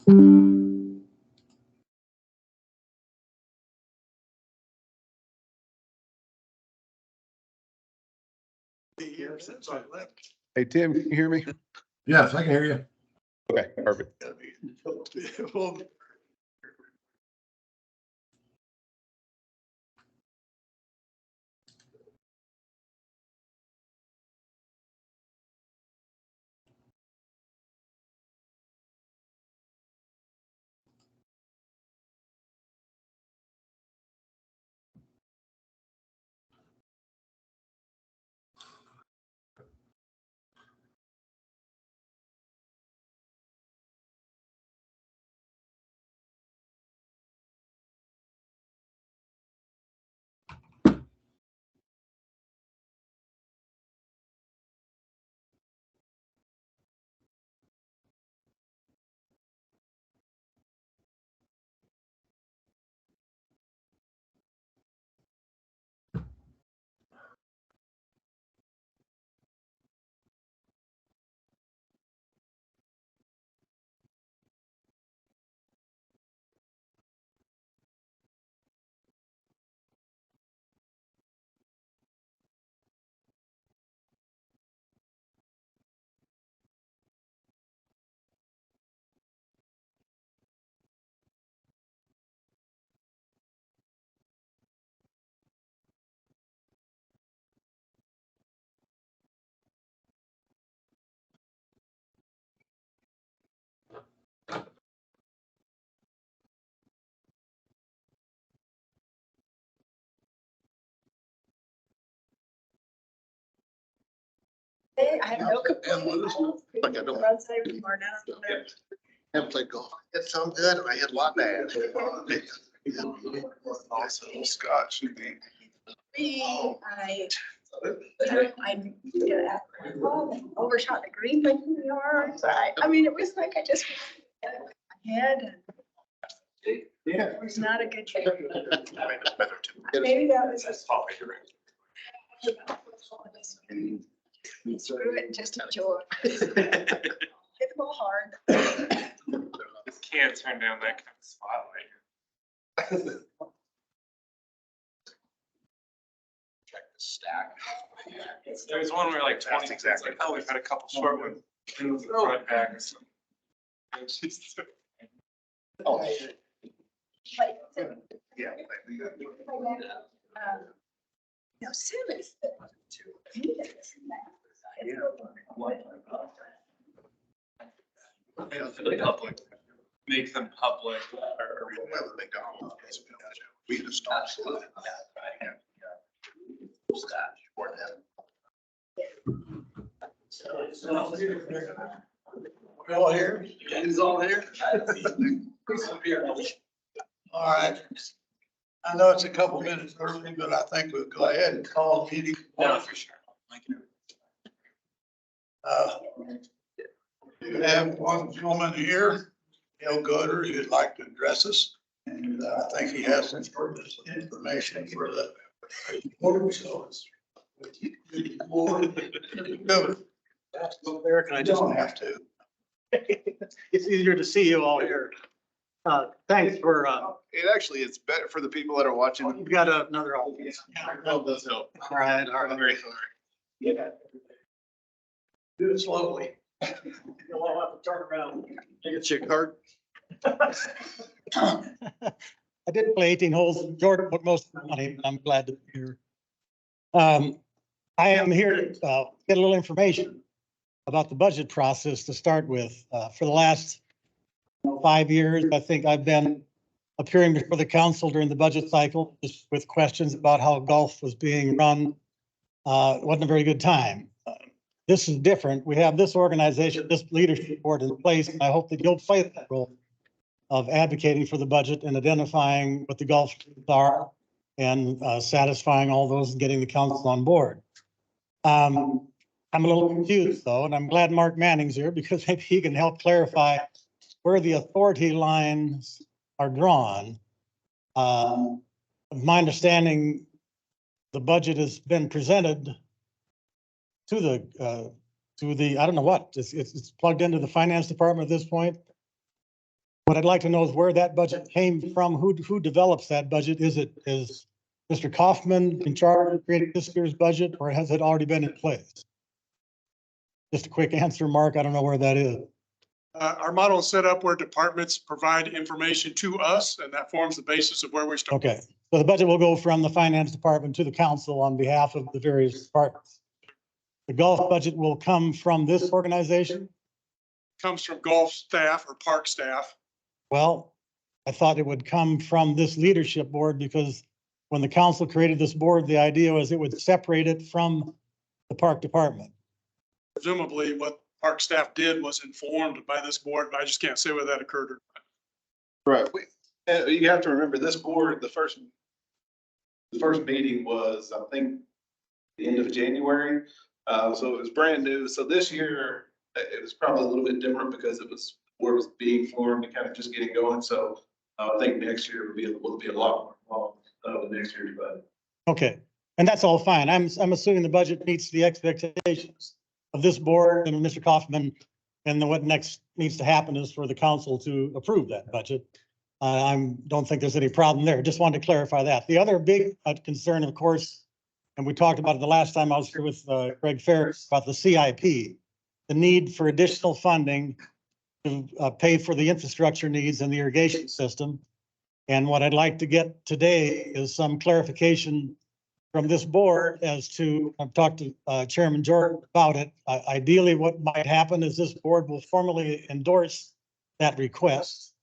Years since I left. Hey, Tim, can you hear me? Yes, I can hear you. Okay, perfect. Well, I have no complaints. Like I don't- Roadside report, I don't know. haven't played golf. Hit some good and I hit a lot bad. Also Scotch. I overshot the green by 2 yards. I mean, it was like I just got it with my head and Yeah. it was not a good trip. Better Maybe that was That's a probably correct. screw it and just enjoy. Hit the ball hard. Just can't turn down that kind of spotlight. Check the stack. There was one where like 20, That's exactly. like, oh, we've had a couple short ones. And it was the front back or something. And she's Oh. Like, Yeah. no, serious. public. Make them public. We just stopped. We're all here? Is all here? All right. I know it's a couple minutes early, but I think we'll go ahead and call the meeting. No, for sure. You have one gentleman here, Neil Goder, who'd like to address us. And I think he has some information for the. Eric, and I I just, don't have to. it's easier to see you all here. Thanks for, It actually is better for the people that are watching. you've got another audience. That does help. All right, all I'm right. very sorry. Yeah. Do it slowly. You'll all have to turn around. Get your card. I did play 18 holes. Jordan put most of the money, but I'm glad to be here. I am here to get a little information about the budget process to start with. For the last 5 years, I think I've been appearing before the council during the budget cycle, just with questions about how golf was being run. It wasn't a very good time. This is different. We have this organization, this leadership board in place, and I hope that you'll play that role of advocating for the budget and identifying what the golf are and satisfying all those and getting the council on board. I'm a little confused though, and I'm glad Mark Manning's here because maybe he can help clarify where the authority lines are drawn. My understanding, the budget has been presented to the, I don't know what, it's plugged into the finance department at this point. What I'd like to know is where that budget came from, who develops that budget? Is Mr. Kaufman in charge of creating this year's budget, or has it already been in place? Just a quick answer, Mark. I don't know where that is. Our model is set up where departments provide information to us, and that forms the basis of where we start. Okay, so the budget will go from the finance department to the council on behalf of the various departments. The golf budget will come from this organization. Comes from golf staff or park staff. Well, I thought it would come from this leadership board because when the council created this board, the idea was it would separate it from the park department. Presumably what park staff did was informed by this board, but I just can't say whether that occurred or not. Right. You have to remember this board, the first meeting was, I think, the end of January. So it was brand new. So this year, it was probably a little bit different because board was being formed and kind of just getting going. So I think next year will be a lot more involved next year's budget. Okay, and that's all fine. I'm assuming the budget meets the expectations of this board and Mr. Kaufman. And then what next needs to happen is for the council to approve that budget. I don't think there's any problem there. Just wanted to clarify that. The other big concern, of course, and we talked about it the last time I was here with Greg Ferris about the CIP, the need for additional funding to pay for the infrastructure needs in the irrigation system. And what I'd like to get today is some clarification from this board as to, I've talked to Chairman Jordan about it. Ideally, what might happen is this board will formally endorse that request.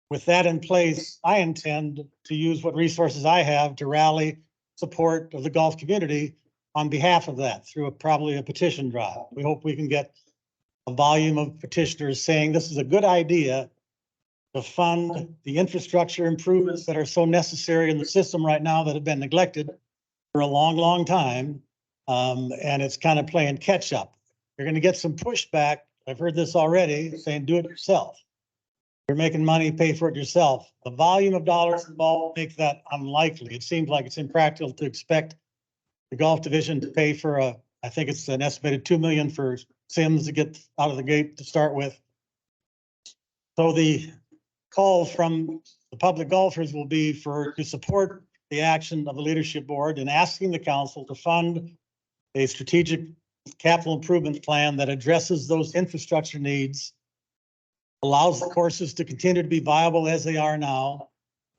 With that in place, I intend to use what resources I have to rally support of the golf community on behalf of that through probably a petition drive. We hope we can get a volume of petitioners saying this is a good idea to fund the infrastructure improvements that are so necessary in the system right now that have been neglected for a long, long time. And it's kind of playing catch up. You're going to get some pushback. I've heard this already saying, do it yourself. You're making money, pay for it yourself. The volume of dollars involved makes that unlikely. It seems like it's impractical to expect the golf division to pay for I think it's an estimated 2 million for Sims to get out of the gate to start with. So the call from the public golfers will be to support the action of the leadership board in asking the council to fund a strategic capital improvement plan that addresses those infrastructure needs, allows the courses to continue to be viable as they are now.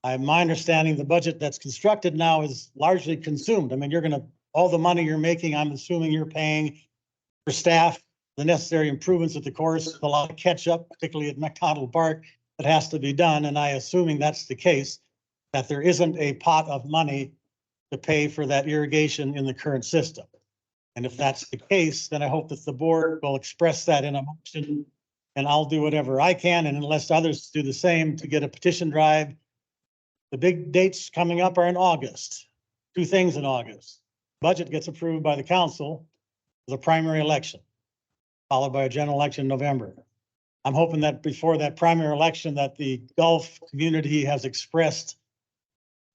My understanding, the budget that's constructed now is largely consumed. I mean, all the money you're making, I'm assuming you're paying for staff, the necessary improvements at the course, a lot of catch up, particularly at McDonald Park, that has to be done. And I assuming that's the case, that there isn't a pot of money to pay for that irrigation in the current system. And if that's the case, then I hope that the board will express that in a motion, and I'll do whatever I can, and unless others do the same, to get a petition drive. The big dates coming up are in August. 2 things in August. Budget gets approved by the council, the primary election, followed by a general election in November. I'm hoping that before that primary election that the golf community has expressed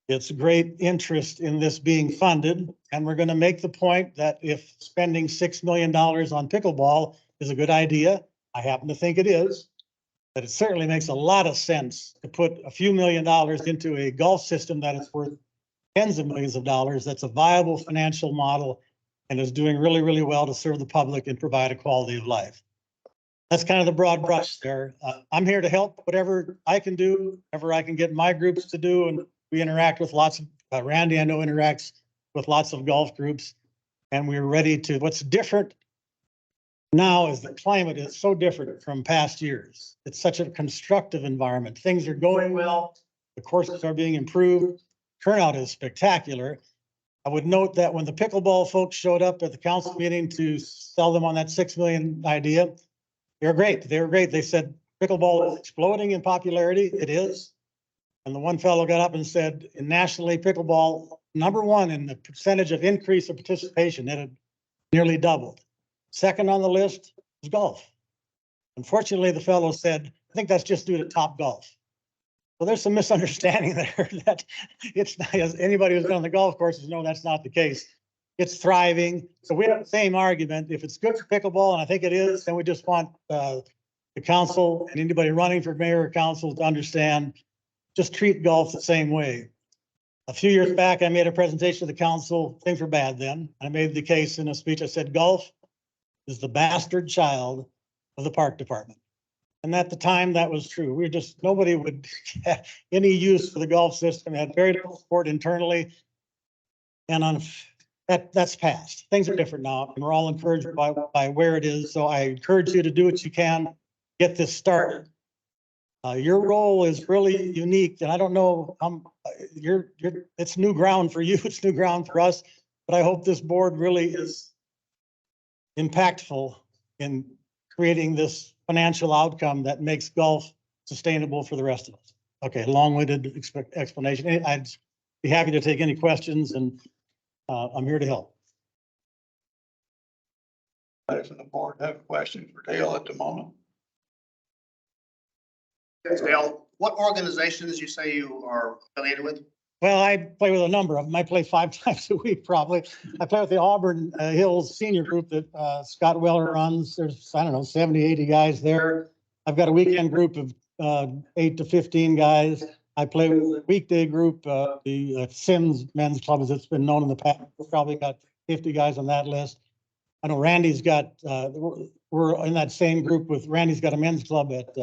its great interest in this being funded. And we're going to make the point that if spending $6 million on pickleball is a good idea, I happen to think it is, that it certainly makes a lot of sense to put a few $1,000,000 into a golf system that is worth tens of millions of dollars. That's a viable financial model and is doing really, really well to serve the public and provide a quality of life. That's kind of the broad brush there. I'm here to help whatever I can do, whatever I can get my groups to do. And we interact with lots of, Randy, I know, interacts with lots of golf groups. And we're ready to, what's different now is the climate is so different from past years. It's such a constructive environment. Things are going well. The courses are being improved. Turnout is spectacular. I would note that when the pickleball folks showed up at the council meeting to sell them on that 6 million idea, they were great. They were great. They said pickleball is exploding in popularity. It is. And the one fellow got up and said, nationally, pickleball, #1 in the percentage of increase of participation, it had nearly doubled. Second on the list is golf. Unfortunately, the fellow said, I think that's just due to Top Golf. Well, there's some misunderstanding there that it's not, as anybody who's been on the golf courses know that's not the case. It's thriving. So we have the same argument. If it's good for pickleball, and I think it is, then we just want the council and anybody running for mayor or council to understand, just treat golf the same way. A few years back, I made a presentation to the council. Things were bad then. I made the case in a speech. I said, golf is the bastard child of the park department. And at the time, that was true. We were just, nobody would have any use for the golf system, had very little support internally. And on that's passed. Things are different now, and we're all encouraged by where it is. So I encourage you to do what you can, get this started. Your role is really unique, and I don't know, it's new ground for you, it's new ground for us, but I hope this board really is impactful in creating this financial outcome that makes golf sustainable for the rest of us. Okay, long-winded explanation. I'd be happy to take any questions, and I'm here to help. If the board have a question for Dale at the moment. Yes, Dale, what organizations you say you are affiliated with? Well, I play with a number of them. I play 5 times a week, probably. I play with the Auburn Hills Senior Group that Scott Weller runs. There's, I don't know, 70, 80 guys there. I've got a weekend group of 8 to 15 guys. I play with a weekday group, the Sims Men's Club, as it's been known in the past. We've probably got 50 guys on that list. I know Randy's got, we're in that same group with, Randy's got a men's club at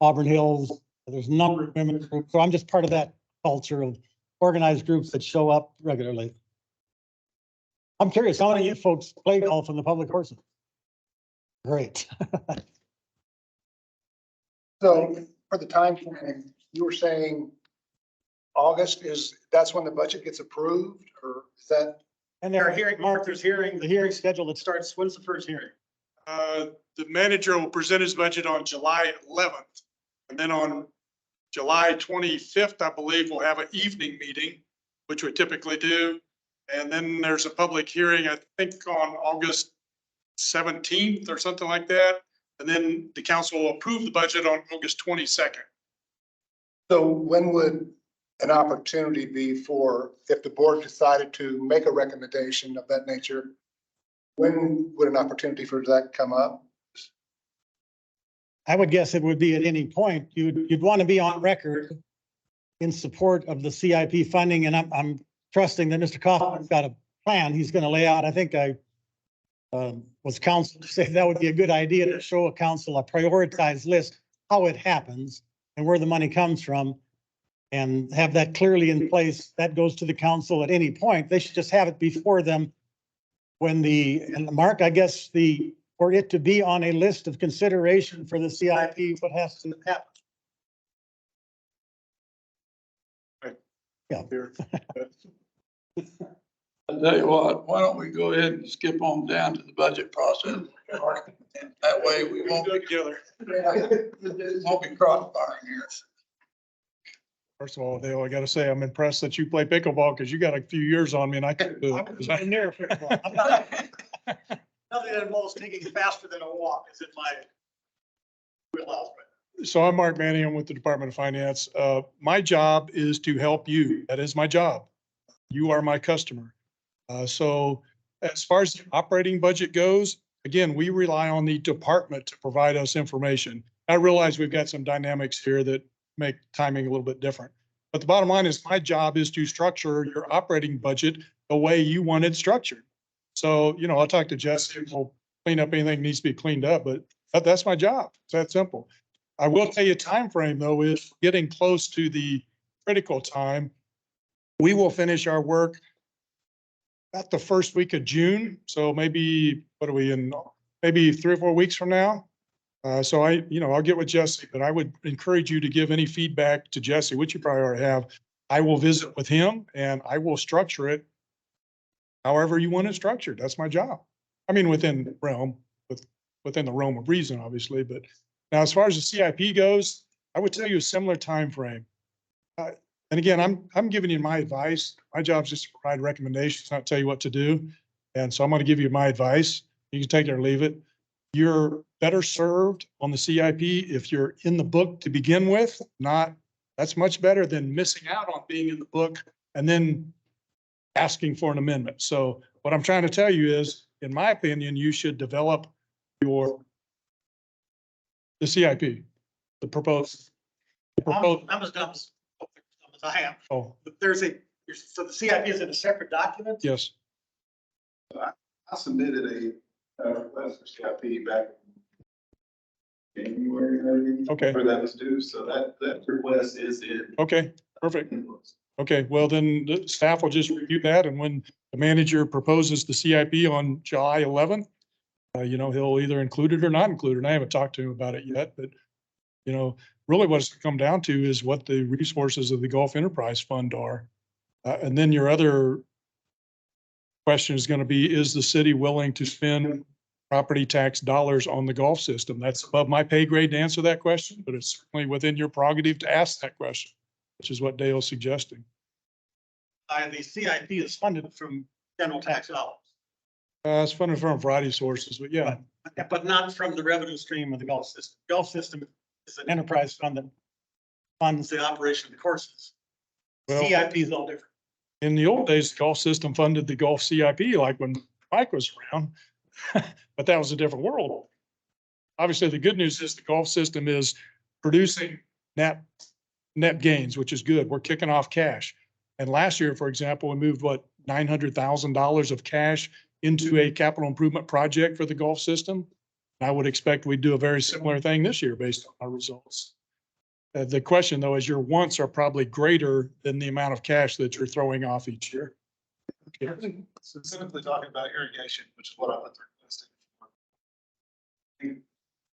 Auburn Hills. There's a number of women's groups. So I'm just part of that culture of organized groups that show up regularly. I'm curious, how many of you folks play golf in the public courses? Great. So for the time frame, you were saying August that's when the budget gets approved, or is that? And there are hearing, Mark, there's the hearing schedule that starts, when's the first hearing? The manager will present his budget on July 11th. And then on July 25th, I believe, we'll have an evening meeting, which we typically do. And then there's a public hearing, I think, on August 17th or something like that. And then the council will approve the budget on August 22nd. So when would an opportunity be for, if the board decided to make a recommendation of that nature, when would an opportunity for that come up? I would guess it would be at any point. You'd want to be on record in support of the CIP funding, and I'm trusting that Mr. Kaufman's got a plan he's going to lay out. I think I was counsel to say that would be a good idea to show a council a prioritized list, how it happens and where the money comes from, and have that clearly in place. That goes to the council at any point. They should just have it before them when and Mark, I guess for it to be on a list of consideration for the CIP, what has to happen? Yeah. I'll tell you what, why don't we go ahead and skip on down to the budget process? That way we won't be Together. crossfiring here. First of all, Dale, I gotta say, I'm impressed that you play pickleball because you got a few years on me and I couldn't do it. I'm near pickleball. I'm not, nothing that involves taking faster than a walk is in my wheelhouse. So I'm Mark Manning. I'm with the Department of Finance. My job is to help you. That is my job. You are my customer. So as far as the operating budget goes, again, we rely on the department to provide us information. I realize we've got some dynamics here that make timing a little bit different. But the bottom line is my job is to structure your operating budget the way you want it structured. So, I'll talk to Jesse, we'll clean up anything that needs to be cleaned up, but that's my job. It's that simple. I will tell you time frame though, is getting close to the critical time. We will finish our work about the first week of June. So maybe, what are we in, maybe 3 or 4 weeks from now? So I'll get with Jesse, but I would encourage you to give any feedback to Jesse, which you probably already have. I will visit with him and I will structure it however you want it structured. That's my job. I mean, within the realm of reason, obviously. But now, as far as the CIP goes, I would tell you a similar time frame. And again, I'm giving you my advice. My job is just to provide recommendations, not tell you what to do. And so I'm going to give you my advice. You can take it or leave it. You're better served on the CIP if you're in the book to begin with. That's much better than missing out on being in the book and then asking for an amendment. So what I'm trying to tell you is, in my opinion, you should develop your The CIP, the proposed. The proposed, I'm as dumb as I am. oh, But so the CIP is in a separate document? yes, I submitted a request for CIP back in January, maybe. Okay. Where that was due, so that request is in. okay, perfect. Okay, well, then the staff will just review that, and when the manager proposes the CIP on July 11th, he'll either include it or not include it. And I haven't talked to him about it yet, but, really what it's come down to is what the resources of the Gulf Enterprise Fund are. And then your other question is going to be, is the city willing to spend property tax dollars on the Gulf system? That's above my pay grade to answer that question, but it's certainly within your prerogative to ask that question, which is what Dale's suggesting. The CIP is funded from general tax dollars, It's funded from a variety of sources, but yeah, but not from the revenue stream of the Gulf system. Gulf system is an enterprise fund that funds the operation of the courses. Well- CIP is all different. in the old days, the Gulf system funded the Gulf CIP, like when Mike was around, but that was a different world. Obviously, the good news is the Gulf system is producing net gains, which is good. We're kicking off cash. And last year, for example, we moved $900,000 of cash into a capital improvement project for the Gulf system. I would expect we'd do a very similar thing this year based on our results. The question though is your wants are probably greater than the amount of cash that you're throwing off each year. Specifically talking about irrigation, which is what I put the request in. I think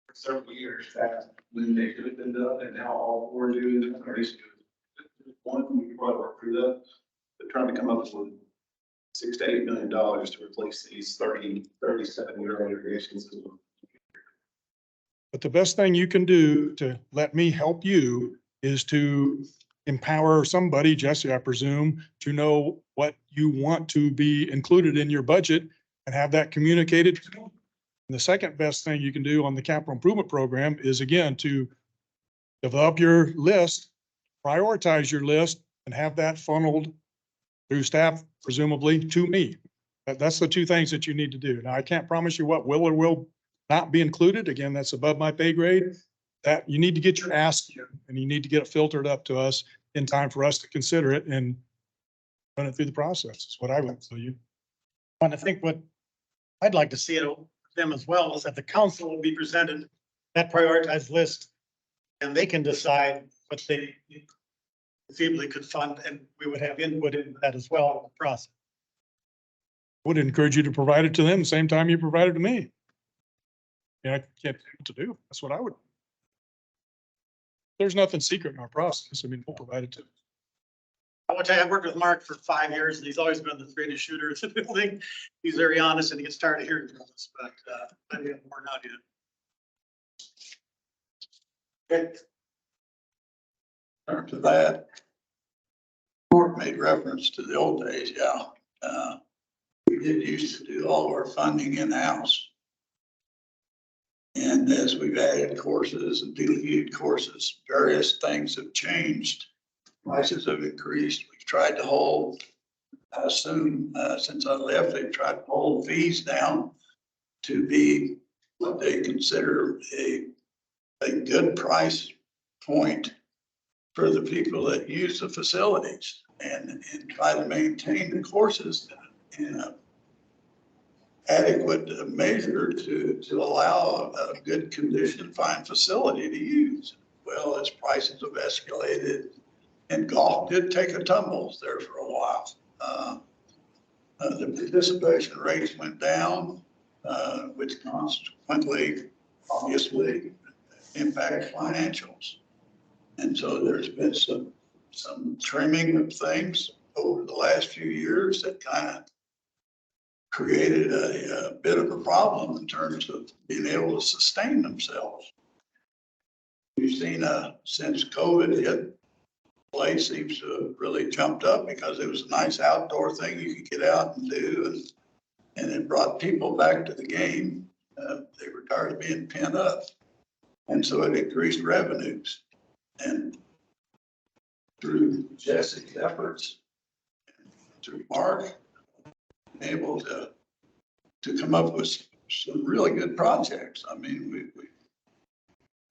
for several years that when they could have been done, and now all we're doing is irrigation. One, we brought our crew up, but trying to come up with $6 to $8 million to replace these 37-year-old irrigation systems. But the best thing you can do to let me help you is to empower somebody, Jesse, I presume, to know what you want to be included in your budget and have that communicated. And the second best thing you can do on the capital improvement program is, again, to develop your list, prioritize your list, and have that funneled through staff, presumably to me. That's the two things that you need to do. Now, I can't promise you what will or will not be included. Again, that's above my pay grade. That you need to get your ask in, and you need to get it filtered up to us in time for us to consider it and run it through the process. Is what I would tell you. And I think what I'd like to see it them as well is that the council will be presented that prioritized list, and they can decide what they conceivably could fund, and we would have input in that as well in the process. Would encourage you to provide it to them the same time you provide it to me. I can't tell you what to do. That's what I would. There's nothing secret in our process. I mean, we'll provide it to. I will tell you, I've worked with Mark for 5 years, and he's always been the greatest shooter of the thing. He's very honest, and he gets tired of hearing from us, but I have more now, dude. After that, Court made reference to the old days, yeah. We did used to do all of our funding in-house. And as we've added courses and deleted courses, various things have changed. Prices have increased. We've tried to hold, since I left, they've tried to hold fees down to be what they consider a good price point for the people that use the facilities, and try to maintain the courses in a adequate measure to allow a good condition, fine facility to use. Well, as prices have escalated, and golf did take a tumble there for a while. The participation rates went down, which consequently, obviously, impacts financials. And so there's been some trimming of things over the last few years that kind of created a bit of a problem in terms of being able to sustain themselves. We've seen since COVID hit, play seems to have really jumped up because it was a nice outdoor thing you could get out and do, and it brought people back to the game. They were tired of being pent up, and so it increased revenues. And through Jesse's efforts, through Mark, able to come up with some really good projects. I mean,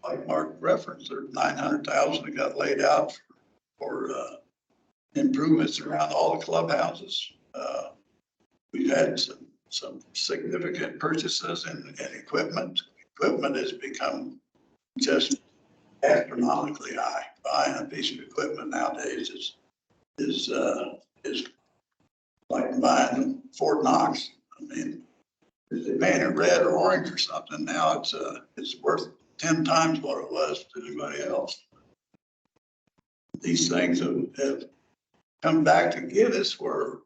like Mark referenced, there's 900,000 that got laid out for improvements around all the clubhouses. We've had some significant purchases in equipment. Equipment has become just astronomically high. Buying a piece of equipment nowadays is like buying Fort Knox. I mean, if they paint it red or orange or something, now it's worth 10 times what it was to anybody else. These things have come back to get us where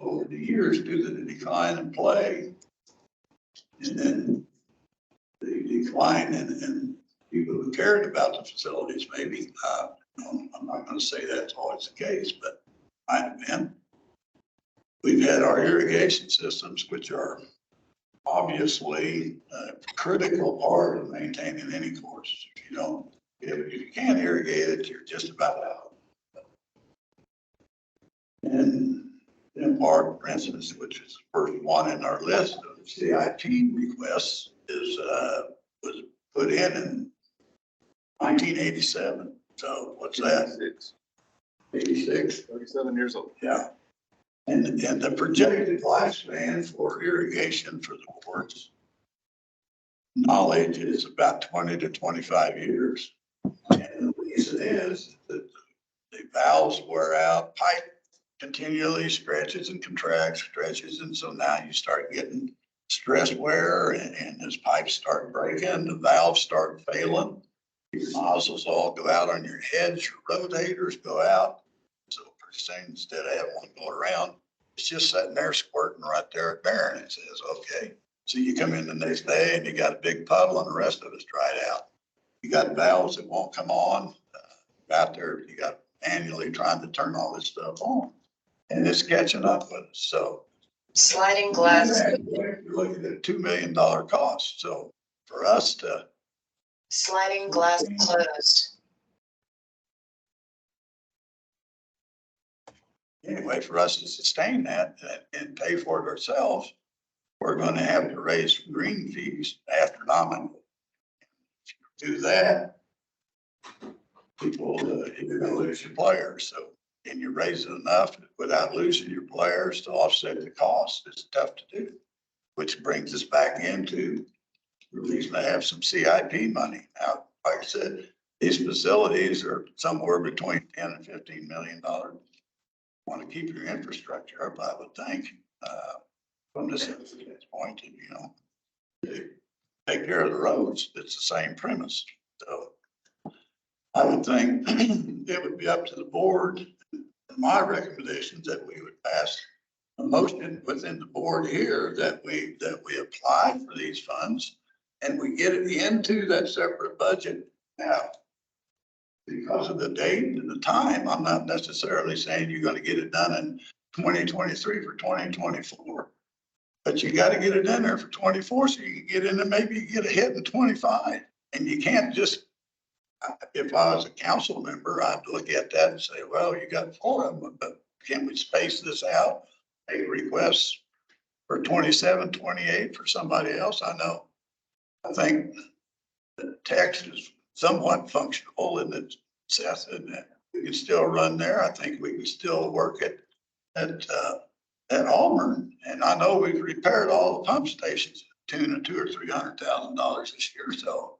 over the years due to the decline in play and then the decline in people who cared about the facilities, maybe. I'm not going to say that's always the case, but might have been. We've had our irrigation systems, which are obviously a critical part of maintaining any course. If you can't irrigate it, you're just about out. And in part, for instance, which is the first one in our list of CIP requests, was put in 1987. So what's that? 86. 37 years old. Yeah. And the projected lifespan for irrigation for the board's knowledge is about 20 to 25 years. And the reason is that the valves wear out, pipe continually stretches and contracts, stretches. And so now you start getting stress wear and as pipes start breaking, the valves start failing. Your nozzles all go out on your heads, your rotators go out. So pretty soon, instead of having one go around, it's just sitting there squirting right there at Barron. It says, okay. So you come in the next day and you got a big puddle and the rest of it's dried out. You got valves that won't come on out there. You got manually trying to turn all this stuff on and it's catching up with us. So Sliding glass, you're looking at a $2 million cost. So for us to sliding glass closed. anyway, for us to sustain that and pay for it ourselves, we're going to have to raise green fees astronomically. If you do that, people, you're going to lose your players. So, and you raise it enough without losing your players to offset the cost. It's tough to do, which brings us back into the reason to have some CIP money. Now, like I said, these facilities are somewhere between 10 and $15 million. Want to keep your infrastructure up, I would think, from this point, to take care of the roads. It's the same premise. So I would think it would be up to the board. My recommendations that we would pass a motion within the board here that we apply for these funds and we get it into that separate budget. Now, because of the date and the time, I'm not necessarily saying you're going to get it done in 2023 for 2024. But you got to get it in there for 24 so you can get in and maybe get a hit in 25. And you can't just, if I was a council member, I'd look at that and say, well, you got 4 of them, but can we space this out? Make requests for 27, 28 for somebody else? I think the text is somewhat functional in the sense that we can still run there. I think we can still work at Auburn. And I know we've repaired all the pump stations to the tune of $200,000 or $300,000 this year. So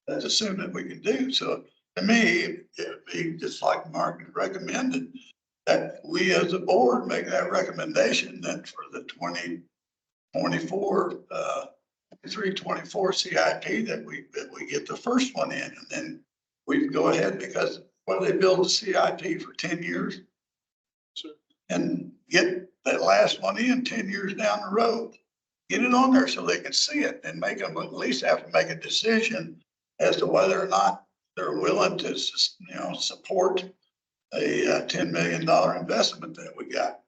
that's assuming that we can do. So to me, it would be just like Mark recommended that we as a board make that recommendation that for the 2024, 324 CIP that we get the first one in and then we can go ahead because when they build a CIP for 10 years and get that last one in 10 years down the road, get it on there so they can see it and make them at least have to make a decision as to whether or not they're willing to, support a $10 million investment that we got.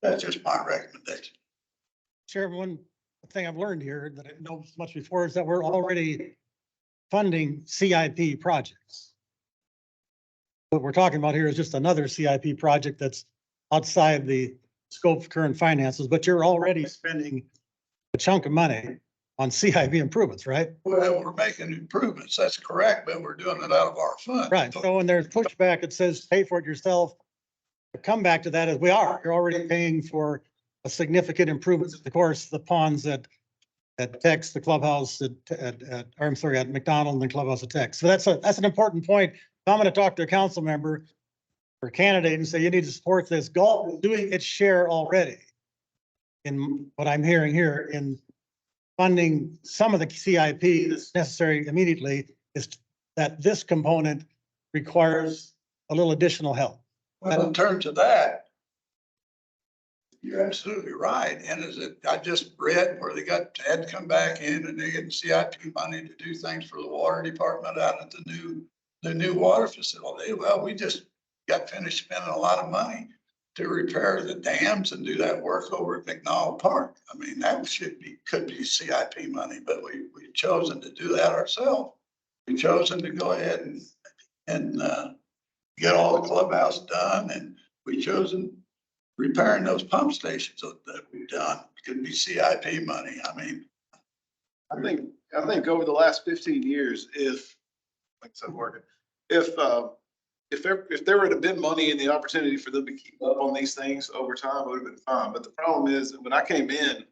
That's just my recommendation. Chairman, one thing I've learned here that I didn't know much before is that we're already funding CIP projects. What we're talking about here is just another CIP project that's outside the scope of current finances, but you're already spending a chunk of money on CIP improvements, right? Well, we're making improvements, that's correct, but we're doing it out of our fund. Right. So when there's pushback, it says pay for it yourself. The comeback to that is you're already paying for a significant improvements. Of course, the ponds at Tex, the clubhouse at McDonald and the clubhouse at Tex. So that's an important point. I'm going to talk to a council member or candidate and say, you need to support this. Golf is doing its share already. In what I'm hearing here in funding some of the CIP that's necessary immediately is that this component requires a little additional help. Well, in terms of that, you're absolutely right. And I just read where had to come back in and they get CIP money to do things for the water department out at the new water facility. Well, we just got finished spending a lot of money to repair the dams and do that work over at McNall Park. I mean, that could be CIP money, but we've chosen to do that ourselves. We've chosen to go ahead and get all the clubhouse done, and we chosen repairing those pump stations that we've done. Could be CIP money. I mean, I think over the last 15 years, like I said, working, if there would have been money and the opportunity for them to keep up on these things over time, it would have been fine. But the problem is that when I came in,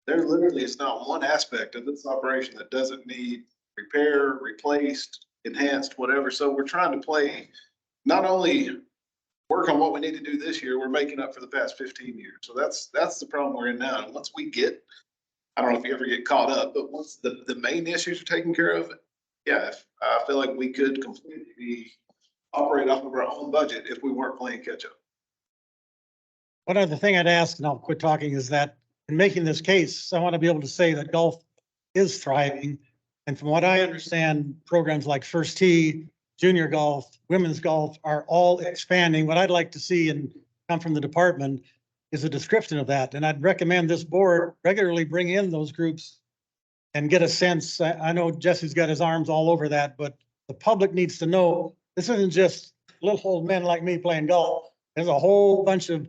there literally is not one aspect of this operation that doesn't need repair, replaced, enhanced, whatever. So we're trying to play, not only work on what we need to do this year, we're making up for the past 15 years. So that's the problem we're in now. And once we get, I don't know if you ever get caught up, but once the main issues are taken care of, yeah, I feel like we could completely operate off of our own budget if we weren't playing catch up. One other thing I'd ask, and I'll quit talking, is that in making this case, I want to be able to say that golf is thriving. And from what I understand, programs like First Tee, junior golf, women's golf are all expanding. What I'd like to see and come from the department is a description of that. And I'd recommend this board regularly bring in those groups and get a sense. I know Jesse's got his arms all over that, but the public needs to know this isn't just little old men like me playing golf. There's a whole bunch of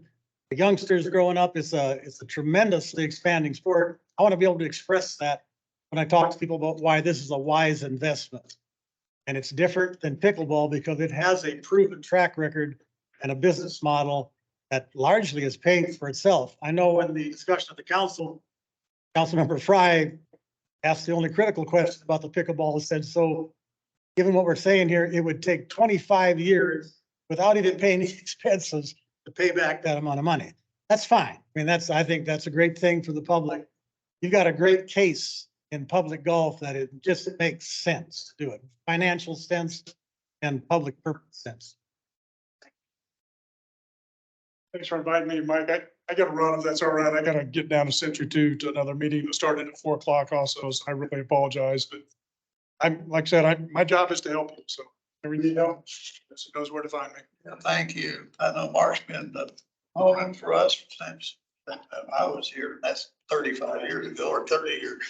youngsters growing up. It's a tremendously expanding sport. I want to be able to express that when I talk to people about why this is a wise investment. And it's different than pickleball because it has a proven track record and a business model that largely is paying for itself. I know in the discussion of the Councilmember Fry asked the only critical question about the pickleball and said, so given what we're saying here, it would take 25 years without even paying the expenses to pay back that amount of money. That's fine. I mean, I think that's a great thing for the public. You've got a great case in public golf that it just makes sense to do it. Financial sense and public purpose sense. Thanks for inviting me, Mike. I got to run if that's all right. I got to get down to Century 2 to another meeting that started at 4 o'clock also. So I really apologize, but like I said, my job is to help you. So if you need help, this knows where to find me. yeah, thank you. I know Mark's been the opponent for us since I was here. That's 35 years ago or 30 years.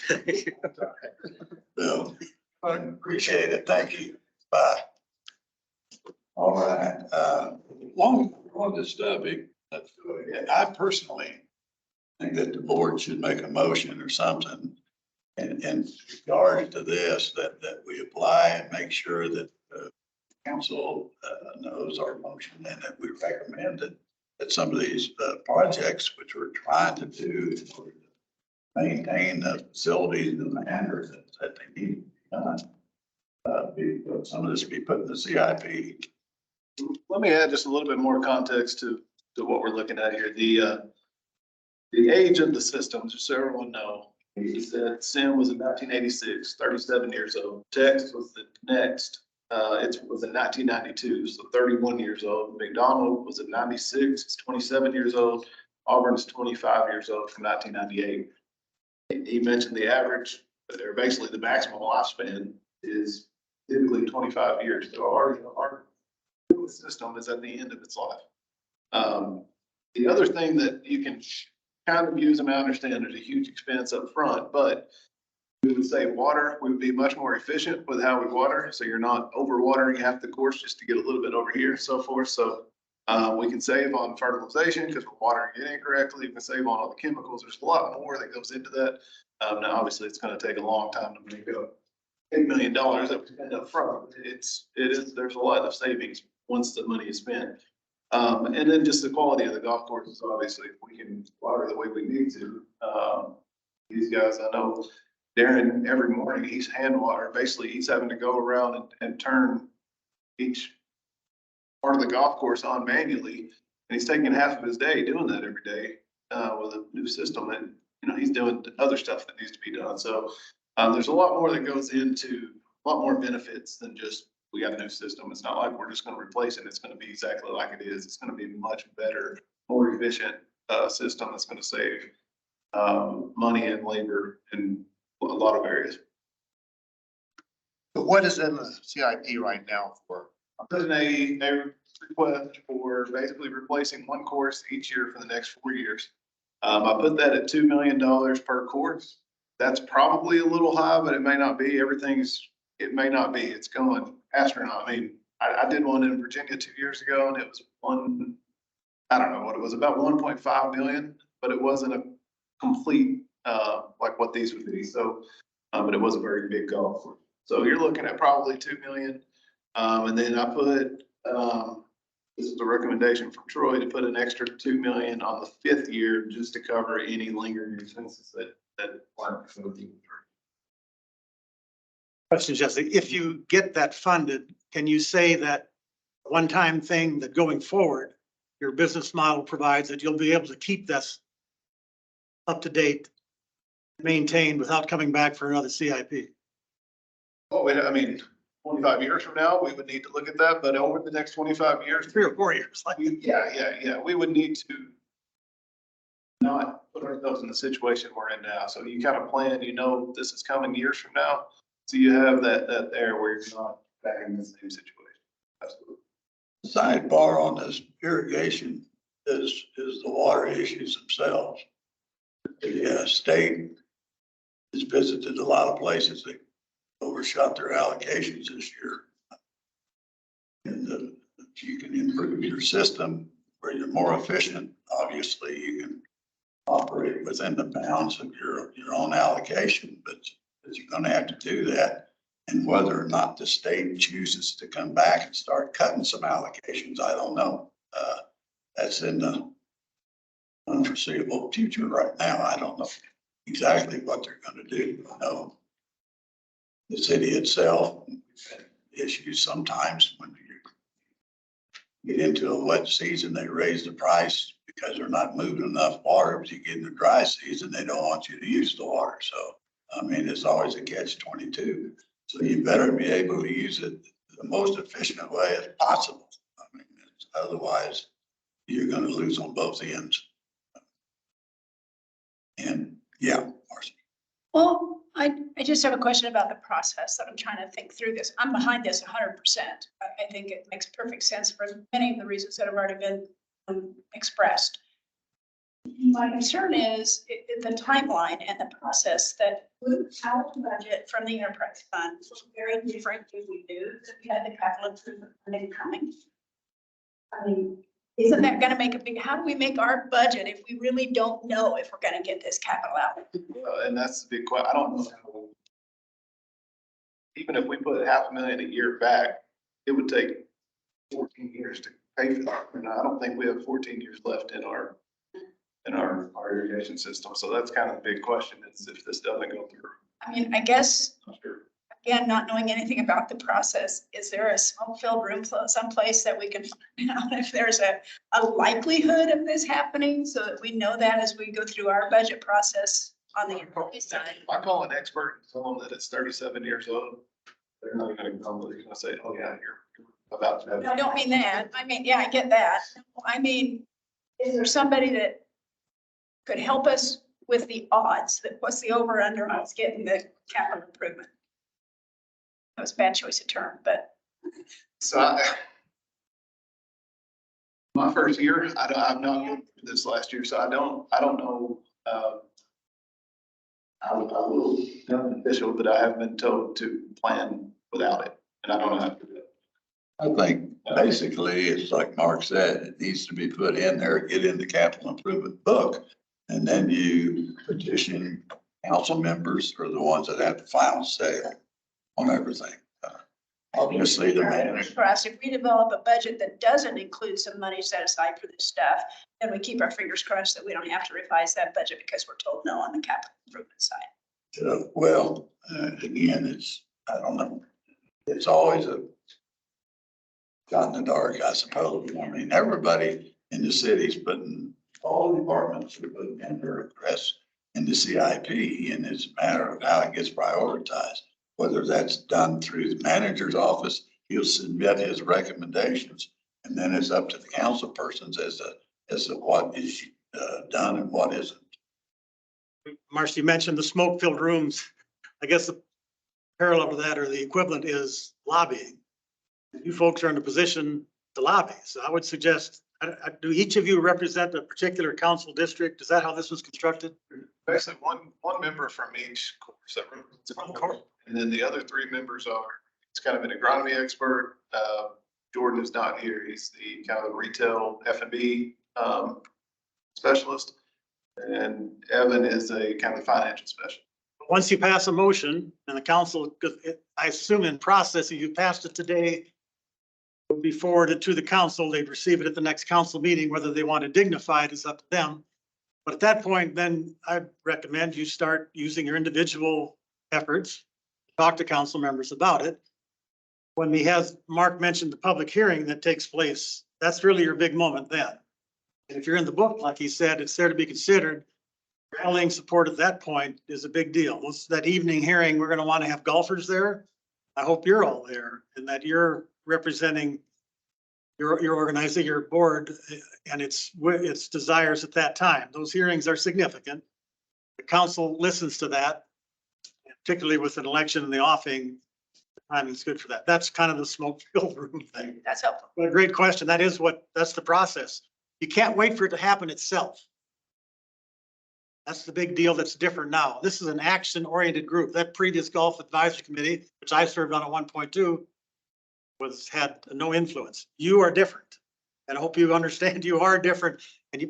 So I appreciate it. Thank you. Bye. All right. Long on this topic, let's go ahead. I personally think that the board should make a motion or something in regards to this, that we apply and make sure that council knows our motion and that we recommend that some of these projects which we're trying to do in order to maintain the facilities in the manner that they need to be done. Some of this be put in the CIP. Let me add just a little bit more context to what we're looking at here. The age of the system, just so everyone know, is that Sim was in 1986, 37 years old. Tex was the next. It was in 1992, so 31 years old. McDonald was in 96, it's 27 years old. Auburn is 25 years old from 1998. He mentioned the average, or basically the maximum lifespan is typically 25 years. So our system is at the end of its life. The other thing that you can kind of use, and I understand there's a huge expense up front, but we would say water, we would be much more efficient with how we water. So you're not overwatering half the course just to get a little bit over here and so forth. So We can save on fertilization because we're watering it incorrectly. We can save on all the chemicals. There's a lot more that goes into that. Now, obviously, it's gonna take a long time to make up $8 million that we spend up front. There's a lot of savings once the money is spent. And then just the quality of the golf courses, obviously, if we can water the way we need to. These guys, I know Darren, every morning, he's hand water. Basically, he's having to go around and turn each part of the golf course on manually. And he's taking half of his day doing that every day, with a new system. And, he's doing other stuff that needs to be done. So, there's a lot more that goes into, a lot more benefits than just, we got a new system. It's not like we're just gonna replace it. It's gonna be exactly like it is. It's gonna be a much better, more efficient, system that's gonna save, money and labor in a lot of areas. But what is in the CIP right now for? I'm putting a request for basically replacing one course each year for the next 4 years. I put that at $2 million per course. That's probably a little high, but it may not be. It may not be. It's going astronaut. I mean, I did one in Virginia 2 years ago and it was I don't know what it was, about 1.5 million, but it wasn't a complete, like what these would be. So, but it was a very big golf course. So you're looking at probably 2 million. And then I put, this is a recommendation from Troy to put an extra 2 million on the 5th year just to cover any lingering expenses that aren't. Question, Jesse, if you get that funded, can you say that one-time thing that going forward, your business model provides that you'll be able to keep this up to date, maintained without coming back for another CIP? Oh, I mean, 25 years from now, we would need to look at that, but over the next 25 years, 3 or 4 years, like. yeah, we would need to not put ourselves in the situation we're in now. So you kind of plan, this is coming years from now. So you have that there where you're not back in the same situation. Absolutely. Sidebar on this irrigation is the water issues themselves. The state has visited a lot of places that overshot their allocations this year. And if you can improve your system where you're more efficient, obviously you can operate within the bounds of your own allocation, but you're going to have to do that. And whether or not the state chooses to come back and start cutting some allocations, I don't know. That's in the unforeseeable future right now. I don't know exactly what they're going to do. I know the city itself, issues sometimes when you get into a wet season, they raise the price because they're not moving enough water. But you get in the dry season, they don't want you to use the water. So, I mean, it's always a catch-22. So you better be able to use it the most efficient way as possible. I mean, otherwise you're going to lose on both ends. And yeah, Marcy. Well, I just have a question about the process that I'm trying to think through this. I'm behind this 100%. I think it makes perfect sense for many of the reasons that have already been expressed. My concern is the timeline and the process that without the budget from the enterprise fund is very different if we knew that we had the capital improvement funding coming. I mean, isn't that going to make a big, how do we make our budget if we really don't know if we're going to get this capital out? And that's the big question. I don't know. Even if we put $500,000 a year back, it would take 14 years to pay for that. And I don't think we have 14 years left in our irrigation system. So that's kind of the big question is if this doesn't go through. I mean, I guess, Sure. again, not knowing anything about the process, is there a smoke-filled room someplace that we can find out if there's a likelihood of this happening so that we know that as we go through our budget process on the enterprise side? If I call an expert and tell them that it's 37 years old, they're not going to come. They're going to say, "Oh yeah, you're about to." No, I don't mean that. I mean, yeah, I get that. I mean, is there somebody that could help us with the odds? That what's the over under on us getting the capital improvement? That was a bad choice of term, but. So my first year, I've not been through this last year, so I don't know. I will tell an official that I have been told to plan without it, and I don't know how to do that. I think basically, it's like Mark said, it needs to be put in there, get in the capital improvement book. And then you petition council members are the ones that have the final say on everything. Obviously, the Fingers manager. crossed, if we develop a budget that doesn't include some money set aside for this stuff, then we keep our fingers crossed that we don't have to revise that budget because we're told no on the capital improvement side. Well, again, it's, I don't know. It's always a shot in the dark, I suppose. I mean, everybody in the city's putting, all the departments are putting in their requests in the CIP, and it's a matter of how it gets prioritized. Whether that's done through the manager's office, he'll submit his recommendations, and then it's up to the council persons as to what is done and what isn't. Marcy mentioned the smoke-filled rooms. I guess the parallel to that or the equivalent is lobbying. You folks are in a position to lobby. So I would suggest, do each of you represent a particular council district? Is that how this was constructed? Basically, one member from each course that represents one course. And then the other three members are, it's kind of an agronomy expert. Jordan is not here. He's the kind of retail F&B specialist. And Evan is a kind of financial specialist. Once you pass a motion and the council, I assume in process, if you passed it today, it would be forwarded to the council. They'd receive it at the next council meeting. Whether they want to dignify it is up to them. But at that point, then I recommend you start using your individual efforts, talk to council members about it. When Mark mentioned the public hearing that takes place, that's really your big moment then. And if you're in the book, like he said, it's there to be considered. Rallying support at that point is a big deal. That evening hearing, we're going to want to have golfers there. I hope you're all there and that you're representing you're organizing your board and its desires at that time. Those hearings are significant. The council listens to that, particularly with an election in the offing. The timing is good for that. That's kind of the smoke-filled room thing. That's helpful. But a great question. That's the process. You can't wait for it to happen itself. That's the big deal that's different now. This is an action-oriented group. That previous Golf Advisory Committee, which I served on at 1.2, had no influence. You are different. And I hope you understand you are different.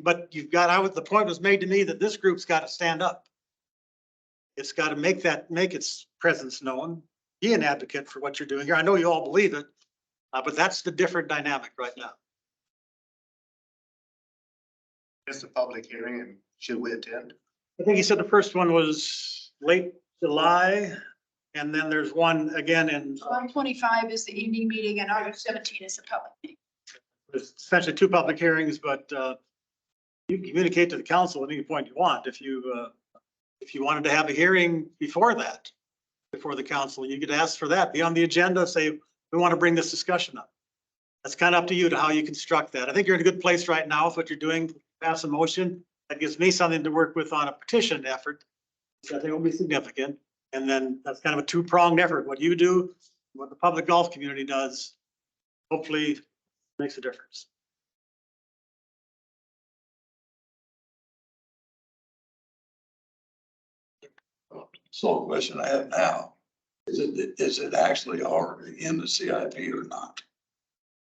But the point was made to me that this group's got to stand up. It's got to make its presence known, be an advocate for what you're doing here. I know you all believe it, but that's the different dynamic right now. It's a public hearing, and should we attend? I think he said the first one was late July, and then there's one again in. July 25 is the evening meeting and August 17 is the public meeting. There's essentially two public hearings, but you can communicate to the council at any point you want. If you wanted to have a hearing before that, before the council, you could ask for that, be on the agenda, say, we want to bring this discussion up. That's kind of up to you to how you construct that. I think you're in a good place right now with what you're doing, pass a motion. That gives me something to work with on a petition effort, which I think will be significant. And then that's kind of a two-pronged effort. What you do, what the public golf community does, hopefully makes a difference. So the question I have now, is it actually already in the CIP or not?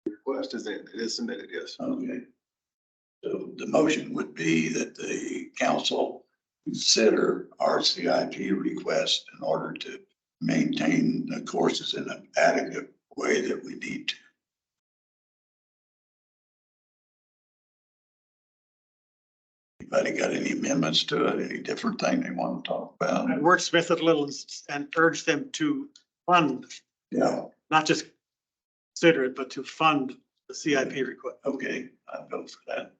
Request it is submitted, yes. Okay. So the motion would be that the council consider our CIP request in order to maintain the courses in an adequate way that we need to. Anybody got any amendments to it? Any different thing they want to talk about? I wordsmith it a little and urge them to fund, Yeah, not just consider it, but to fund the CIP request. okay, I'll go for that.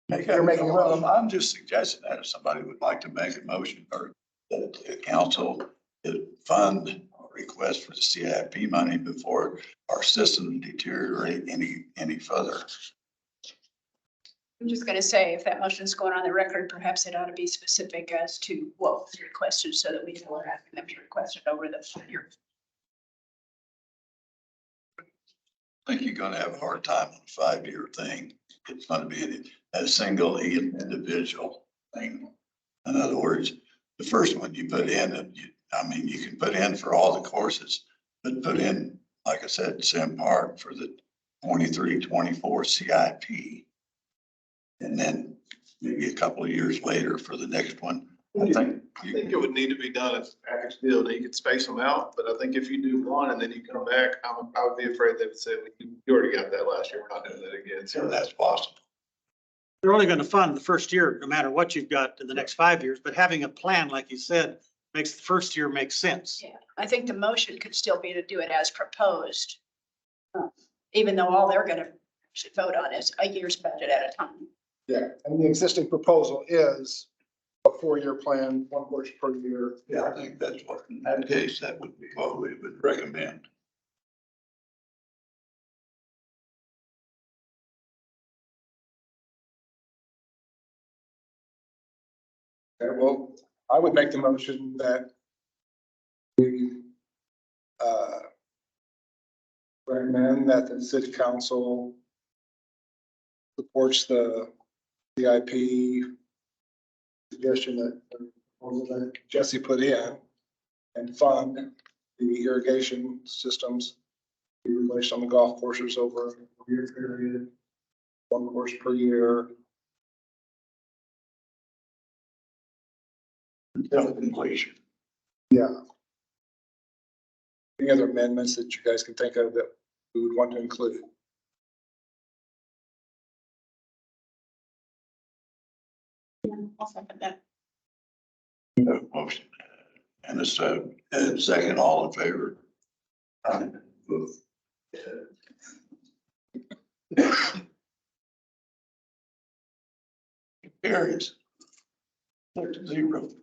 I'm just suggesting that if somebody would like to make a motion or that the council to fund or request for the CIP money before our system deteriorate any further. I'm just going to say, if that motion is going on the record, perhaps it ought to be specific as to what was requested so that we know we're asking them to request it over the year. I think you're gonna have a hard time on a 5-year thing. It's gonna be a single individual thing. In other words, the first one you put in, and I mean, you can put in for all the courses, but put in, like I said, Sim Park for the 23-24 CIP. And then maybe a couple of years later for the next one. I think I think it would need to be done as a package deal, that you could space them out, but I think if you do one and then you come back, I would be afraid they would say, "Well, you already got that last year, we're not doing that again." so So that's possible. They're only going to fund the first year, no matter what you've got in the next 5 years, but having a plan, like you said, makes the first year make sense. Yeah, I think the motion could still be to do it as proposed. Even though all they're gonna should vote on is a year's budget at a time. Yeah, and the existing proposal is a 4-year plan, 1 course per year. Yeah, I think that's what, in that case, that would be what we would recommend. Okay, well, I would make the motion that we recommend that the city council supports the CIP suggestion that Jesse put in and fund the irrigation systems to be replaced on the golf courses over a 4-year period, 1 course per year. Until completion. Yeah. Any other amendments that you guys can think of that we would want to include? I'll second that. Motion and a second, all in favor? Carries. 6-0.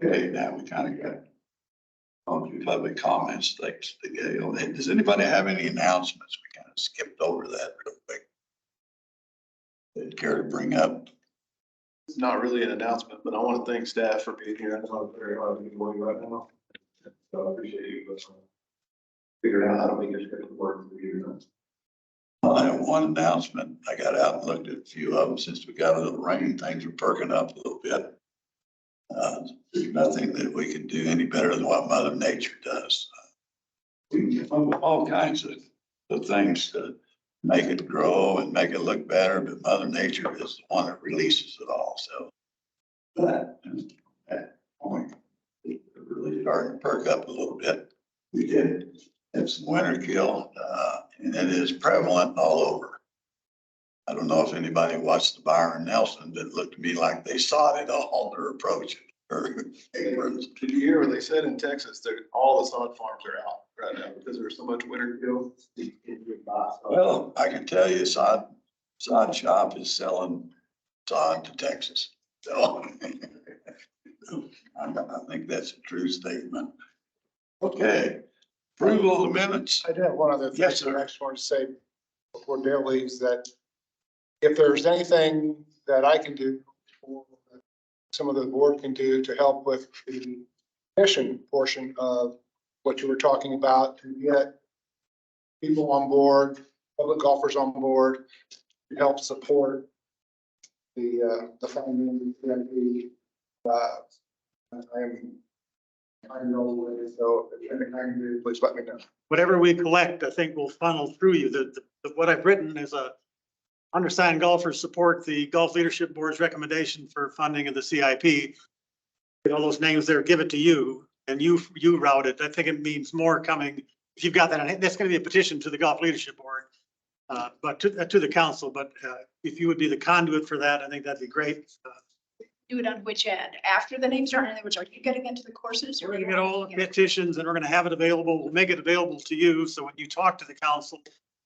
Okay, now we kind of got on to public comments. Thanks to Gail. Does anybody have any announcements? We kind of skipped over that real quick. They'd care to bring up? it's not really an announcement, but I want to thank staff for being here. I know it's very hard to get going right now. So I appreciate you figuring out how to make it work for you. I have one announcement. I got out and looked at a few of them since we got a little rain. Things are perking up a little bit. There's nothing that we can do any better than what Mother Nature does. We can come up with all kinds of things to make it grow and make it look better, but Mother Nature is the one that releases it all. So that point, it really started to perk up a little bit. We did have some winter kill, and it is prevalent all over. I don't know if anybody watched the Byron Nelson, but it looked to me like they sawed it all their approach. Did you hear what they said in Texas? That all the sod farms are out right now because there's so much winter kill. Well, I can tell you, sod shop is selling sod to Texas. So I think that's a true statement. Okay, approval of the minutes. I do have one other thing. Yes, sir. I just wanted to say before Dale leaves that if there's anything that I can do, or some of the board can do to help with the mission portion of what you were talking about, to get people on board, public golfers on board, to help support the funding, I know way, so if anything I can do, please let me know. Whatever we collect, I think will funnel through you. What I've written is undersigned golfers support the Golf Leadership Board's recommendation for funding of the CIP. Get all those names there, give it to you, and you route it. I think it means more coming. If you've got that, that's going to be a petition to the Golf Leadership Board, but to the council. But if you would be the conduit for that, I think that'd be great. Do it on which end? After the names are in, which are you getting into the courses? We're going to get all the petitions and we're going to have it available. We'll make it available to you. So when you talk to the council,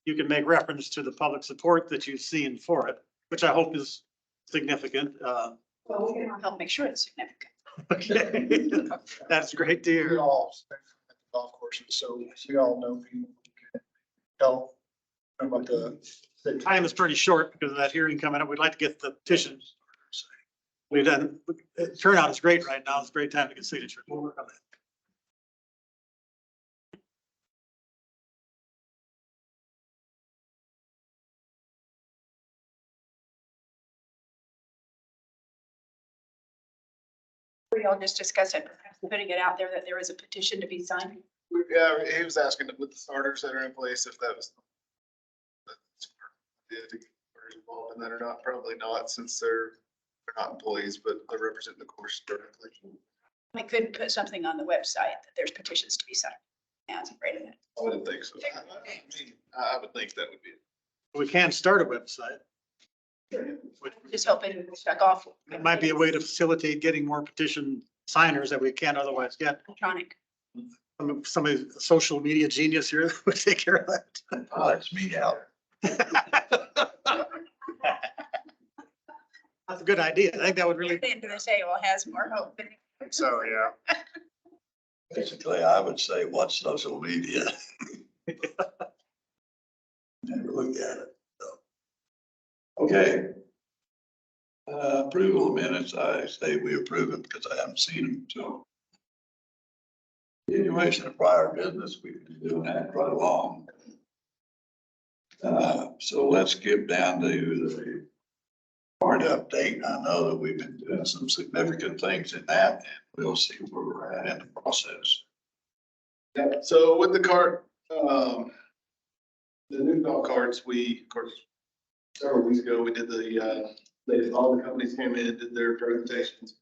you can make reference to the public support that you've seen for it, which I hope is significant. Well, we can help make sure it's significant. Okay, that's great to We hear. all spend time at the golf courses, so we all know people who can help. About the Time is pretty short because of that hearing coming up. We'd like to get the petitions. We've done, turnout is great right now. It's a great time to get signatures. We'll work on that. we all just discuss it, perhaps putting it out there that there is a petition to be signed? Yeah, he was asking with the starters that are in place, if that was. Yeah, to get involved in that or not, probably not, since they're not employees, but they represent the course directly. We could put something on the website that there's petitions to be signed. Yeah, it's great. I wouldn't think so. I would think that would be. We can start a website. Just hoping it stuck off. It might be a way to facilitate getting more petition signers that we can't otherwise get. Electronic. Somebody, social media genius here would take care of that. Let's meet out. That's a good idea. I think that would really. The end of the table has more hope. So, yeah. Basically, I would say, what's social media? Never looked at it, so. Okay. Approval of minutes, I say we approve them because I haven't seen them, so. Continuation of prior business, we've been doing that quite long. So let's skip down to the part update. I know that we've been doing some significant things in that, and we'll see where we're at in the process. Yeah, so with the cart, the new dog carts, we, of course, several weeks ago, we did all the companies came in, did their presentations.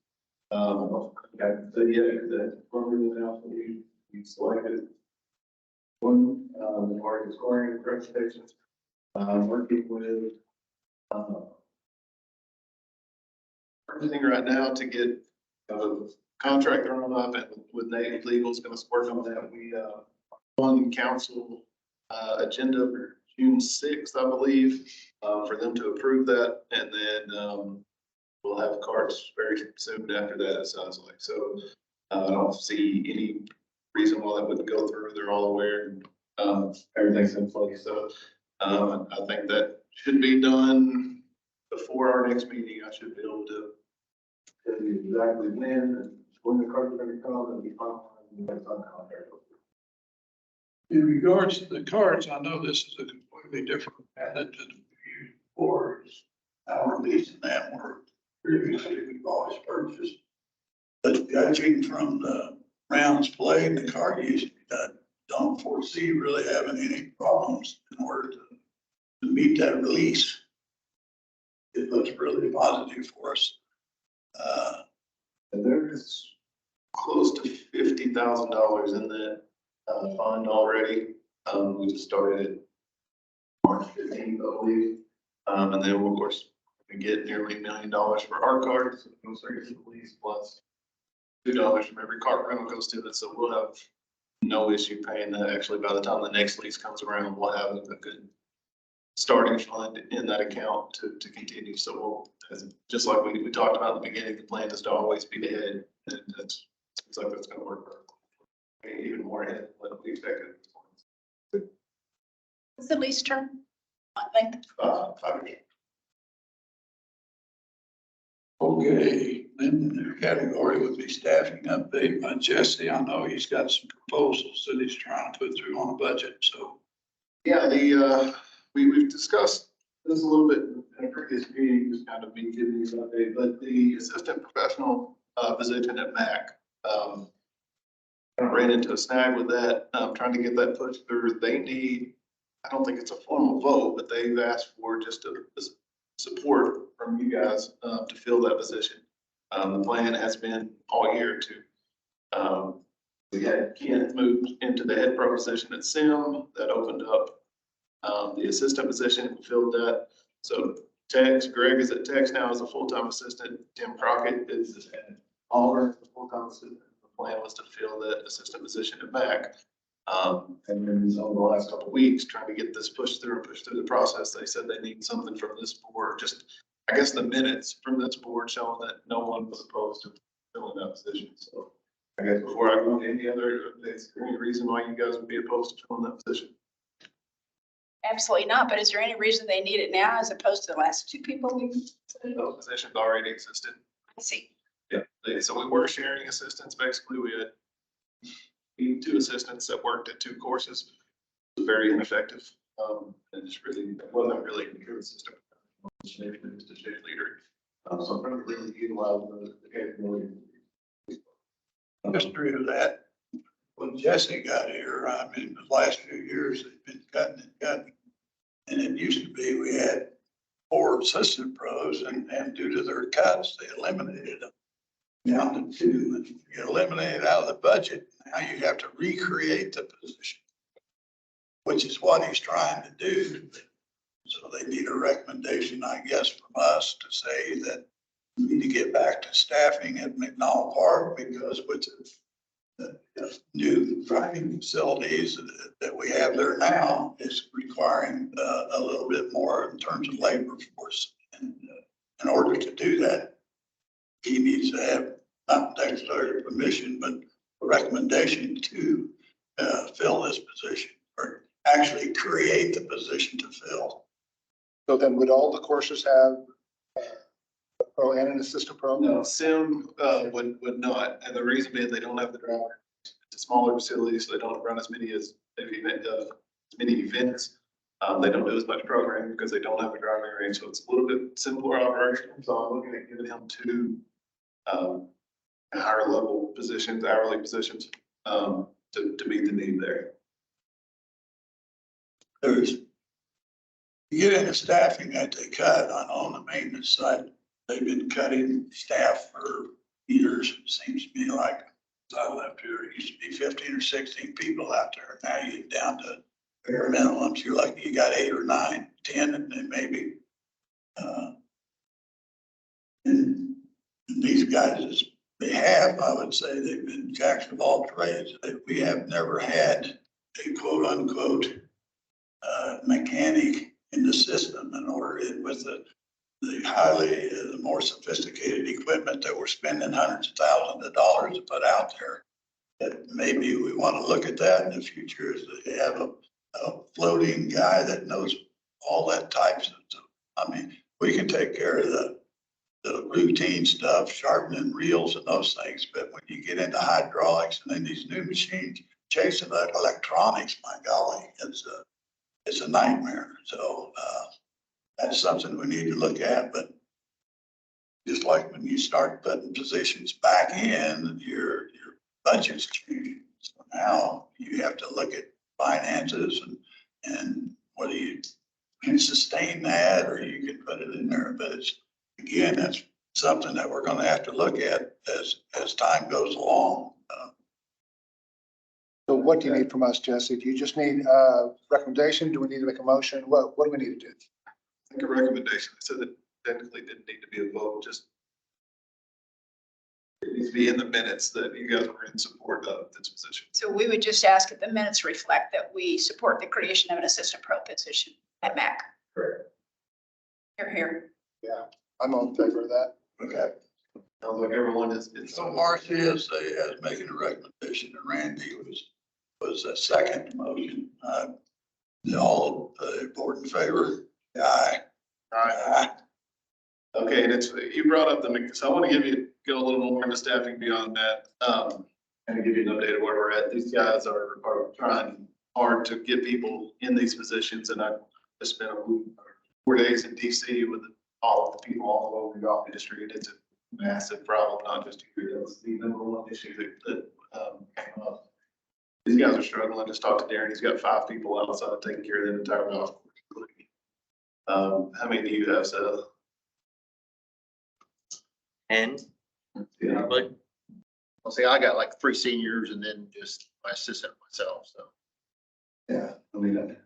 Got the formula now, we selected one, as far as scoring presentations. Working with, everything right now to get contract drawn up, and with Native Legal is going to work on that. We on council agenda for June 6th, I believe, for them to approve that, and then we'll have carts very soon after that, it sounds like. So I don't see any reason why that wouldn't go through. They're all aware, and everything's in place. So I think that should be done before our next meeting. I should be able to tell you exactly when the cards are going to come and be finalized and that's on contract. In regards to the cards, I know this is a completely different method than we used before. Our leasing them were previously we've always purchased. But judging from the rounds played and the card usage, I don't foresee really having any problems in order to meet that release. It looks really positive for us. And there is close to $50,000 in that fund already. We just started it March 15th, I believe. And then we'll, of course, we get nearly $1 million for our cards. So it goes straight to the lease plus $2 from every cart rental goes to it. So we'll have no issue paying that. Actually, by the time the next lease comes around, we'll have a good starting fund in that account to continue. So we'll, just like we talked about in the beginning, the plan is to always be ahead, and that's, it's like that's going to work even more ahead than we expected. What's the lease term? Length? 5 years. Okay, then the new category would be staffing update by Jesse. I know he's got some proposals that he's trying to put through on a budget, so. Yeah, we've discussed this a little bit in a previous meeting, just kind of me giving you an update, but the assistant professional position at MAC, I ran into a snag with that. I'm trying to get that pushed through. They need, I don't think it's a formal vote, but they've asked for just a support from you guys to fill that position. The plan has been all year to, we had Kent move into the head pro position at SIM. That opened up the assistant position, filled that. So Greg is at Tex now as a full-time assistant. Tim Crockett is at Auburn as a full-time assistant. The plan was to fill that assistant position at MAC. And then over the last couple of weeks, trying to get this pushed through the process, they said they need something from this board, just, I guess, the minutes from this board showing that no one was opposed to filling that position. So I guess before I go into any other, is there any reason why you guys would be opposed to filling that position? Absolutely not, but is there any reason they need it now as opposed to the last two people we've? Those positions already existed. I see. Yeah, so we were sharing assistants. Basically, we had 2 assistants that worked at 2 courses. It was very ineffective. And just really, it wasn't really a good system. Just a shared leader. So I'm trying to really utilize the capability. history of that. When Jesse got here, I mean, the last few years, they've been cutting and cutting. And it used to be, we had 4 assistant pros and due to their cuts, they eliminated them down to 2. And you eliminate it out of the budget. Now you have to recreate the position, which is what he's trying to do. So they need a recommendation, I guess, from us to say that we need to get back to staffing at McDonald Park because with the new driving facilities that we have there now is requiring a little bit more in terms of labor force. And in order to do that, he needs to have not declaratory permission, but a recommendation to fill this position or actually create the position to fill. So then would all the courses have a pro and an assistant pro? No, Sim would not, and the reason being they don't have the driver. It's a smaller facility, so they don't run as many events. They don't do as much programming because they don't have a driving range, so it's a little bit simpler operation. So I'm looking at giving him 2 higher level positions, hourly positions, to meet the need there. There's, you get into staffing that they cut on the maintenance side. They've been cutting staff for years. Seems to me like since I left here, it used to be 15 or 16 people out there. Now you're down to bare minimums. You're like, you got 8 or 9, 10, and then maybe. And these guys, they have, I would say, they've been jacks of all trades. We have never had a quote unquote mechanic in the system in order with the highly, the more sophisticated equipment that we're spending hundreds of thousands of dollars to put out there. That maybe we want to look at that in the future is to have a floating guy that knows all that types of stuff. I mean, we can take care of the routine stuff, sharpening reels and those things, but when you get into hydraulics and then these new machines chasing that electronics, my golly, it's a nightmare. So that's something we need to look at, but just like when you start putting positions back in, your budget's changing. So now you have to look at finances and whether you can sustain that or you can put it in there. But it's, again, that's something that we're gonna have to look at as time goes along. So what do you need from us, Jesse? Do you just need a recommendation? Do we need to make a motion? What do we need to do? I think a recommendation, I said that technically didn't need to be a vote, just it needs to be in the minutes that you guys were in support of this position. So we would just ask that the minutes reflect that we support the creation of an assistant pro position at MAC. Correct. Here. Yeah, I'm in favor of that. Okay. Sounds like everyone is. So Marcy is making a recommendation and Randy was a second motion. All board in favor? Aye. Aye. Okay, and you brought up so I want to go a little more into staffing beyond that. And give you an update of where we're at. These guys are trying hard to get people in these positions, and I just spent 4 days in DC with all of the people all over the golf industry, and it's a massive problem, not just here. That's the number one issue that came up. These guys are struggling. I just talked to Darren. He's got 5 people outside taking care of the entire golf course. How many do you have, Seth? And Yeah. probably, I'll say I got like 3 seniors and then just my assistant myself, so. Yeah, I mean,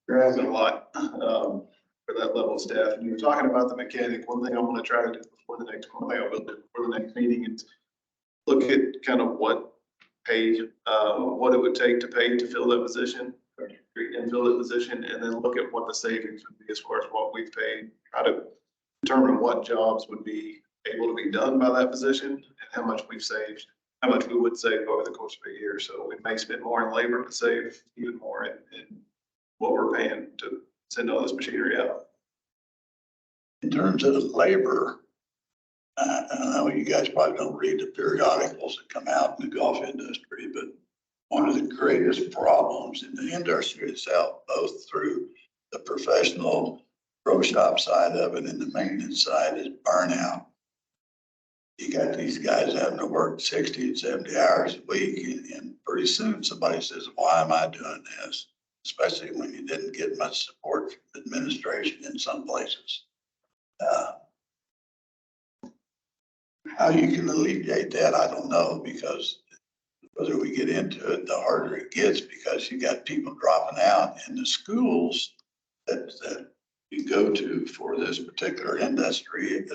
there has been a lot for that level of staff. And you were talking about the mechanic. One thing I want to try to do before the next meeting is look at kind of what it would take to pay to fill that position and fill that position, and then look at what the savings would be as far as what we've paid. Try to determine what jobs would be able to be done by that position and how much we've saved, how much we would save over the course of a year. So we may spend more in labor, but save even more in what we're paying to send all this machinery out. In terms of labor, I know you guys probably don't read the periodicals that come out in the golf industry, but one of the greatest problems in the industry itself, both through the professional pro shop side of it and the maintenance side, is burnout. you got these guys having to work 60 and 70 hours a week, and pretty soon somebody says, why am I doing this? Especially when you didn't get much support from administration in some places. How you can alleviate that, I don't know, because whether we get into it, the harder it gets, because you got people dropping out in the schools that you go to for this particular industry.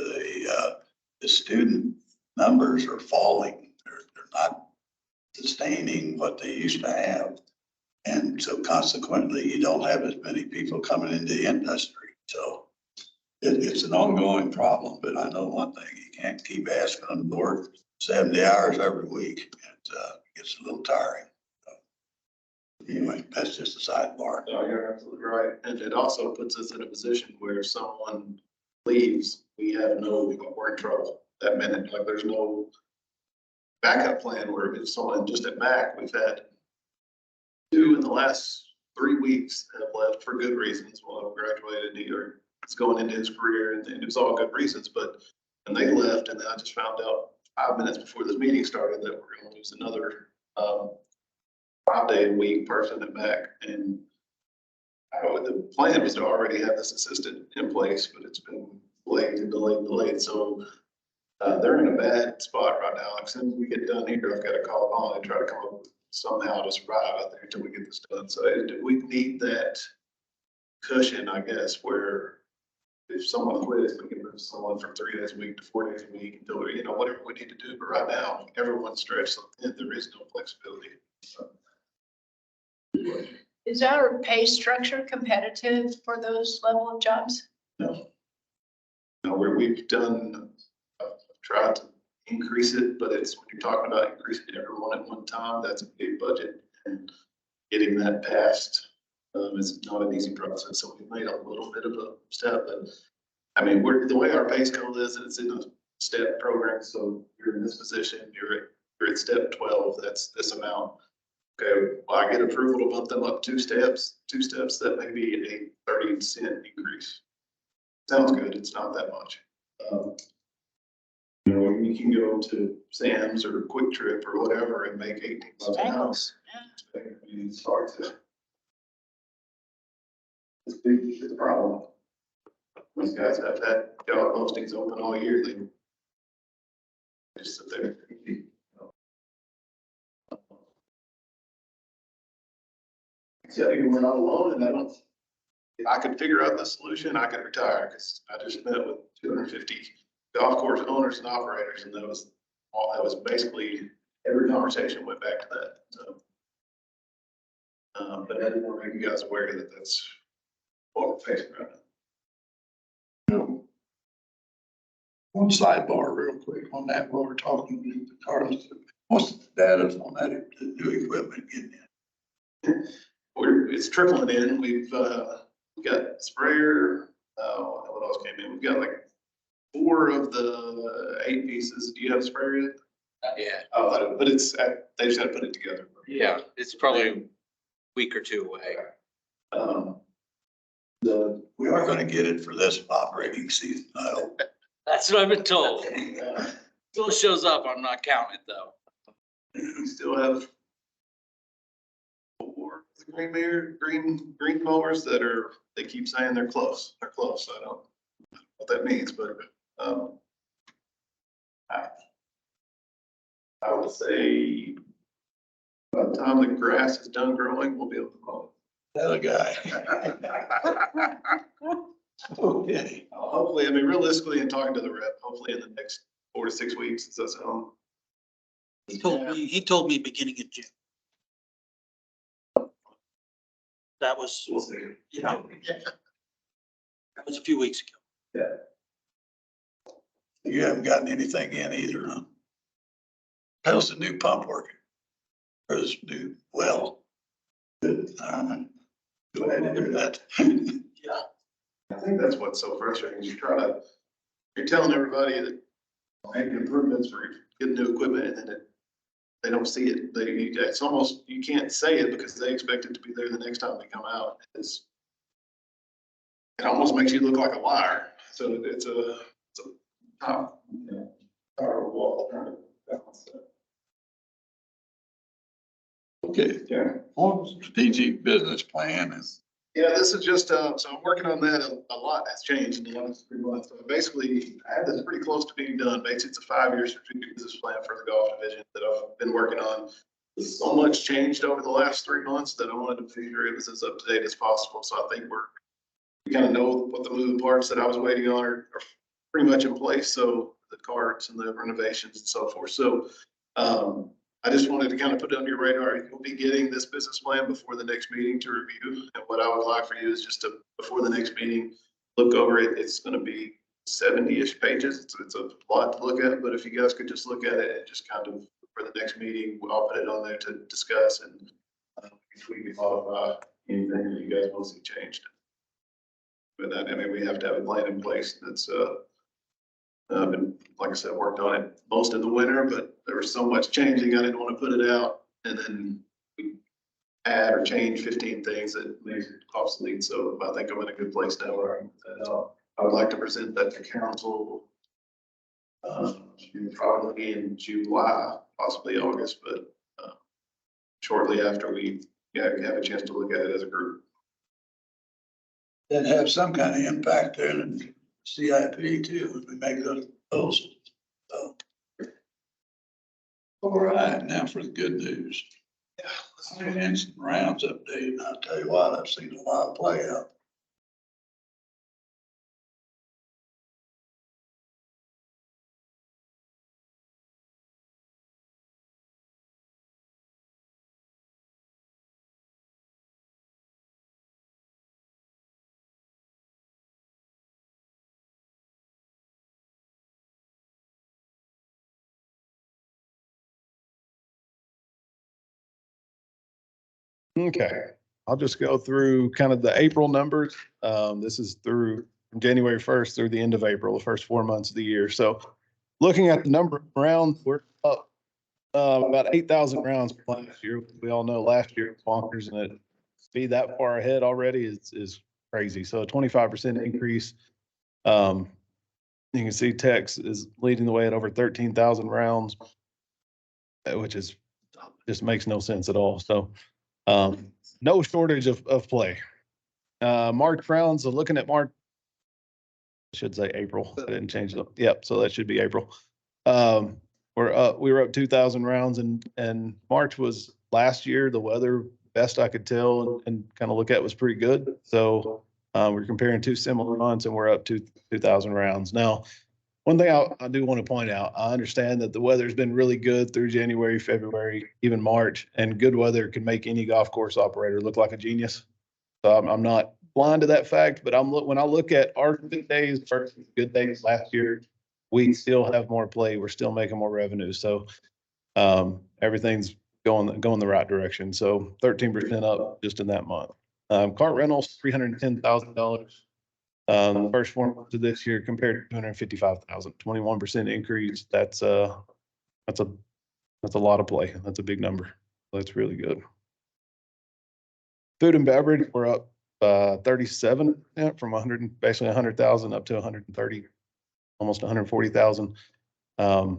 The student numbers are falling. They're not sustaining what they used to have. And so consequently, you don't have as many people coming into the industry. So it's an ongoing problem, but I know one thing, you can't keep asking them to work 70 hours every week. It gets a little tiring. Anyway, that's just a sidebar. No, you're absolutely right. And it also puts us in a position where if someone leaves, we have we're in trouble that minute. Like there's no backup plan where if someone just at Mac, we've had 2 in the last 3 weeks have left for good reasons. One of them graduated, either it's going into his career, and it was all good reasons, but and they left, and then I just found out 5 minutes before this meeting started that we're going to lose another 5-day-a-week person at Mac. And the plan was to already have this assistant in place, but it's been delayed and delayed and delayed. So they're in a bad spot right now. Like, as soon as we get done here, I've got to call on and try to come up with somehow to survive out there until we get this done. So we need that cushion, I guess, where if someone quits, we can move someone from 3 days a week to 4 days a week until, whatever we need to do. But right now, everyone's stretched, and there is no flexibility. So. Is our pay structure competitive for those level of jobs? No. No, we've done, tried to increase it, but it's when you're talking about increasing everyone at one time, that's a big budget, and getting that passed is not an easy process. So we made a little bit of a step, but I mean, the way our pay scale is, it's in a step program. So you're in this position, you're at step 12, that's this amount. Okay, well, I get approval to bump them up 2 steps, that may be a 30-cent increase. Sounds good, it's not that much. You can go to Sam's or Quick Trip or whatever and make $18 an hour. I mean, it's hard to. It's a problem. These guys have had job postings open all year, they just sit there. Yeah, we're not alone, and if I could figure out the solution, I could retire, because I just met with 250 golf course owners and operators, and that was basically every conversation went back to that. So, but I didn't want to make you guys aware that that's what we're facing right now. One sidebar real quick on that, while we're talking to Carlos. What's the status on that new equipment getting in? It's trickling in. We've got sprayer. What else came in? We've got like 4 of the 8 pieces. Do you have a sprayer yet? Yeah. But it's they just got to put it together. Yeah, it's probably a week or 2 away. We are going to get it for this operating season, I hope. That's what I've been told. Still shows up, I'm not counting it though. We still have 4 green mowers that they keep saying they're close. They're close. I don't know what that means, but I would say by the time the grass is done growing, we'll be able to mow. That guy. Okay. Hopefully, I mean, realistically, and talking to the rep, hopefully in the next 4 to 6 weeks, does that sound? He told me beginning of June. That was, We'll see. yeah. That was a few weeks ago. Yeah. You haven't gotten anything in either, huh? How's the new pump working? Or this new well? Good. Go ahead and do that. Yeah. I think that's what's so frustrating is you're telling everybody that making improvements for getting new equipment, and then they don't see it. It's almost, you can't say it because they expect it to be there the next time they come out. It almost makes you look like a liar. So it's a tough. Our wall, trying to balance that. Okay, yeah, on strategic business plan is. Yeah, this is just, so I'm working on that. A lot has changed in the last 3 months. So basically, I had this pretty close to being done. Basically, it's a 5-year strategic business plan for the golf division that I've been working on. So much changed over the last 3 months that I wanted to figure it was as up to date as possible. So I think we kind of know what the moving parts that I was waiting on are pretty much in place. So the cards and the renovations and so forth. So, I just wanted to kind of put it on your radar. You'll be getting this business plan before the next meeting to review. And what I would like for you is just to, before the next meeting, look over it. It's going to be 70-ish pages. It's a lot to look at, but if you guys could just look at it and just kind of, for the next meeting, I'll put it on there to discuss and if we can modify anything that you guys want to see changed. But that, I mean, we have to have a plan in place that's, been, like I said, worked on it most of the winter, but there was so much changing, I didn't want to put it out and then we add or change 15 things that makes it obsolete. So I think I'm in a good place now where I would like to present that to council probably in July, possibly August, but shortly after we have a chance to look at it as a group. That have some kind of impact there in CIP too, when we make those proposals. So. All right, now for the good news. Finance and rounds update, and I'll tell you what, I've seen a lot of play out. Okay, I'll just go through kind of the April numbers. This is through from January 1st through the end of April, the first 4 months of the year. So looking at the number of rounds, we're up about 8,000 rounds from last year. We all know last year was bonkers, and it to be that far ahead already is crazy. So a 25% increase. You can see Tex is leading the way at over 13,000 rounds, which is just makes no sense at all. So no shortage of play. March rounds, so looking at March, I should say April. I didn't change it. Yep, so that should be April. We were up 2,000 rounds and March was last year. The weather, best I could tell and kind of look at, was pretty good. So we're comparing two similar months and we're up to 2,000 rounds. Now, one thing I do want to point out, I understand that the weather's been really good through January, February, even March, and good weather can make any golf course operator look like a genius. So I'm not blind to that fact, but when I look at our good days versus good days last year, we still have more play. We're still making more revenue. So everything's going the right direction. So 13% up just in that month. Cart rentals, $310,000. The first 4 months of this year compared to 255,000, 21% increase. That's a lot of play. That's a big number. That's really good. Food and beverage, we're up 37% from 100,000 up to 130, almost 140,000. I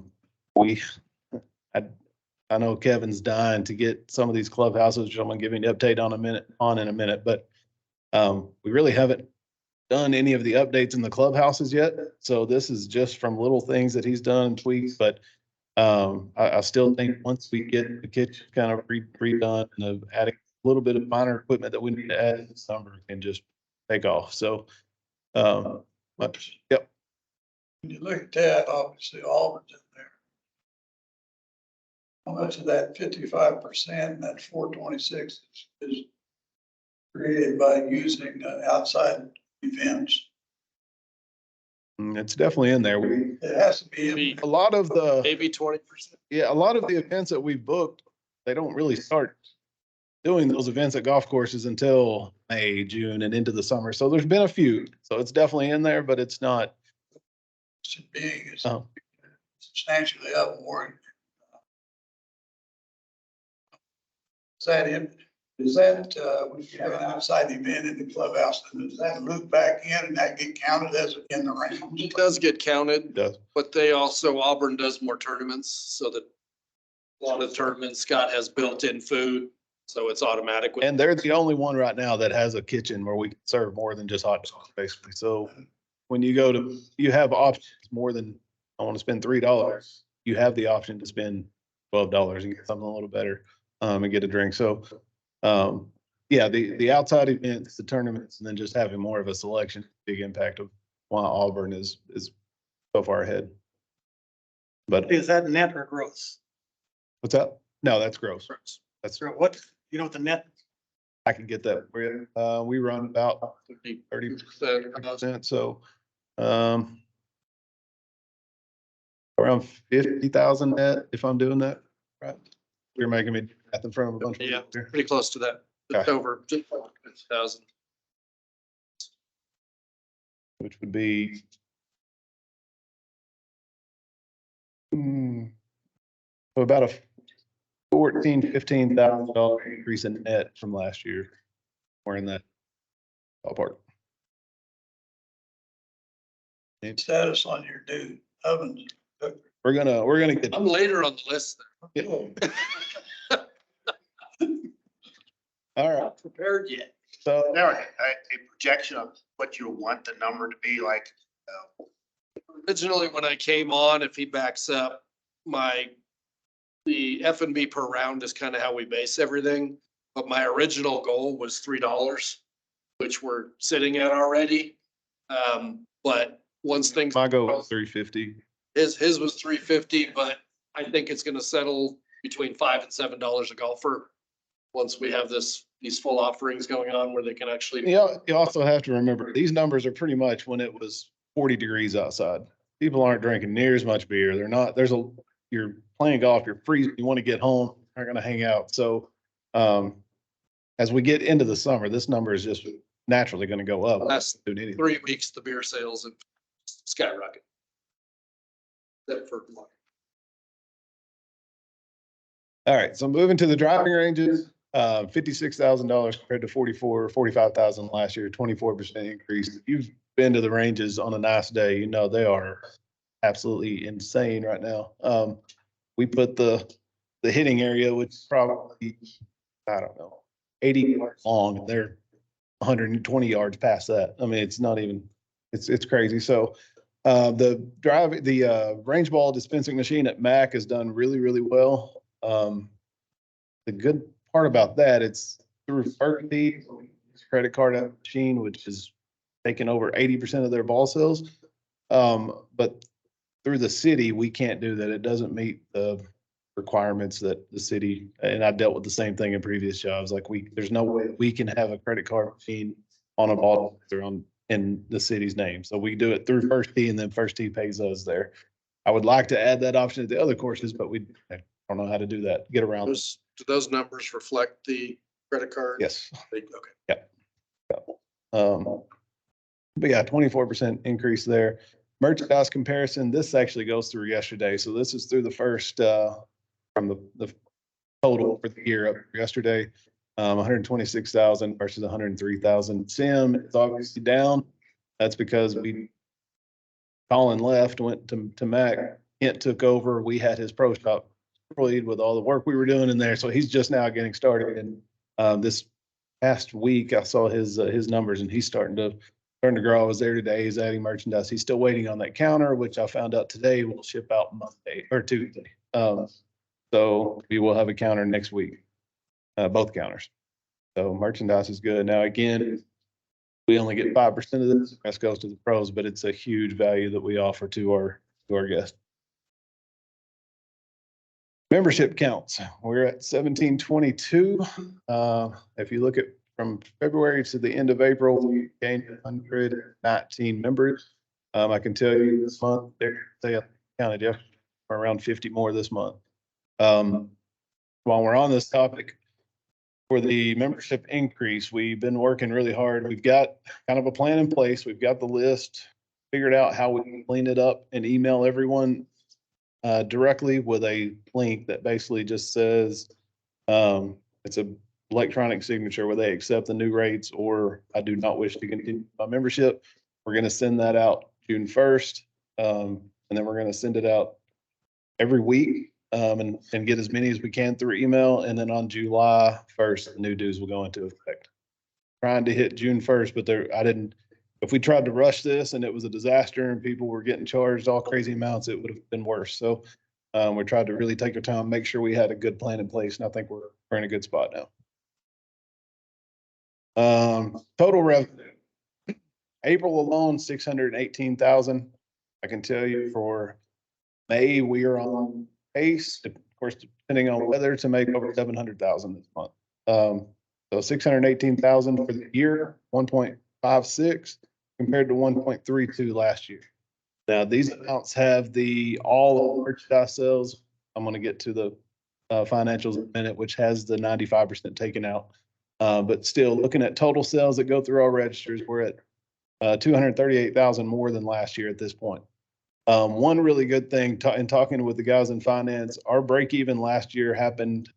know Kevin's dying to get some of these clubhouses, which I'm gonna give you an update on in a minute, but we really haven't done any of the updates in the clubhouses yet. So this is just from little things that he's done, tweaks, but I still think once we get the kitchen kind of redone and adding a little bit of minor equipment that we need to add in the summer can just take off. So, yep. When you look at that, obviously Auburn's in there. How much of that 55%, that 426 is created by using outside events? It's definitely in there. It has to be. A lot of the, Maybe 20%. yeah, a lot of the events that we've booked, they don't really start doing those events at golf courses until May, June, and into the summer. So there's been a few. So it's definitely in there, but it's not. Being substantially up more. Is that in? Is that, when you have an outside event in the clubhouse, and does that loop back in and that get counted as in the round? It does get counted, Does. but they also, Auburn does more tournaments, so that a lot of tournaments, Scott has built-in food, so it's automatic. And they're the only one right now that has a kitchen where we can serve more than just hot dogs, basically. So when you go to, you have options more than, I want to spend $3. You have the option to spend $12 and get something a little better, and get a drink. So, yeah, the outside events, the tournaments, and then just having more of a selection, big impact of why Auburn is so far ahead. But Is that net or gross? what's that? No, that's gross. That's, What, you know what the net? I can get that for you. We run about 30%, so, around 50,000 net, if I'm doing that right. You're making me math in front of a bunch of Yeah, people here. pretty close to that. It's Okay. over 50,000. Which would be about a $15,000 increase in net from last year. We're in that ballpark. Status on your new ovens. We're gonna get. I'm later on the list. All right. Not prepared yet. So Now, a projection of what you want the number to be like. Originally, when I came on, if he backs up, the F&B per round is kind of how we base everything. But my original goal was $3, which we're sitting at already. But once things. my goal was 350. His was 350, but I think it's gonna settle between $5 and $7 a golfer. Once we have these full offerings going on where they can actually. You also have to remember, these numbers are pretty much when it was 40 degrees outside. People aren't drinking near as much beer. They're not, you're playing golf, you're freezing, you want to get home, aren't gonna hang out. So, as we get into the summer, this number is just naturally gonna go up. Last Doing anything. 3 weeks, the beer sales have skyrocketed. Except for March. All right, so moving to the driving ranges, $56,000 compared to 45,000 last year, 24% increase. If you've been to the ranges on a nice day, you know they are absolutely insane right now. We put the hitting area, which is probably, I don't know, 80 yards long. They're 120 yards past that. I mean, it's not even, it's crazy. So the range ball dispensing machine at Mac has done really, really well. The good part about that, it's through Fergie, credit card machine, which is taking over 80% of their ball sales. But through the city, we can't do that. It doesn't meet the requirements that the city, and I dealt with the same thing in previous jobs. Like there's no way we can have a credit card machine on a ball in the city's name. So we do it through First Tee, and then First Tee pays us there. I would like to add that option at the other courses, but I don't know how to do that, get around. Do those numbers reflect the credit card? Yes. Okay. But yeah, 24% increase there. Merchandise comparison, this actually goes through yesterday. So this is through the first, from the total for the year up yesterday, 126,000 versus 103,000. Sim is obviously down. That's because Colin left, went to Mac. Kent took over. We had his pro shop employed with all the work we were doing in there. So he's just now getting started. And this past week, I saw his numbers, and he's starting to grow. I was there today. He's adding merchandise. He's still waiting on that counter, which I found out today will ship out Monday or Tuesday. So we will have a counter next week, both counters. So merchandise is good. Now, again, we only get 5% of this. The rest goes to the pros, but it's a huge value that we offer to our guests. Membership counts. We're at 1722. If you look at from February to the end of April, we gained 119 members. I can tell you this month, I counted yesterday, around 50 more this month. While we're on this topic, for the membership increase, we've been working really hard. We've got kind of a plan in place. We've got the list, figured out how we can clean it up and email everyone directly with a link that basically just says, it's a electronic signature where they accept the new rates, or I do not wish to continue my membership. We're going to send that out June 1st. And then we're going to send it out every week, and get as many as we can through email. And then on July 1st, the new dues will go into effect. Trying to hit June 1st, but if we tried to rush this and it was a disaster and people were getting charged all crazy amounts, it would have been worse. So we tried to really take our time, make sure we had a good plan in place. And I think we're in a good spot now. Total revenue, April alone, 618,000. I can tell you for May, we are on pace, of course, depending on weather, to make over 700,000 this month. So 618,000 for the year, 1.56 compared to 1.32 last year. Now, these amounts have all merchandise sales. I'm going to get to the financials in a minute, which has the 95% taken out. But still, looking at total sales that go through our registers, we're at 238,000 more than last year at this point. One really good thing in talking with the guys in finance, our break even last year happened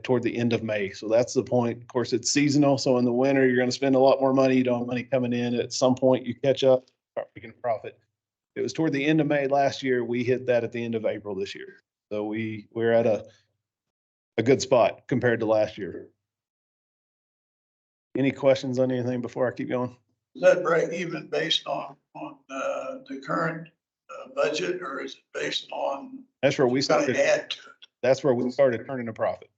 toward the end of May. So that's the point. Of course, it's seasonal. So in the winter, you're going to spend a lot more money. You don't have money coming in. At some point, you catch up, start making a profit. It was toward the end of May last year. We hit that at the end of April this year. So we're at a good spot compared to last year. Any questions on anything before I keep going? Is that break even based on the current budget, or is it based on? That's where we started. Add to it. That's where we started turning a profit.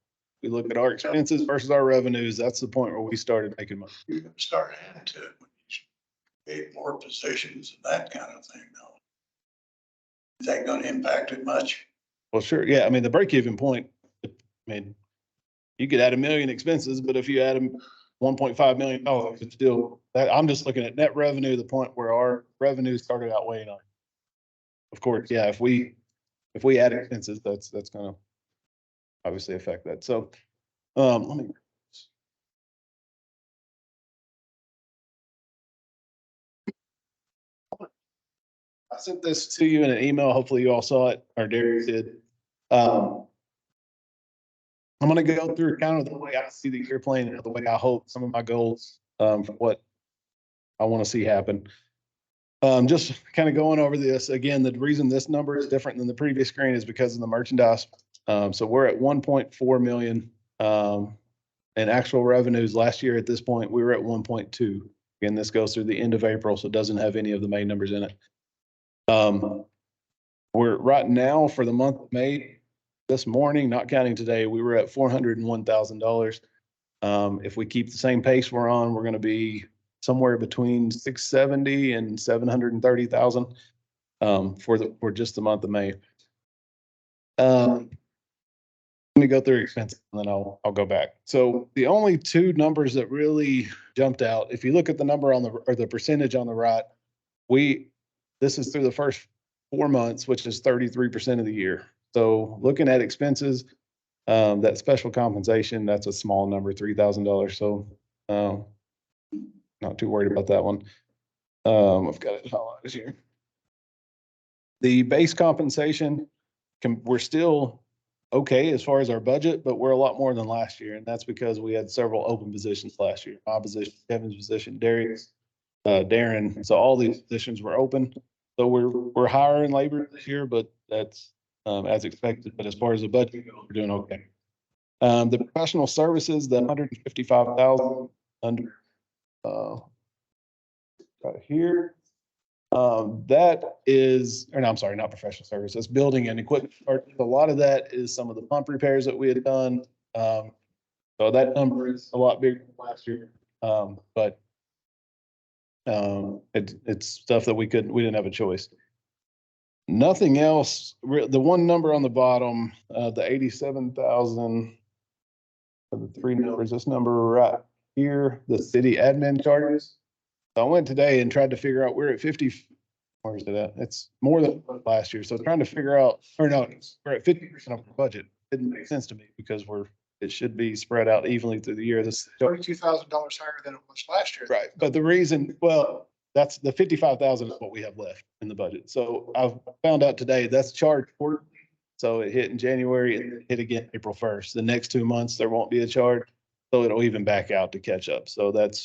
We look at our expenses versus our revenues. That's the point where we started making money. You're gonna start adding to it when you create more positions and that kind of thing, though. Is that gonna impact it much? Well, sure. Yeah. I mean, the break-even point, I mean, you could add $1 million expenses, but if you add them $1.5 million, it's still that. I'm just looking at net revenue, the point where our revenue started outweighing on. Of course, yeah. If we add expenses, that's gonna obviously affect that. So, let me. I sent this to you in an email. Hopefully you all saw it, or Darius did. I'm going to go through kind of the way I see the year playing out, the way I hope, some of my goals, for what I want to see happen. Just kind of going over this again, the reason this number is different than the previous screen is because of the merchandise. So we're at 1.4 million in actual revenues. Last year at this point, we were at 1.2. Again, this goes through the end of April, so it doesn't have any of the May numbers in it. We're right now for the month of May, this morning, not counting today, we were at $401,000. If we keep the same pace we're on, we're going to be somewhere between 670 and 730,000 for just the month of May. Let me go through expenses and then I'll go back. So the only two numbers that really jumped out, if you look at the number on the percentage on the right, this is through the first 4 months, which is 33% of the year. So looking at expenses, that special compensation, that's a small number, $3,000. So not too worried about that one. I've got it highlighted here. The base compensation, we're still okay as far as our budget, but we're a lot more than last year. And that's because we had several open positions last year. My position, Kevin's position, Darius, Darren. So all these positions were open. So we're hiring labor this year, but that's as expected. But as far as the budget goes, we're doing okay. The professional services, the 155,000 under right here. That is, or no, I'm sorry, not professional services, building and equipment. A lot of that is some of the pump repairs that we had done. So that number is a lot bigger than last year. But it's stuff that we didn't have a choice. Nothing else. The one number on the bottom, the 87,000, the three numbers, this number right here, the city admin charges. So I went today and tried to figure out, we're at 50. Where is it at? It's more than last year. So trying to figure out, or no, we're at 50% of the budget. Didn't make sense to me because it should be spread out evenly through the year. This $32,000 higher than it was last year. Right. But the reason, well, that's the 55,000 is what we have left in the budget. So I've found out today that's charged quarterly. So it hit in January and it hit again April 1st. The next 2 months, there won't be a charge. So it'll even back out to catch up. So that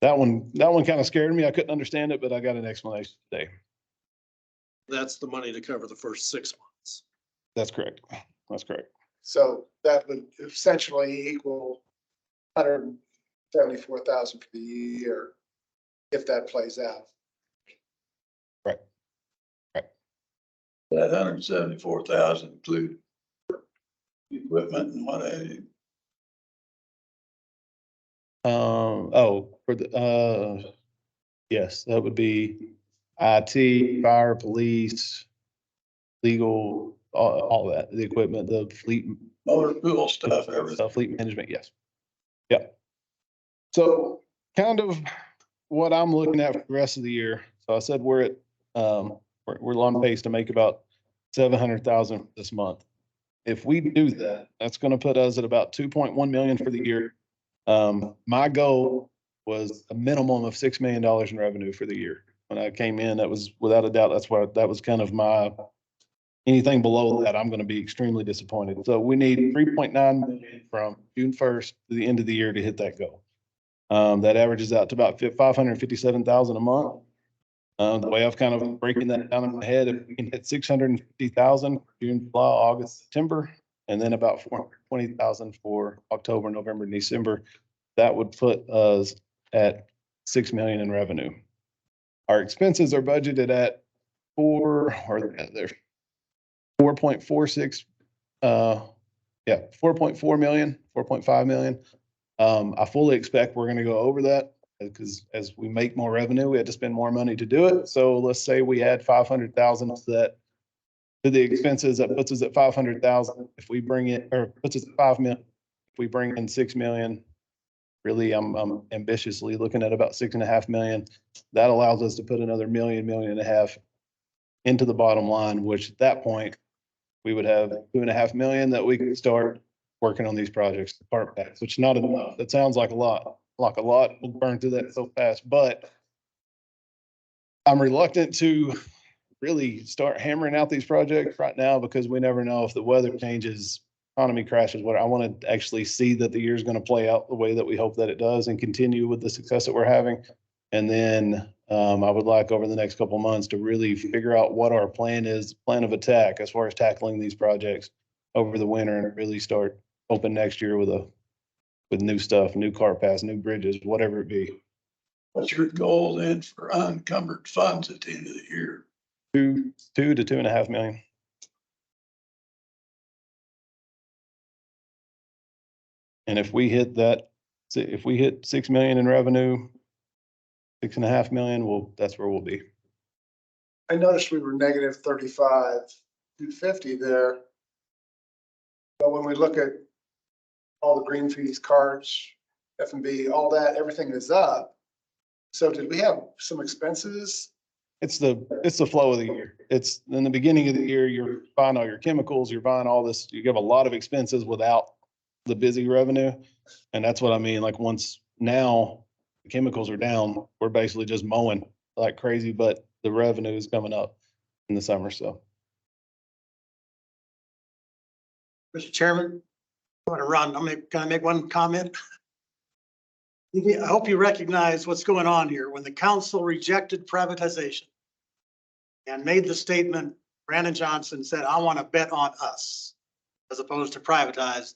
one kind of scared me. I couldn't understand it, but I got an explanation today. That's the money to cover the first 6 months. That's correct. That's correct. So that would essentially equal 174,000 for the year, if that plays out. That 174,000 include equipment and what have you. For the, yes, that would be IT, fire, police, legal, all that, the equipment, the fleet. Motor pool stuff, everything. Fleet management, yes. Yeah. So kind of what I'm looking at for the rest of the year. So I said we're at, we're on pace to make about 700,000 this month. If we do that, that's going to put us at about 2.1 million for the year. My goal was a minimum of $6 million in revenue for the year. When I came in, that was without a doubt, that was kind of my, anything below that, I'm going to be extremely disappointed. So we need 3.9 million from June 1st to the end of the year to hit that goal. That averages out to about 557,000 a month. The way I've kind of breaking that down in my head, if we can hit 650,000 June, July, August, September, and then about 420,000 for October, November, and December, that would put us at 6 million in revenue. Our expenses are budgeted at 4.46, 4.4 million, 4.5 million. I fully expect we're going to go over that because as we make more revenue, we had to spend more money to do it. So let's say we add 500,000 to that, to the expenses, that puts us at 500,000. If we bring it, or puts us at 5 million, if we bring in 6 million, really, I'm ambitiously looking at about 6.5 million. That allows us to put another $1.5 million into the bottom line, which at that point, we would have 2.5 million that we could start working on these projects, the park packs, which is not enough. That sounds like a lot. We'll burn through that so fast, but I'm reluctant to really start hammering out these projects right now because we never know if the weather changes, economy crashes, what I want to actually see that the year's going to play out the way that we hope that it does and continue with the success that we're having. And then I would like over the next couple of months to really figure out what our plan is, plan of attack as far as tackling these projects over the winter and really start open next year with new stuff, new car paths, new bridges, whatever it be. What's your goal then for unencumbered funds at the end of the year? 2 to 2.5 million. And if we hit that, if we hit 6 million in revenue, 6.5 million, that's where we'll be. I noticed we were negative 35, 250 there. But when we look at all the green fees, cards, F&B, all that, everything is up. So did we have some expenses? It's the flow of the year. It's in the beginning of the year, you're buying all your chemicals, you're buying all this, you have a lot of expenses without the busy revenue. And that's what I mean. Like once now the chemicals are down, we're basically just mowing like crazy, but the revenue is coming up in the summer. So. Mr. Chairman, I'm going to run. Can I make one comment? I hope you recognize what's going on here. When the council rejected privatization and made the statement, Brandon Johnson said, I want to bet on us as opposed to privatize.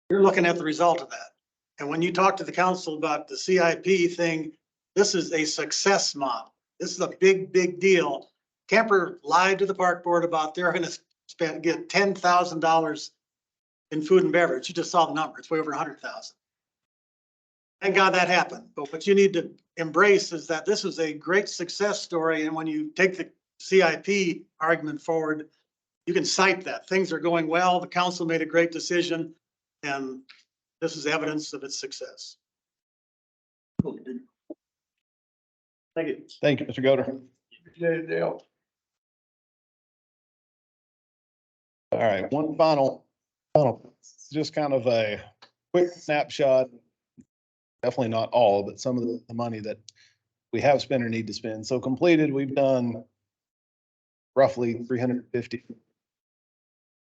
You're looking at the result of that. And when you talk to the council about the CIP thing, this is a success model. This is a big, big deal. Kemper lied to the park board about they're going to get $10,000 in food and beverage. You just saw the number. It's way over 100,000. Thank God that happened. But what you need to embrace is that this is a great success story. And when you take the CIP argument forward, you can cite that. Things are going well. The council made a great decision, and this is evidence of its success. Thank you. Thank you, Mr. Goder. Dale. All right, one final, just kind of a quick snapshot. Definitely not all, but some of the money that we have spent or need to spend. So completed, we've done roughly 350.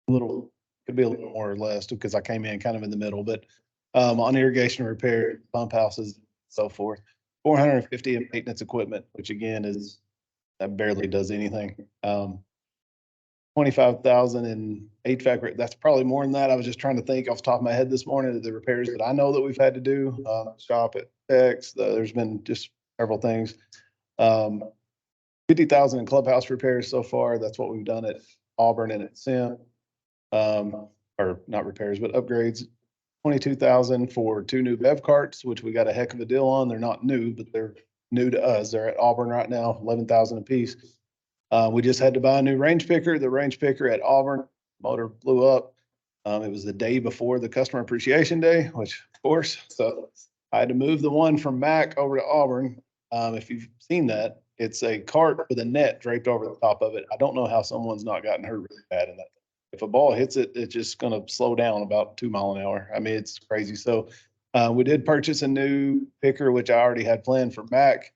Could be a little more or less because I came in kind of in the middle, but on irrigation repair, pump houses, so forth. 450 in maintenance equipment, which again is, that barely does anything. 25,000 in HVAC, that's probably more than that. I was just trying to think off the top of my head this morning of the repairs that I know that we've had to do, shop at X, there's been just several things. 50,000 in clubhouse repairs so far. That's what we've done at Auburn and at Sim. Or not repairs, but upgrades. 22,000 for 2 new bev carts, which we got a heck of a deal on. They're not new, but they're new to us. They're at Auburn right now, 11,000 a piece. We just had to buy a new range picker. The range picker at Auburn motor blew up. It was the day before the customer appreciation day, which of course, so I had to move the one from Mac over to Auburn. If you've seen that, it's a cart with a net draped over the top of it. I don't know how someone's not gotten hurt really bad in that. If a ball hits it, it's just going to slow down about 2 miles an hour. I mean, it's crazy. So we did purchase a new picker, which I already had planned for Mac.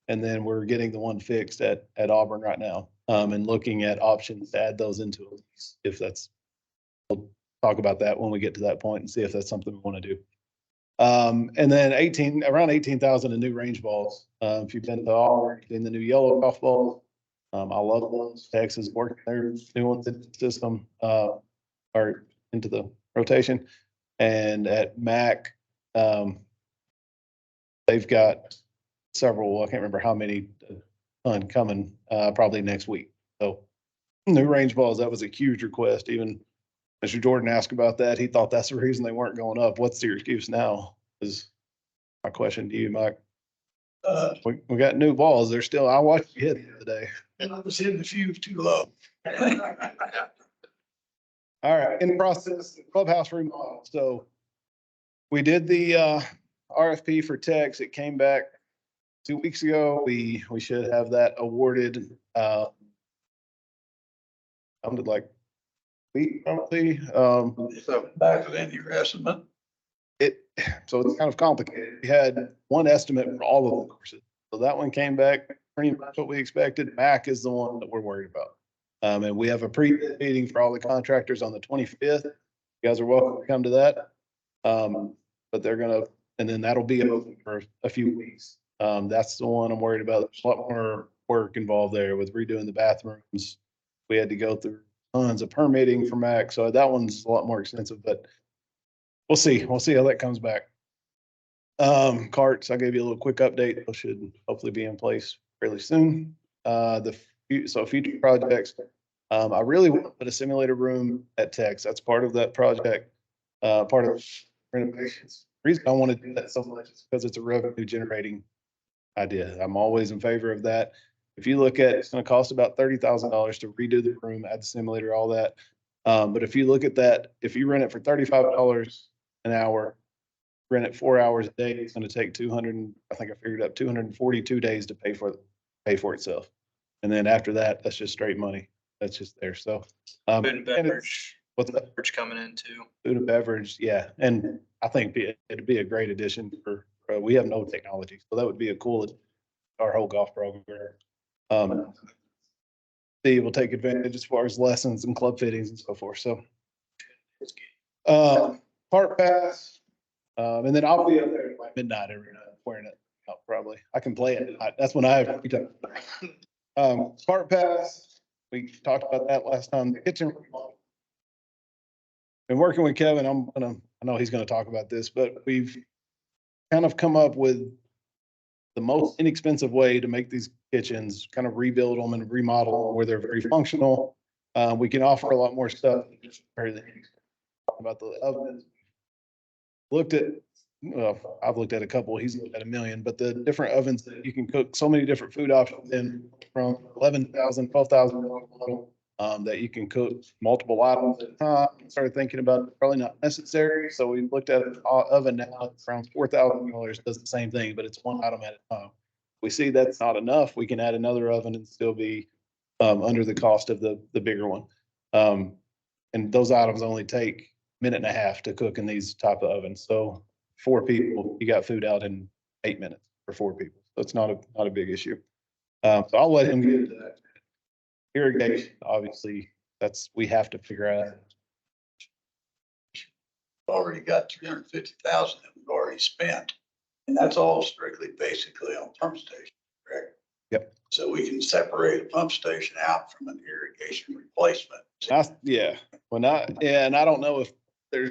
And then we're getting the one fixed at Auburn right now, and looking at options to add those into a lease. If that's, we'll talk about that when we get to that point and see if that's something we want to do. And then around 18,000 in new range balls. If you've been to Auburn, in the new yellow golf balls, I love those. Texas working their new ones in the system, or into the rotation. And at Mac, they've got several, I can't remember how many coming, probably next week. So new range balls, that was a huge request. Even Mr. Jordan asked about that. He thought that's the reason they weren't going up. What's your excuse now? Is my question to you, Mike. We got new balls. They're still, I watched you hit the other day. And I was hitting the fuse too low. All right, in the process, clubhouse remodel. So we did the RFP for Tex. It came back 2 weeks ago. We should have that awarded. Sounded like week probably. So back to then, your estimate. So it's kind of complicated. We had one estimate for all of the courses. So that one came back pretty much what we expected. Mac is the one that we're worried about. And we have a pre-meeting for all the contractors on the 25th. You guys are welcome to come to that. But they're gonna, and then that'll be open for a few weeks. That's the one I'm worried about. There's a lot more work involved there with redoing the bathrooms. We had to go through tons of permitting for Mac. So that one's a lot more expensive, but we'll see. We'll see how that comes back. Carts, I gave you a little quick update. Those should hopefully be in place fairly soon. So future projects, I really want to put a simulator room at Tex. That's part of that project, part of renovations. The reason I want to do that so much is because it's a revenue generating idea. I'm always in favor of that. If you look at, it's going to cost about $30,000 to redo the room, add the simulator, all that. But if you look at that, if you rent it for $35 an hour, rent it 4 hours a day, it's going to take 200, I think I figured out 242 days to pay for itself. And then after that, that's just straight money. That's just there. So, Food and beverage. What's that? Beverage coming in too. Food and beverage, yeah. And I think it'd be a great addition for, we have no technology, so that would be a cool, our whole golf program. Steve will take advantage as far as lessons and club fittings and so forth. So, park pass, and then I'll be up there at like midnight every night wearing it out probably. I can play it. That's when I have free time. Park pass, we talked about that last time. The kitchen. Been working with Kevin. I know he's gonna talk about this, but we've kind of come up with the most inexpensive way to make these kitchens, kind of rebuild them and remodel them where they're very functional. We can offer a lot more stuff. About the ovens. I've looked at a couple, he's looked at a million, but the different ovens that you can cook so many different food options in, from 11,000, 12,000, that you can cook multiple items at a time. Started thinking about it, probably not necessary. So we looked at an oven now, it's around $4,000, does the same thing, but it's one item at a time. We see that's not enough. We can add another oven and still be under the cost of the bigger one. And those items only take a minute and a half to cook in these type of ovens. So 4 people, you got food out in 8 minutes for 4 people. So it's not a big issue. So I'll let him get into that. Irrigation, obviously, we have to figure out. already got 350,000 that we've already spent. And that's all strictly basically on pump station, correct? Yep. So we can separate a pump station out from an irrigation replacement. Yeah, well, and I don't know if there's,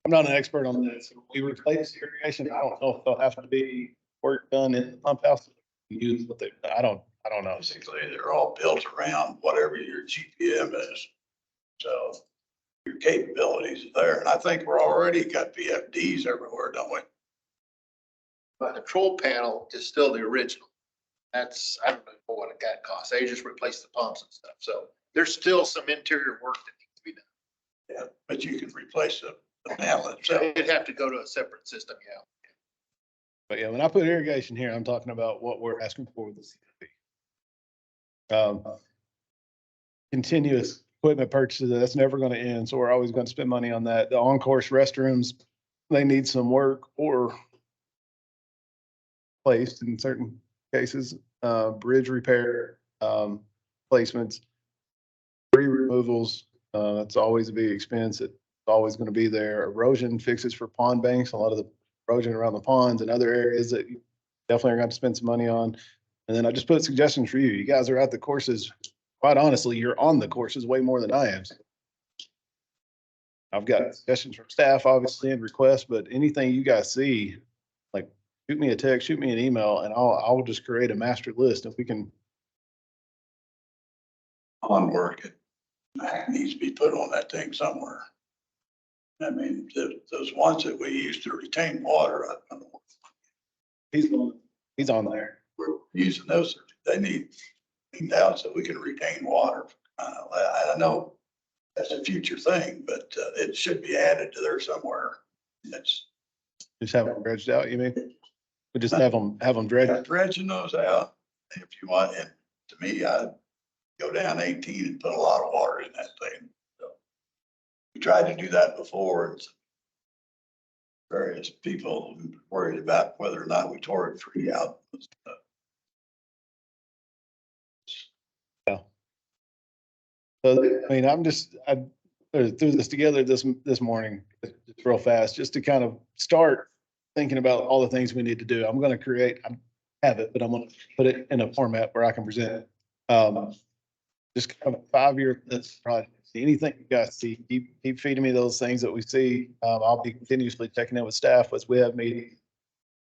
I'm not an expert on that. So we replace irrigation. I don't know if there'll have to be work done in the pump house. Use what they, I don't know. Basically, they're all built around whatever your GPM is. So your capabilities are there. And I think we're already got VFDs everywhere, don't we? But the control panel is still the original. That's, I don't know what it got cost. They just replaced the pumps and stuff. So there's still some interior work that needs to be done. Yeah, but you can replace the panel itself. It'd have to go to a separate system, yeah. But yeah, when I put irrigation here, I'm talking about what we're asking for with the CIP. Continuous equipment purchases, that's never going to end. So we're always going to spend money on that. The on-course restrooms, they need some work or placed in certain cases, bridge repair, placements, tree removals. That's always a big expense. It's always going to be there. Erosion fixes for pond banks, a lot of the erosion around the ponds and other areas that you definitely are going to spend some money on. And then I just put suggestions for you. You guys are at the courses. Quite honestly, you're on the courses way more than I am. I've got suggestions from staff, obviously, and requests, but anything you guys see, like shoot me a text, shoot me an email, and I'll just create a master list if we can. On work, it needs to be put on that thing somewhere. I mean, those ones that we use to retain water, I don't know. He's on there. We're using those, they need cleaned out so we can retain water. I know that's a future thing, but it should be added to there somewhere. That's Just have them dredged out, you mean? We just have them dredged. dredging those out if you want. And to me, I'd go down 18 and put a lot of water in that thing. So we tried to do that before. And various people worried about whether or not we tore it free out. So, I mean, I threw this together this morning, just real fast, just to kind of start thinking about all the things we need to do. I'm going to have it, but I'm going to put it in a format where I can present it. Just kind of a 5-year project. Anything you guys see, keep feeding me those things that we see. I'll be continuously checking in with staff as we have meetings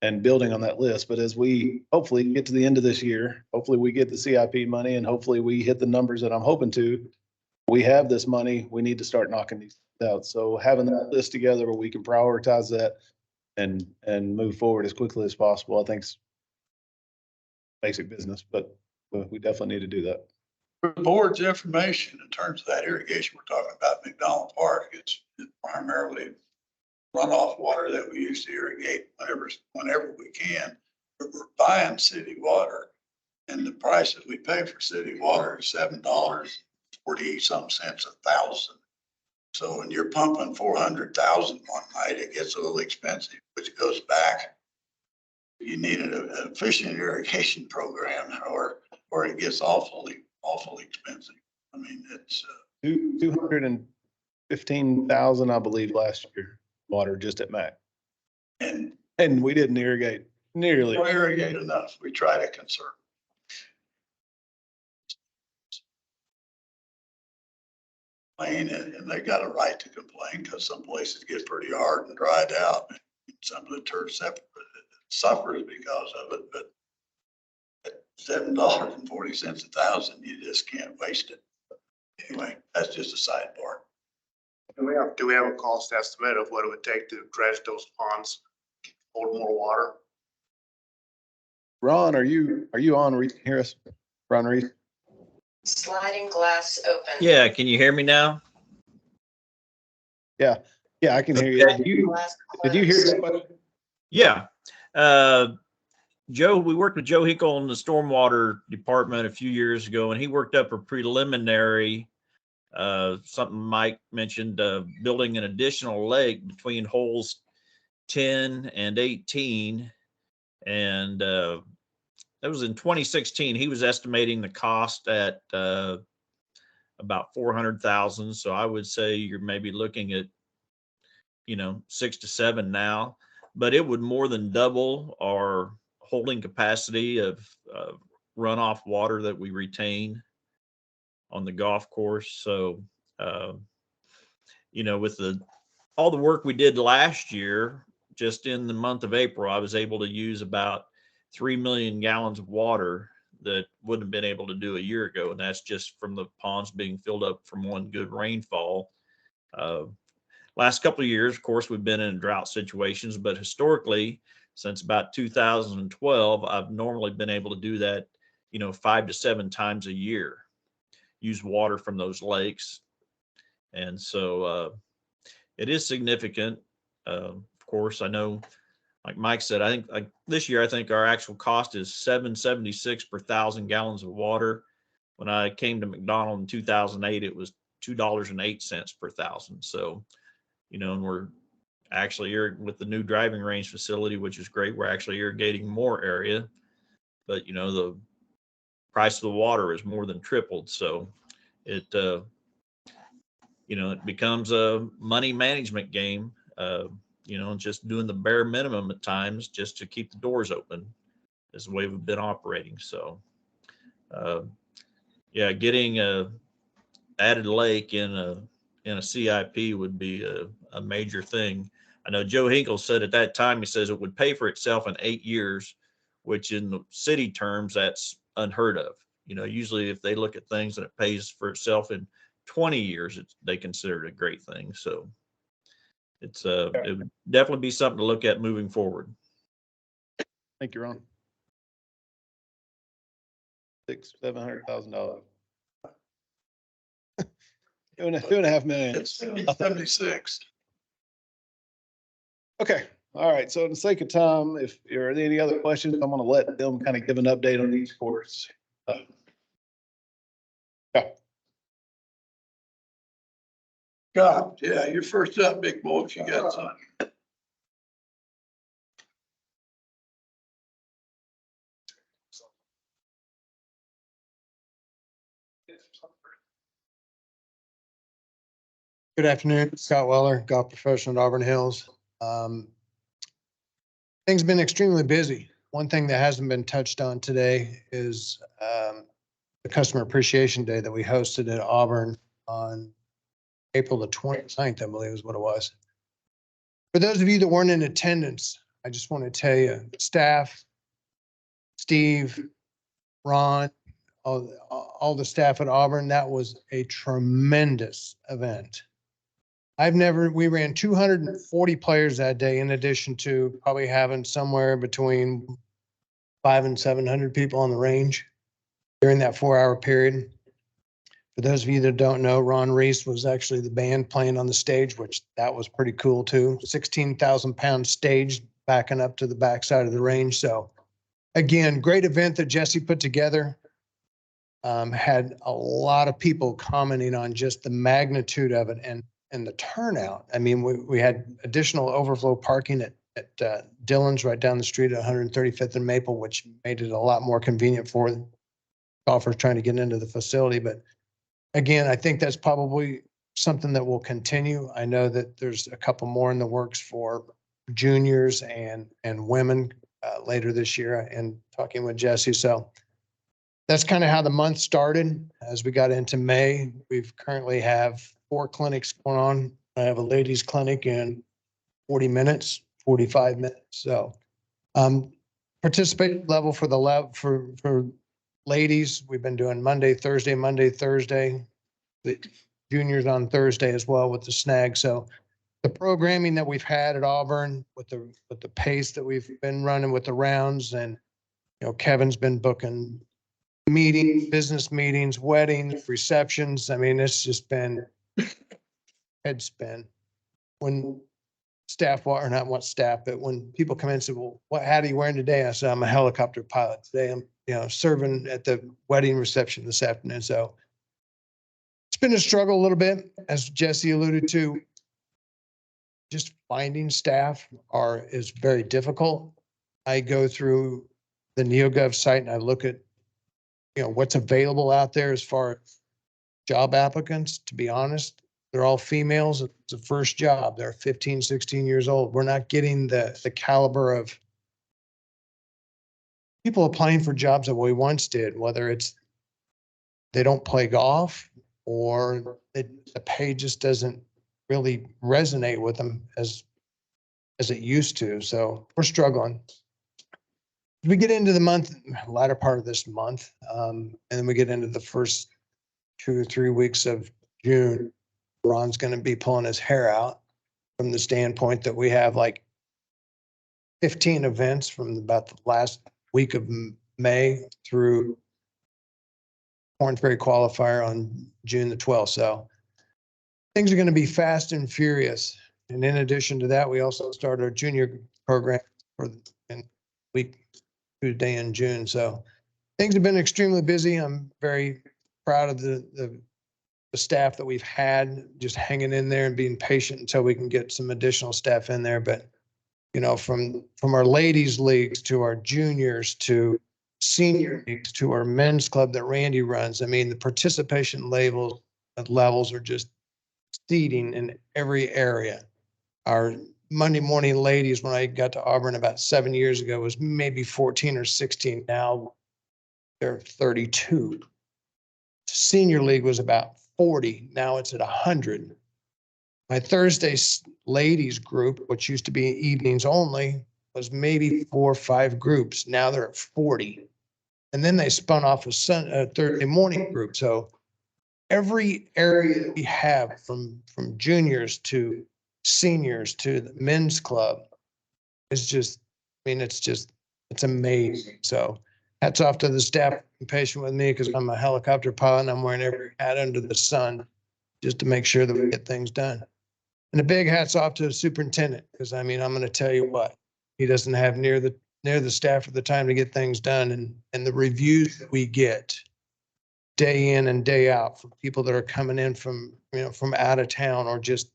and building on that list. But as we hopefully get to the end of this year, hopefully we get the CIP money and hopefully we hit the numbers that I'm hoping to. We have this money, we need to start knocking these out. So having that list together where we can prioritize that and move forward as quickly as possible, I think is basic business, but we definitely need to do that. For the board's information, in terms of that irrigation we're talking about, McDonald Park, it's primarily runoff water that we use to irrigate whenever we can. We're buying city water, and the price that we pay for city water is $7.40 cents a thousand. So when you're pumping 400,000 one night, it gets a little expensive, which goes back. You need an efficient irrigation program, or it gets awfully expensive. I mean, it's 215,000, I believe, last year, water just at Mac. And we didn't irrigate nearly. we don't irrigate enough. We try to conserve. And they got a right to complain because some places get pretty hard and dried out. Some of the turf suffers because of it, but at $7.40 a thousand, you just can't waste it. Anyway, that's just a sidebar. Do we have a cost estimate of what it would take to dredge those ponds, hold more water? Ron, are you on? Reese, hear us? Ron Reese? Sliding glass open. Yeah, can you hear me now? Yeah, I can hear you. Okay. Did you hear that question? Yeah. Joe, we worked with Joe Hinkle in the stormwater department a few years ago, and he worked up a preliminary, something Mike mentioned, building an additional lake between holes 10 and 18. And that was in 2016. He was estimating the cost at about 400,000. So I would say you're maybe looking at 6 to 7 now, but it would more than double our holding capacity of runoff water that we retain on the golf course. So, with all the work we did last year, just in the month of April, I was able to use about 3 million gallons of water that wouldn't have been able to do a year ago. And that's just from the ponds being filled up from one good rainfall. Last couple of years, of course, we've been in drought situations, but historically, since about 2012, I've normally been able to do that, 5 to 7 times a year, use water from those lakes. And so it is significant. Of course, I know, like Mike said, I think this year, I think our actual cost is $7.76 per 1,000 gallons of water. When I came to McDonald in 2008, it was $2.08 per 1,000. So, and we're actually with the new driving range facility, which is great. We're actually irrigating more area, but the price of the water is more than tripled. So it, it becomes a money management game, just doing the bare minimum at times just to keep the doors open is the way we've been operating. So, getting a added lake in a CIP would be a major thing. I know Joe Hinkle said at that time, he says it would pay for itself in 8 years, which in the city terms, that's unheard of. Usually if they look at things and it pays for itself in 20 years, they consider it a great thing. So it would definitely be something to look at moving forward. Thank you, Ron. $700,000. $2.5 million. 76. Okay, all right. So in the sake of time, if there are any other questions, I'm gonna let them kind of give an update on each course. God, yeah, you're first up, big boy, if you got something. Good afternoon, Scott Weller, golf professional at Auburn Hills. Things been extremely busy. One thing that hasn't been touched on today is the Customer Appreciation Day that we hosted at Auburn on April the 29th, I believe is what it was. For those of you that weren't in attendance, I just want to tell you, staff, Steve, Ron, all the staff at Auburn, that was a tremendous event. We ran 240 players that day, in addition to probably having somewhere between 500 and 700 people on the range during that 4-hour period. For those of you that don't know, Ron Reese was actually the band playing on the stage, which that was pretty cool too. 16,000 pound stage backing up to the backside of the range. So again, great event that Jesse put together. Had a lot of people commenting on just the magnitude of it and the turnout. I mean, we had additional overflow parking at Dillon's right down the street at 135th and Maple, which made it a lot more convenient for golfers trying to get into the facility. But again, I think that's probably something that will continue. I know that there's a couple more in the works for juniors and women later this year, and talking with Jesse. So that's kind of how the month started. As we got into May, we've currently have 4 clinics going on. I have a ladies clinic in 40 minutes, 45 minutes. So participation level for for ladies, we've been doing Monday, Thursday, the juniors on Thursday as well with the snag. So the programming that we've had at Auburn with the pace that we've been running with the rounds, and Kevin's been booking meetings, business meetings, weddings, receptions. I mean, it's just been head spin. When staff, or not what staff, but when people come in and say, well, what hat are you wearing today? I said, I'm a helicopter pilot. Today I'm, serving at the wedding reception this afternoon. So it's been a struggle a little bit, as Jesse alluded to. Just finding staff is very difficult. I go through the NeoGov site and I look at, what's available out there as far as job applicants. To be honest, They're all females. It's a first job. They're 15, 16 years old. We're not getting the caliber of people applying for jobs that we once did, whether it's they don't play golf or the pay just doesn't really resonate with them as it used to. So we're struggling. We get into the month, latter part of this month, and then we get into the first 2 or 3 weeks of June. Ron's going to be pulling his hair out from the standpoint that we have like 15 events from about the last week of May through Orange Ferry qualifier on June the 12th. So things are going to be fast and furious. And in addition to that, we also started our junior program for in week Tuesday in June. So things have been extremely busy. I'm very proud of the staff that we've had just hanging in there and being patient until we can get some additional staff in there. But, you know, from our ladies leagues to our juniors to senior leagues to our men's club that Randy runs, I mean, the participation levels are just exceeding in every area. Our Monday morning ladies, when I got to Auburn about 7 years ago, was maybe 14 or 16. Now they're 32. Senior league was about 40. Now it's at 100. My Thursday ladies group, which used to be evenings only, was maybe 4 or 5 groups. Now they're at 40. And then they spun off a Thursday morning group. So every area that we have from juniors to seniors to the men's club is just, I mean, it's amazing. So hats off to the staff being patient with me because I'm a helicopter pilot and I'm wearing every hat under the sun just to make sure that we get things done. And a big hats off to the superintendent because I mean, I'm going to tell you what, he doesn't have near the staff at the time to get things done. And the reviews that we get day in and day out from people that are coming in from, you know, from out of town or just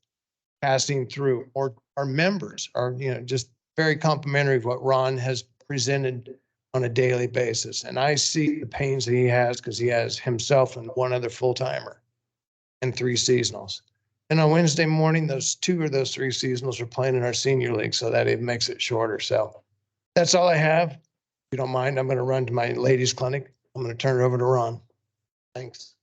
passing through, or our members are, you know, just very complimentary of what Ron has presented on a daily basis. And I see the pains that he has because he has himself and 1 other full-timer and 3 seasonals. And on Wednesday morning, 2 of those 3 seasonals are playing in our senior league. So that it makes it shorter. So that's all I have. If you don't mind, I'm going to run to my ladies clinic. I'm going to turn it over to Ron. Thanks.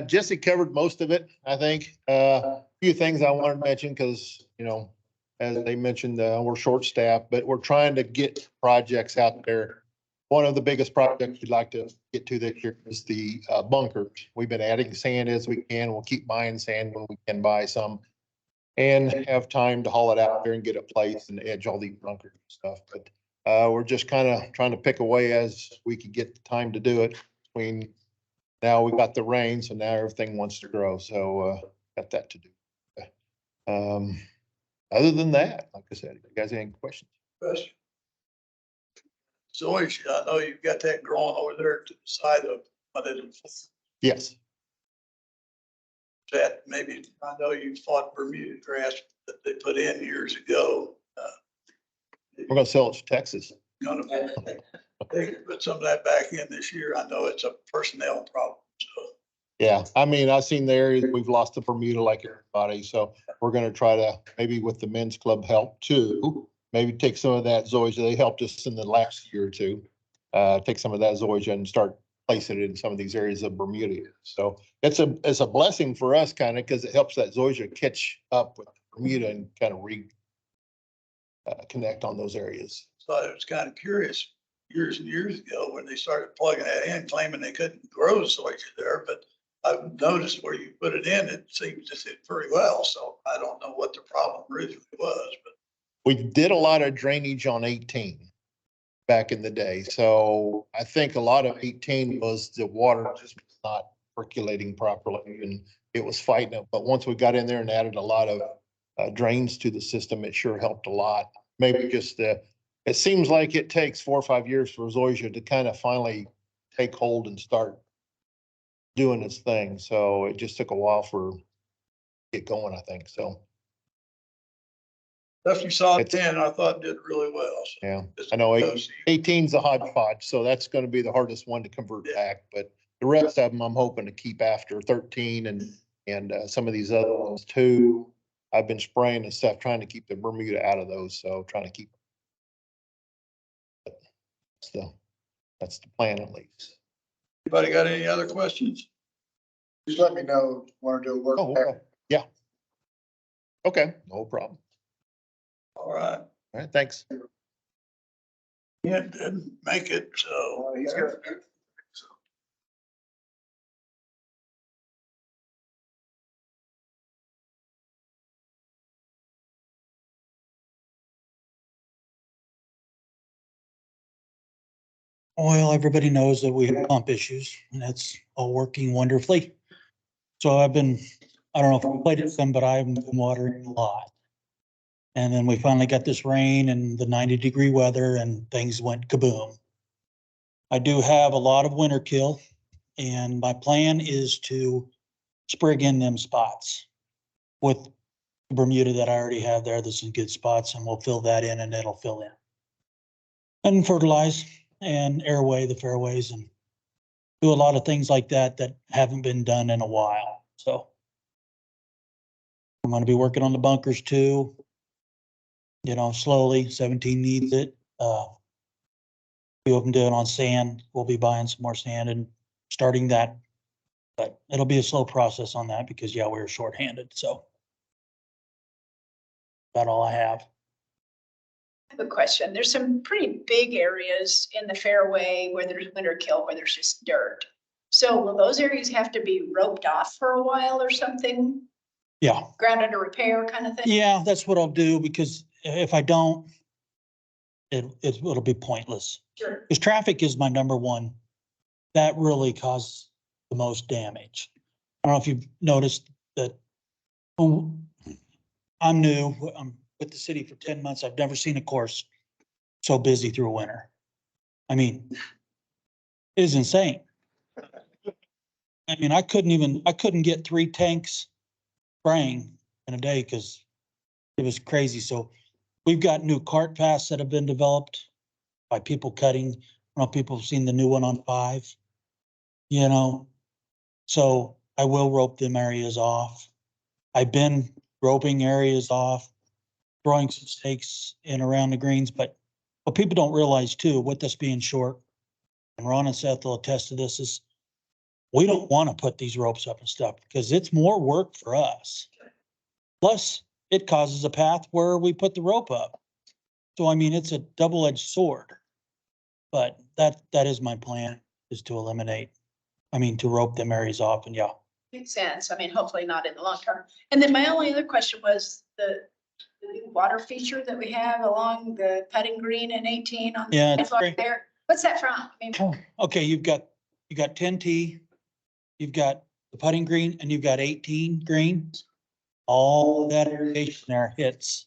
Jesse covered most of it, I think. A few things I wanted to mention because, you know, as they mentioned, we're short-staffed, but we're trying to get projects out there. One of the biggest projects we'd like to get to this year is the bunkers. We've been adding sand as we can. We'll keep buying sand when we can buy some and have time to haul it out there and get it placed and edge all these bunkers and stuff. But we're just kind of trying to pick away as we could get the time to do it. Between now we got the rain, so now everything wants to grow. So got that to do. Other than that, like I said, if you guys have any questions? Question. Zoe, I know you've got that growing over there to the side of, what is it? Yes. That maybe, I know you fought Bermuda grass that they put in years ago. We're gonna sell it to Texas. They could put some of that back in this year. I know it's a personnel problem, so. Yeah, I mean, I've seen the areas we've lost the Bermuda like everybody, so we're gonna try to, maybe with the men's club help too, maybe take some of that zoysia. They helped us in the last year or two. Take some of that zoysia and start placing it in some of these areas of Bermuda. So it's a blessing for us kind of because it helps that zoysia catch up with Bermuda and kind of connect on those areas. So I was kind of curious years and years ago when they started plugging that in, claiming they couldn't grow zoysia there, but I've noticed where you put it in, it seems to fit pretty well. So I don't know what the problem originally was, but. We did a lot of drainage on 18 back in the day. So I think a lot of 18 was the water just not percolating properly and it was fighting it. But once we got in there and added a lot of drains to the system, it sure helped a lot. Maybe just it seems like it takes 4 or 5 years for zoysia to kind of finally take hold and start doing its thing. So it just took a while for it to get going, I think. So. Stuff you saw at 10, I thought did really well. So yeah, I know 18's a hodgepodge, so that's going to be the hardest one to convert back. But The rest of them, I'm hoping to keep after 13 and some of these other ones too. I've been spraying and stuff, trying to keep the Bermuda out of those, so trying to keep. So that's the plan at least. Anybody got any other questions? Just let me know, want to do a work. Oh, okay. Yeah. Okay, no problem. All right. All right, thanks. Yeah, didn't make it, so. He's good. Well, everybody knows that we have pump issues and it's all working wonderfully. So I don't know if I played it some, but I've been watering a lot. And then we finally got this rain and the 90-degree weather and things went kaboom. I do have a lot of winter kill and my plan is to sprig in them spots with the Bermuda that I already have there. There's some good spots and we'll fill that in and it'll fill in. And fertilize and airway the fairways and do a lot of things like that that haven't been done in a while. So I'm going to be working on the bunkers too. You know, slowly. 17 needs it. Few of them do it on sand. We'll be buying some more sand and starting that. But it'll be a slow process on that because yeah, we're shorthanded. So that's all I have. I have a question. There's some pretty big areas in the fairway where there's winter kill, where there's just dirt. So will those areas have to be roped off for a while or something? Yeah. Ground under repair kind of thing? Yeah, that's what I'll do because if I don't, it'll be pointless. Sure. Because traffic is my number one. That really causes the most damage. I don't know if you've noticed that. I'm new. I'm with the city for 10 months. I've never seen a course so busy through a winter. I mean, it is insane. I mean, I couldn't get 3 tanks spraying in a day because it was crazy. So we've got new cart paths that have been developed by people cutting. I don't know if people have seen the new one on 5, you know, so I will rope them areas off. I've been roping areas off, throwing some stakes in around the greens, but what people don't realize too, with this being short, and Ron and Seth will attest to this, is we don't want to put these ropes up and stuff because it's more work for us. Plus, it causes a path where we put the rope up. So, I mean, it's a double-edged sword. But that is my plan, is to to rope them areas off and yeah. Makes sense. I mean, hopefully not in the long term. And then my only other question was the new water feature that we have along the putting green and 18 on the Yeah, it's sidewalk great. there. What's that from? I mean, Okay, you got 10T, you've got the putting green and you've got 18 green. All of that irrigation there hits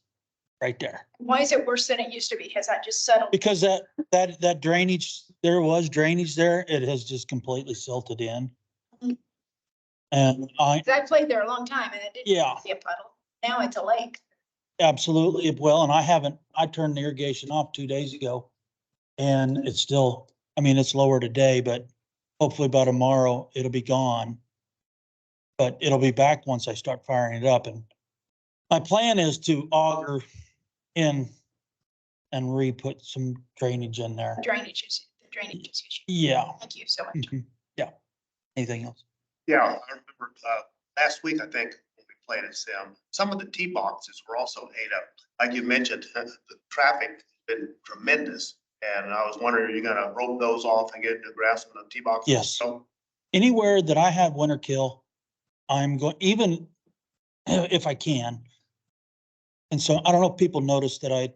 right there. why is it worse than it used to be? Has that just settled? Because that drainage, there was drainage there, it has just completely silted in. Mhm. And I played there a long time and it didn't Yeah. see a puddle. Now it's a lake. absolutely, well, and I turned the irrigation off 2 days ago. And it's still, it's lower today, but hopefully by tomorrow it'll be gone. But it'll be back once I start firing it up. And my plan is to auger in and re-put some drainage in there. The drainage issue. Yeah. Thank you so much. Mhm. Yeah. Anything else? Yeah, I remember, last week, I think, when we played at Sim, some of the tee boxes were also ate up. Like you mentioned, the traffic has been tremendous. And I was wondering, are you gonna rope those off and get new grass in the tee box? Yes. So, Anywhere that I have winter kill, I'm going, even if I can. And so I don't know if people noticed that I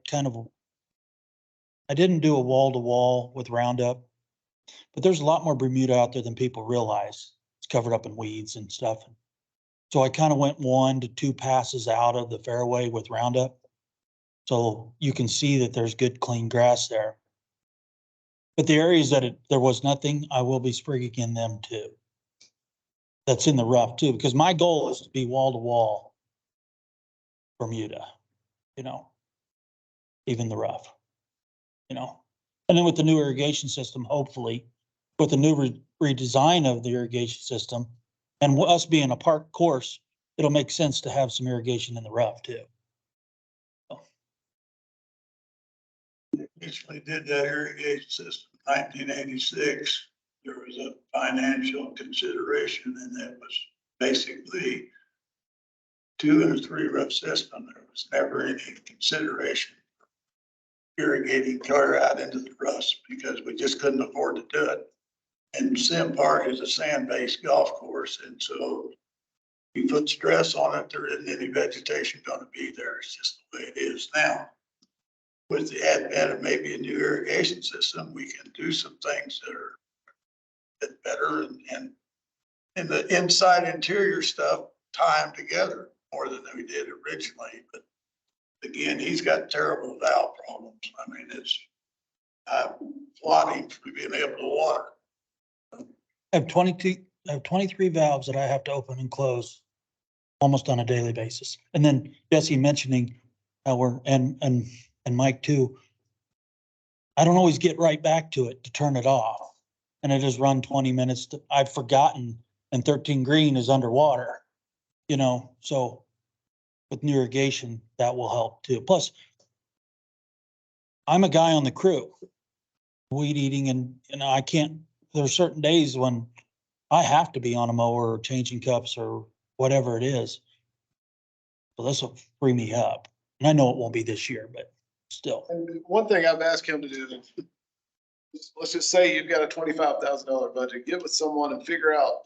didn't do a wall to wall with Roundup, but there's a lot more Bermuda out there than people realize. It's covered up in weeds and stuff. So I kind of went 1 to 2 passes out of the fairway with Roundup. So you can see that there's good clean grass there. But the areas that there was nothing, I will be sprigging in them too. That's in the rough too, because my goal is to be wall to wall Bermuda, even the rough, and then with the new irrigation system, hopefully with the new redesign of the irrigation system and us being a park course, it'll make sense to have some irrigation in the rough too. Initially did that irrigation system in 1986. There was a financial consideration, and that was basically 2 and a 3 rough system. There was never any consideration for irrigating clear out into the roughs because we just couldn't afford to do it. And Sim Park is a sand-based golf course, and so you put stress on it, there isn't any vegetation going to be there. It's just the way it is now. With the advent of maybe a new irrigation system, we can do some things that are better and the inside interior stuff tie them together more than we did originally. But again, he's got terrible valve problems. I mean, it's plotting for being able to water. I have 23 valves that I have to open and close almost on a daily basis. And then Jesse mentioning how and Mike too, I don't always get right back to it to turn it off. And it has run 20 minutes. I've forgotten, and 13 green is underwater, so with new irrigation, that will help too. Plus, I'm a guy on the crew, weed eating, and I can't, there are certain days when I have to be on a mower or changing cups or whatever it is. So this will free me up. And I know it won't be this year, but still. And one thing I've asked him to do, let's just say you've got a $25,000 budget, get with someone and figure out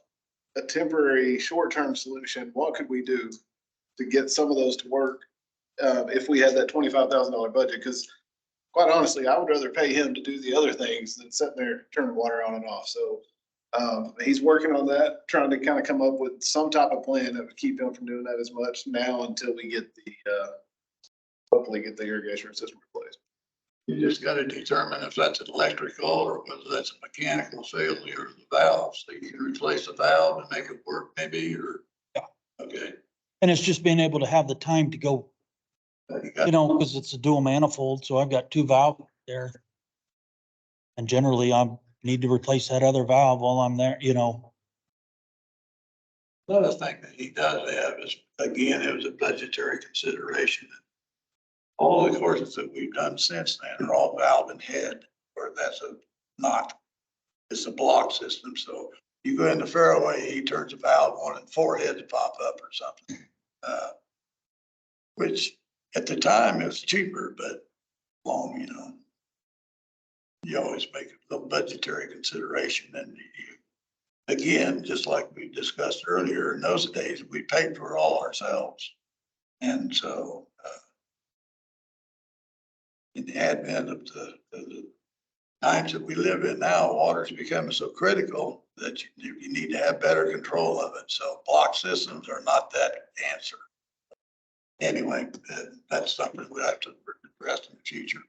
a temporary short-term solution. What could we do to get some of those to work if we had that $25,000 budget? Because quite honestly, I would rather pay him to do the other things than sitting there turning water on and off. So he's working on that, trying to kind of come up with some type of plan that would keep him from doing that as much now until we get hopefully get the irrigation system replaced. You just got to determine if that's an electrical or whether that's a mechanical failure of the valve. So you can replace the valve and make it work maybe, or. Yeah. Okay. And it's just being able to have the time to go, because it's a dual manifold, so I've got 2 valves there. And generally I need to replace that other valve while I'm there, Another thing that he does have is, again, it was a budgetary consideration. All the courses that we've done since then are all valve and head, or that's it's a block system. So you go in the fairway, he turns a valve on and 4 heads pop up or something. Which at the time it was cheaper, but long, you always make a little budgetary consideration. And again, just like we discussed earlier, in those days, we paid for it all ourselves. And so, in the advent of the times that we live in now, water's becoming so critical that you need to have better control of it. So block systems are not that answer. Anyway, that's something we have to address in the future.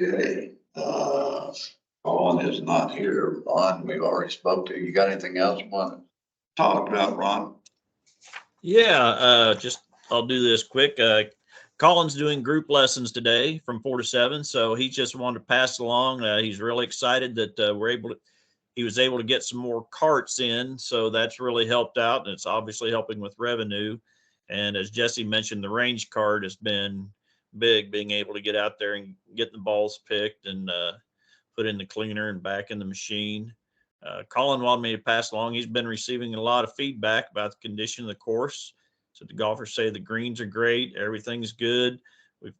Okay, Ron is not here. Ron, we've already spoke to. You got anything else you want to talk about, Ron? Yeah, I'll do this quick. Colin's doing group lessons today from 4 to 7. So he just wanted to pass along. He's really excited that he was able to get some more carts in. So that's really helped out. And it's obviously helping with revenue. And as Jesse mentioned, the range cart has been big, being able to get out there and get the balls picked and put in the cleaner and back in the machine. Colin wanted me to pass along. He's been receiving a lot of feedback about the condition of the course. So the golfers say the greens are great. Everything's good. We've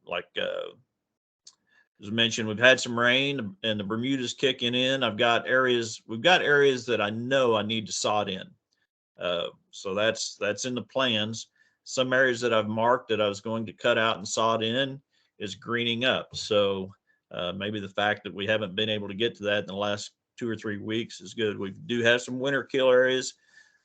as mentioned, we've had some rain and the Bermuda's kicking in. we've got areas that I know I need to sod in. So that's in the plans. Some areas that I've marked that I was going to cut out and sod in is greening up. So maybe the fact that we haven't been able to get to that in the last 2 or 3 weeks is good. We do have some winter kill areas,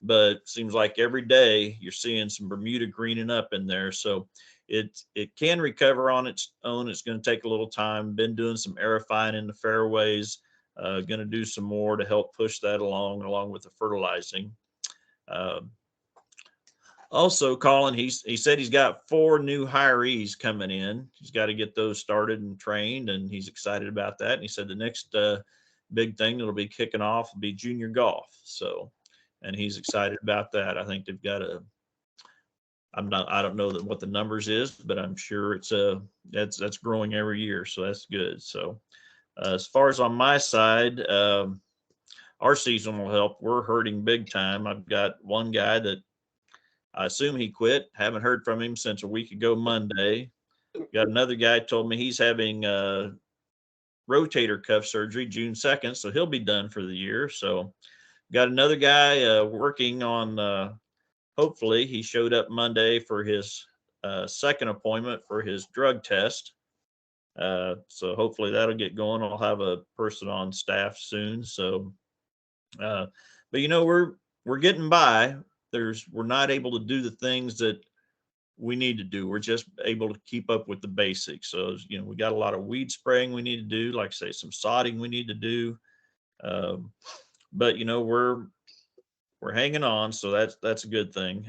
but it seems like every day you're seeing some Bermuda greening up in there. So it can recover on its own. It's going to take a little time. Been doing some aerifying in the fairways. Going to do some more to help push that along with the fertilizing. Also, Colin, he said he's got 4 new hirees coming in. He's got to get those started and trained, and he's excited about that. And he said the next big thing that'll be kicking off will be junior golf. So, and he's excited about that. I think they've got I don't know what the numbers is, but I'm sure it's that's growing every year. So that's good. So as far as on my side, our seasonal help, we're hurting big time. I've got one guy that I assume he quit. Haven't heard from him since a week ago Monday. Got another guy told me he's having rotator cuff surgery June 2nd, so he'll be done for the year. So got another guy working on hopefully he showed up Monday for his second appointment for his drug test. So hopefully that'll get going. I'll have a person on staff soon. So but we're getting by. We're not able to do the things that we need to do. We're just able to keep up with the basics. So, we got a lot of weed spraying we need to do, like say some sodding we need to do. But we're hanging on. So that's a good thing.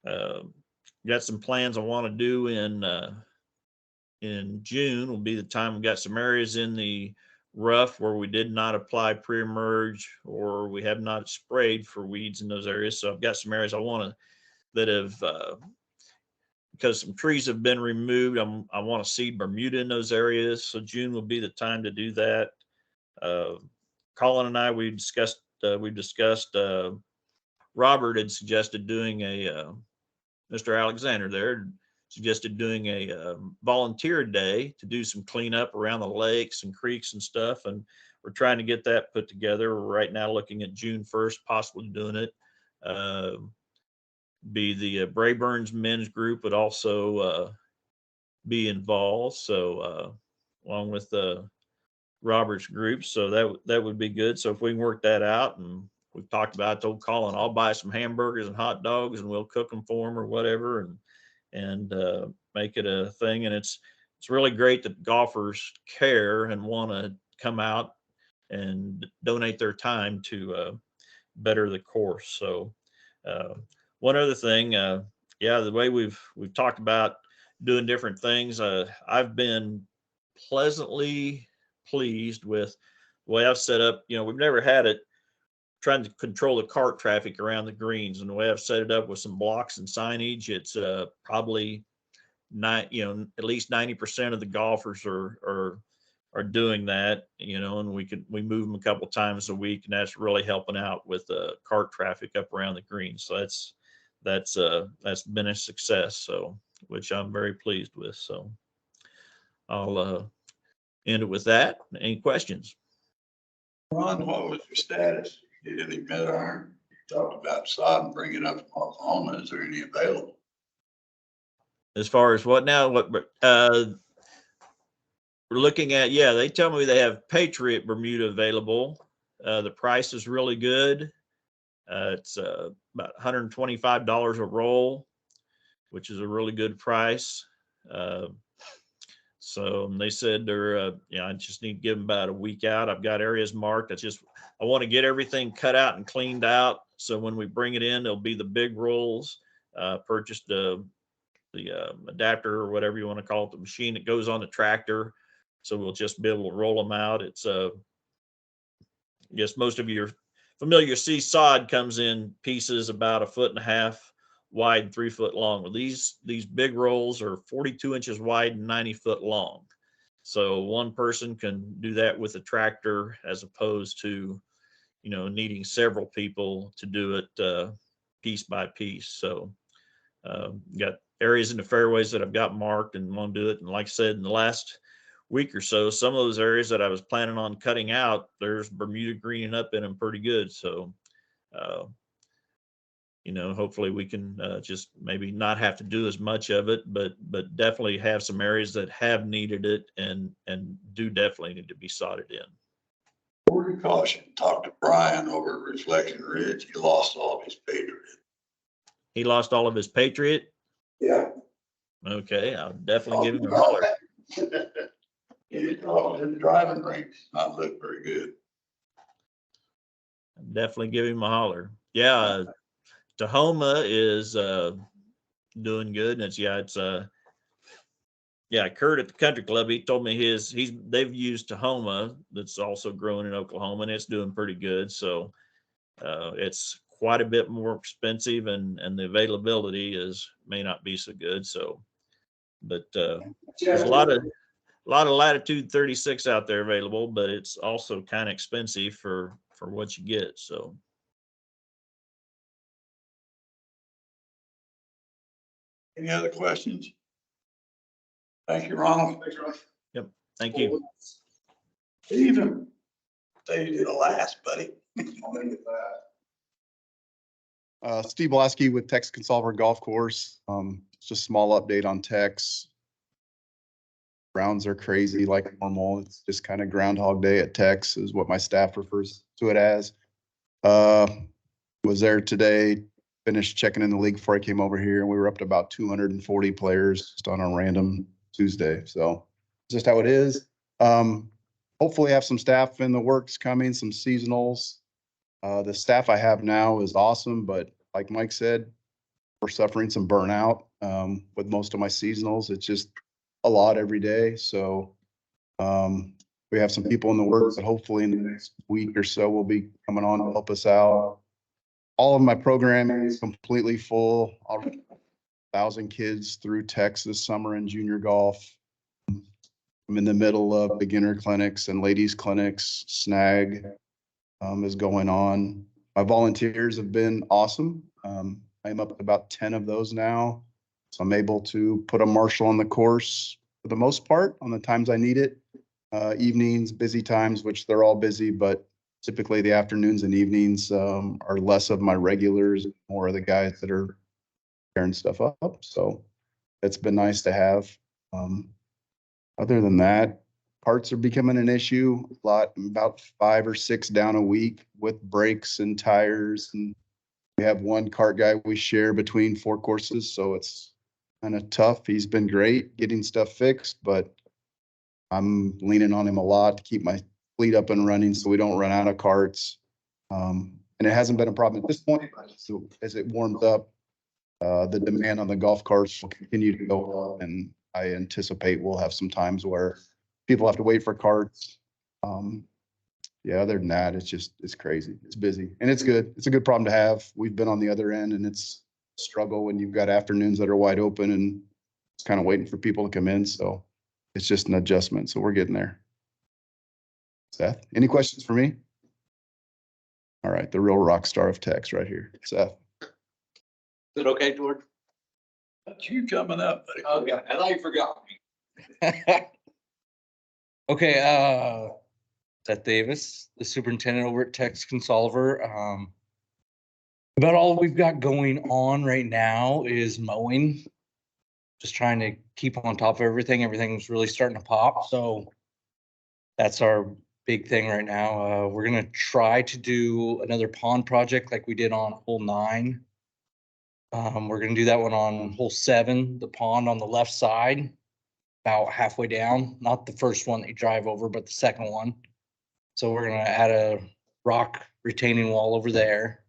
Got some plans I want to do in June will be the time. We've got some areas in the rough where we did not apply pre-emerge or we have not sprayed for weeds in those areas. So I've got some areas that have because some trees have been removed. I want to seed Bermuda in those areas. So June will be the time to do that. Colin and I, we discussed Robert had suggested doing Mr. Alexander there suggested doing a volunteer day to do some cleanup around the lakes and creeks and stuff. And we're trying to get that put together. We're right now looking at June 1st, possibly doing it. Be the Braeburns men's group would also be involved. So along with Robert's group. So that would be good. So if we can work that out, and we've talked about, I told Colin, I'll buy some hamburgers and hot dogs and we'll cook them for him or whatever. And make it a thing. And it's really great that golfers care and want to come out and donate their time to better the course. So one other thing, the way we've talked about doing different things, I've been pleasantly pleased with the way I've set up. We've never had it trying to control the cart traffic around the greens, and the way I've set it up with some blocks and signage, it's probably not, at least 90% of the golfers are doing that, and we move them a couple times a week, and that's really helping out with cart traffic up around the greens. So that's been a success. So, which I'm very pleased with. So I'll end it with that. Any questions? Ron, what was your status? Did any med iron? You talked about sod and bringing up from Oklahoma. Is there any available? As far as what now? What we're looking at? Yeah, they tell me they have Patriot Bermuda available. The price is really good. It's about $125 a roll, which is a really good price. So they said I just need to give them about a week out. I've got areas marked. I want to get everything cut out and cleaned out. So when we bring it in, it'll be the big rolls. Purchased the adapter or whatever you want to call it, the machine that goes on the tractor. So we'll just be able to roll them out. It's I guess most of you are familiar. See, sod comes in pieces about 1.5 feet wide and 3 foot long. Well, these big rolls are 42 inches wide and 90 foot long. So one person can do that with a tractor, as opposed to, needing several people to do it piece by piece. So got areas in the fairways that I've got marked and want to do it. And like I said, in the last week or so, some of those areas that I was planning on cutting out, there's Bermuda greening up in them pretty good. So, hopefully we can just maybe not have to do as much of it, but definitely have some areas that have needed it and do definitely need to be sodded in. Word of caution, talk to Brian over at Reflection Ridge. He lost all of his Patriot. He lost all of his Patriot? Yeah. Okay, I'll definitely give him a holler. His driving range not look very good. Definitely give him a holler. Yeah, Tahoma is doing good, and yeah, Kurt at the country club, he told me they've used Tahoma that's also growing in Oklahoma, and it's doing pretty good. So it's quite a bit more expensive, and the availability may not be so good. So, but there's a lot of latitude 36 out there available, but it's also kind of expensive for what you get. So. Any other questions? Thank you, Ronald. Yep. Thank you. Steven, say you did the last, buddy. Steve Blasky with Tex Consolver Golf Course. Just a small update on Tex. Rounds are crazy like normal. It's just kind of Groundhog Day at Tex is what my staff refers to it as. Was there today, finished checking in the league before I came over here, and we were up to about 240 players just on a random Tuesday. So just how it is. Hopefully have some staff in the works coming, some seasonals. The staff I have now is awesome, but like Mike said, we're suffering some burnout with most of my seasonals. It's just a lot every day. So we have some people in the works that hopefully in the next week or so will be coming on to help us out. All of my programming is completely full. 1,000 kids through Tex this summer in junior golf. I'm in the middle of beginner clinics and ladies clinics. Snag is going on. My volunteers have been awesome. I'm up to about 10 of those now. So I'm able to put a marshal on the course for the most part on the times I need it. Evenings, busy times, which they're all busy, but typically the afternoons and evenings are less of my regulars, more of the guys that are tearing stuff up. So it's been nice to have. Other than that, parts are becoming an issue a lot, about 5 or 6 down a week with brakes and tires. And we have one cart guy we share between 4 courses. So it's kind of tough. He's been great getting stuff fixed, but I'm leaning on him a lot to keep my fleet up and running so we don't run out of carts. And it hasn't been a problem at this point. So as it warms up, the demand on the golf carts will continue to go up, and I anticipate we'll have some times where people have to wait for carts. Yeah, other than that, it's crazy. It's busy and it's good. It's a good problem to have. We've been on the other end, and it's a struggle when you've got afternoons that are wide open and it's kind of waiting for people to come in. So it's just an adjustment. So we're getting there. Seth, any questions for me? All right, the real rock star of Tex right here. Seth. Is it okay, George? That's you coming up, buddy. Okay, I thought you forgot me. Okay, Seth Davis, the superintendent over at Tex Consolver. About all we've got going on right now is mowing. Just trying to keep on top of everything. Everything's really starting to pop. So that's our big thing right now. We're gonna try to do another pond project like we did on hole 9. We're gonna do that one on hole 7, the pond on the left side, about halfway down, not the first one that you drive over, but the second one. So we're gonna add a rock retaining wall over there.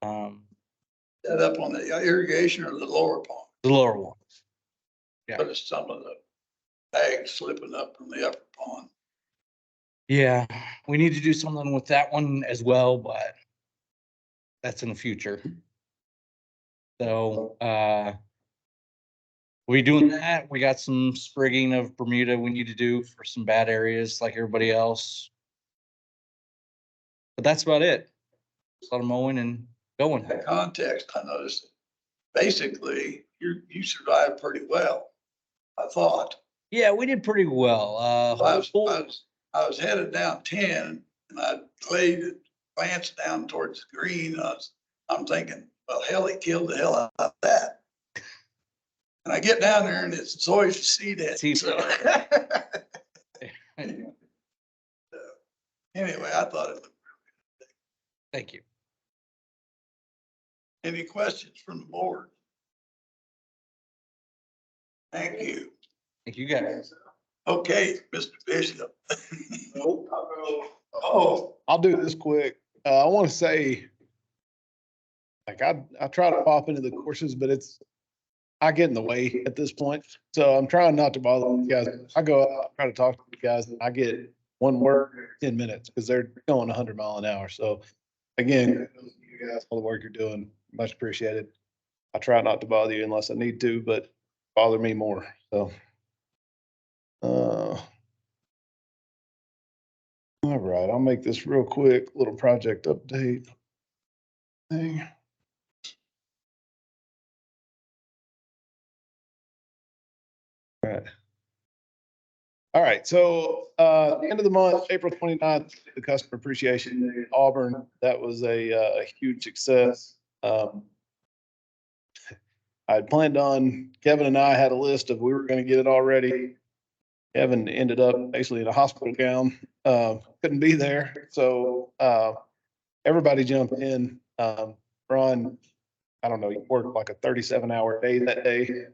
Set up on the irrigation or the lower pond. The lower one. Yeah. But it's some of the bags slipping up from the upper pond. Yeah, we need to do something with that one as well, but that's in the future. So, we doing that. We got some sprigging of Bermuda we need to do for some bad areas like everybody else. But that's about it. A lot of mowing and going. The context, I noticed, basically, you survived pretty well, I thought. Yeah, we did pretty well. I was headed down 10 and I glanced down towards the green. I'm thinking, well, hell, he killed the hell out of that. And I get down there and it's always to see that. So. Anyway, I thought it looked. Thank you. Any questions from the board? Thank you. Thank you guys. Okay, Mr. Bishop. Oh, I'll do this quick. I want to say like I try to pop into the courses, but I get in the way at this point. So I'm trying not to bother you guys. I go out, try to talk to you guys, and I get one word in 10 minutes because they're going 100 mile an hour. So again, you guys, all the work you're doing, much appreciated. I try not to bother you unless I need to, but bother me more. So, all right, I'll make this real quick, little project update thing. All right. All right, so the end of the month, April 29th, the Customer Appreciation Day in Auburn. That was a huge success. I had planned on, Kevin and I had a list of, we were going to get it all ready. Kevin ended up basically in a hospital gown, couldn't be there. So everybody jumped in. Ron, I don't know, he worked like a 37-hour day that day.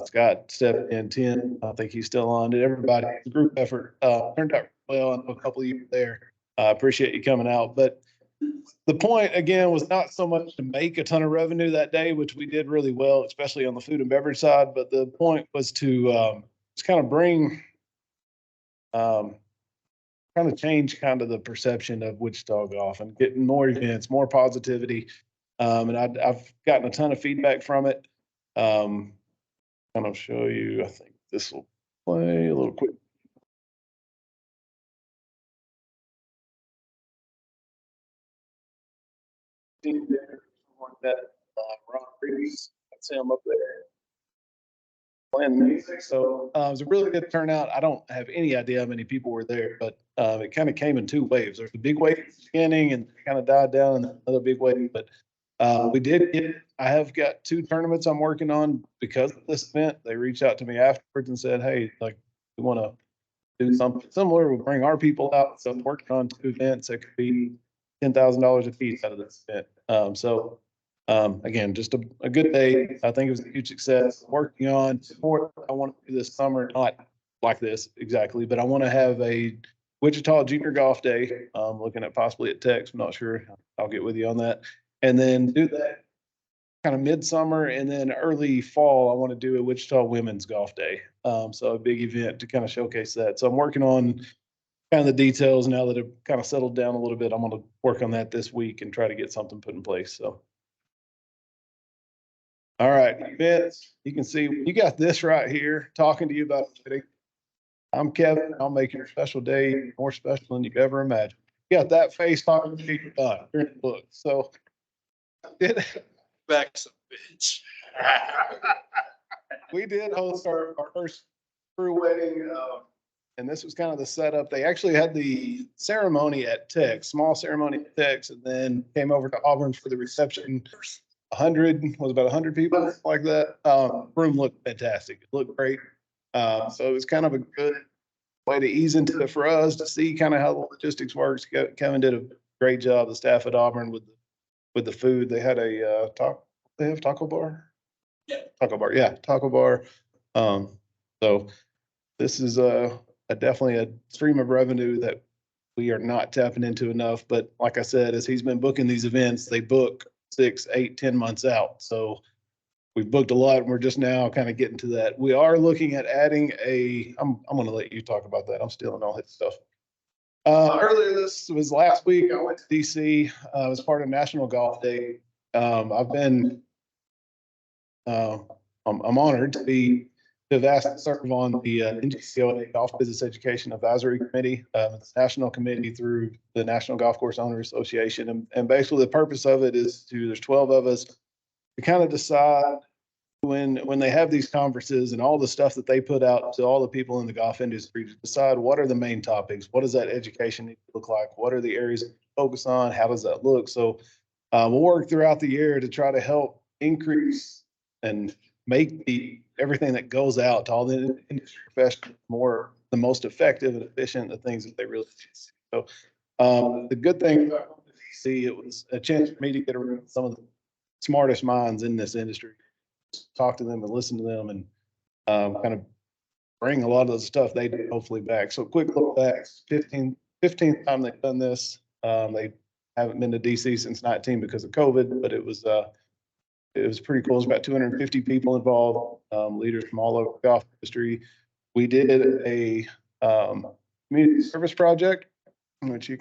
Scott stepped in 10. I think he's still on it. Everybody, the group effort turned out well. I know a couple of you there. I appreciate you coming out. But the point again was not so much to make a ton of revenue that day, which we did really well, especially on the food and beverage side. But the point was to just kind of bring, kind of change kind of the perception of Wichita golf and getting more events, more positivity. And I've gotten a ton of feedback from it. Kind of show you, I think this will play a little quick. That Ron Reeves, that's him up there playing music. So it was a really good turnout. I don't have any idea how many people were there, but it kind of came in two waves. There's a big wave at the beginning and kind of died down, and another big wave. But we did get, I have got 2 tournaments I'm working on because of this event. They reached out to me afterwards and said, hey, like, we want to do something similar. We'll bring our people out. So I'm working on 2 events that could be $10,000 a piece out of this event. Again, just a good day. I think it was a huge success. Working on more. I want to do this summer, not like this exactly, but I want to have a Wichita Junior Golf Day. Looking at possibly at Tex. I'm not sure. I'll get with you on that. And then do that kind of midsummer, and then early fall, I want to do a Wichita Women's Golf Day. So a big event to kind of showcase that. So I'm working on kind of the details now that have kind of settled down a little bit. I'm going to work on that this week and try to get something put in place. So. All right, events. You can see you got this right here talking to you about it. I'm Kevin. I'll make your special day more special than you've ever imagined. You got that face talking to you. You're in the book. So Back some bitch. we did host our first crew wedding, and this was kind of the setup. They actually had the ceremony at Tex, small ceremony at Tex, and then came over to Auburn for the reception. 100 was about 100 people like that. Room looked fantastic. It looked great. So it was kind of a good way to ease into it for us to see kind of how the logistics works. Kevin did a great job. The staff at Auburn with the food. They had a they have taco bar. Yeah, taco bar. Yeah, taco bar. So this is definitely a stream of revenue that we are not tapping into enough. But like I said, as he's been booking these events, they book 6, 8, 10 months out. So we've booked a lot and we're just now kind of getting to that. We are looking at adding I'm going to let you talk about that. I'm stealing all his stuff. Earlier, this was last week, I went to DC. I was part of National Golf Day. I'm honored to have asked to serve on the NGCOA Golf Business Education Advisory Committee. It's a national committee through the National Golf Course Owners Association. And basically the purpose of it is there's 12 of us to kind of decide when they have these conferences and all the stuff that they put out to all the people in the golf industry to decide what are the main topics, what does that education need to look like, what are the areas to focus on, how does that look? So we'll work throughout the year to try to help increase and make everything that goes out to all the industry professionals the most effective and efficient, the things that they really need. So the good thing about DC, it was a chance for me to get around some of the smartest minds in this industry, talk to them and listen to them, and kind of bring a lot of the stuff they did hopefully back. So quick look back, 15th time they've done this. They Haven't been to DC since 19 because of COVID, but it was pretty cool. It was about 250 people involved, leaders from all over the golf industry. We did a community service project, which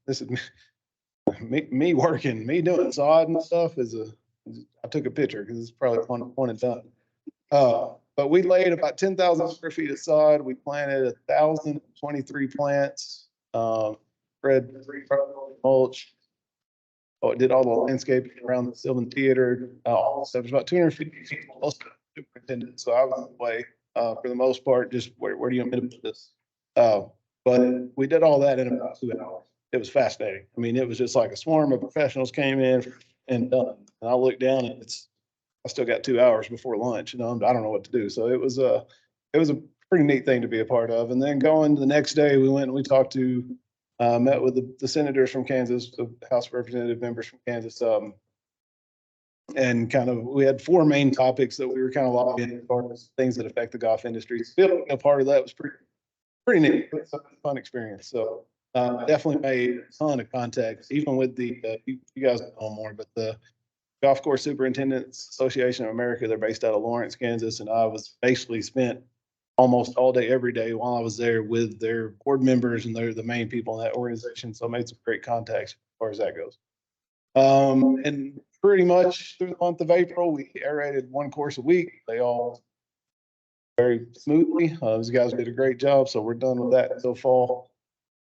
this is me working, me doing sod and stuff I took a picture because it's probably one and done. But we laid about 10,000 square feet of sod. We planted 1,023 plants, spread mulch. Oh, it did all the landscaping around the Sylvan Theater. All stuff. There's about 250 people, most superintendent. So I was away for the most part. Just where do you want me to put this? But we did all that in about 2 hours. It was fascinating. I mean, it was just like a swarm of professionals came in and done. And I looked down and I still got 2 hours before lunch, and I don't know what to do. So it was a pretty neat thing to be a part of. And then going the next day, we went and we talked to, met with the senators from Kansas, the House of Representative members from Kansas. And we had 4 main topics that we were kind of lobbying as far as things that affect the golf industry. Being a part of that was pretty neat. It was a fun experience. So definitely made a ton of contacts, even with the, you guys know more, but the Golf Course Superintendents Association of America, they're based out of Lawrence, Kansas. And I was basically spent almost all day, every day while I was there with their board members, and they're the main people in that organization. So I made some great contacts as far as that goes. And pretty much through the month of April, we aerated 1 course a week. They all very smoothly. Those guys did a great job. So we're done with that until fall.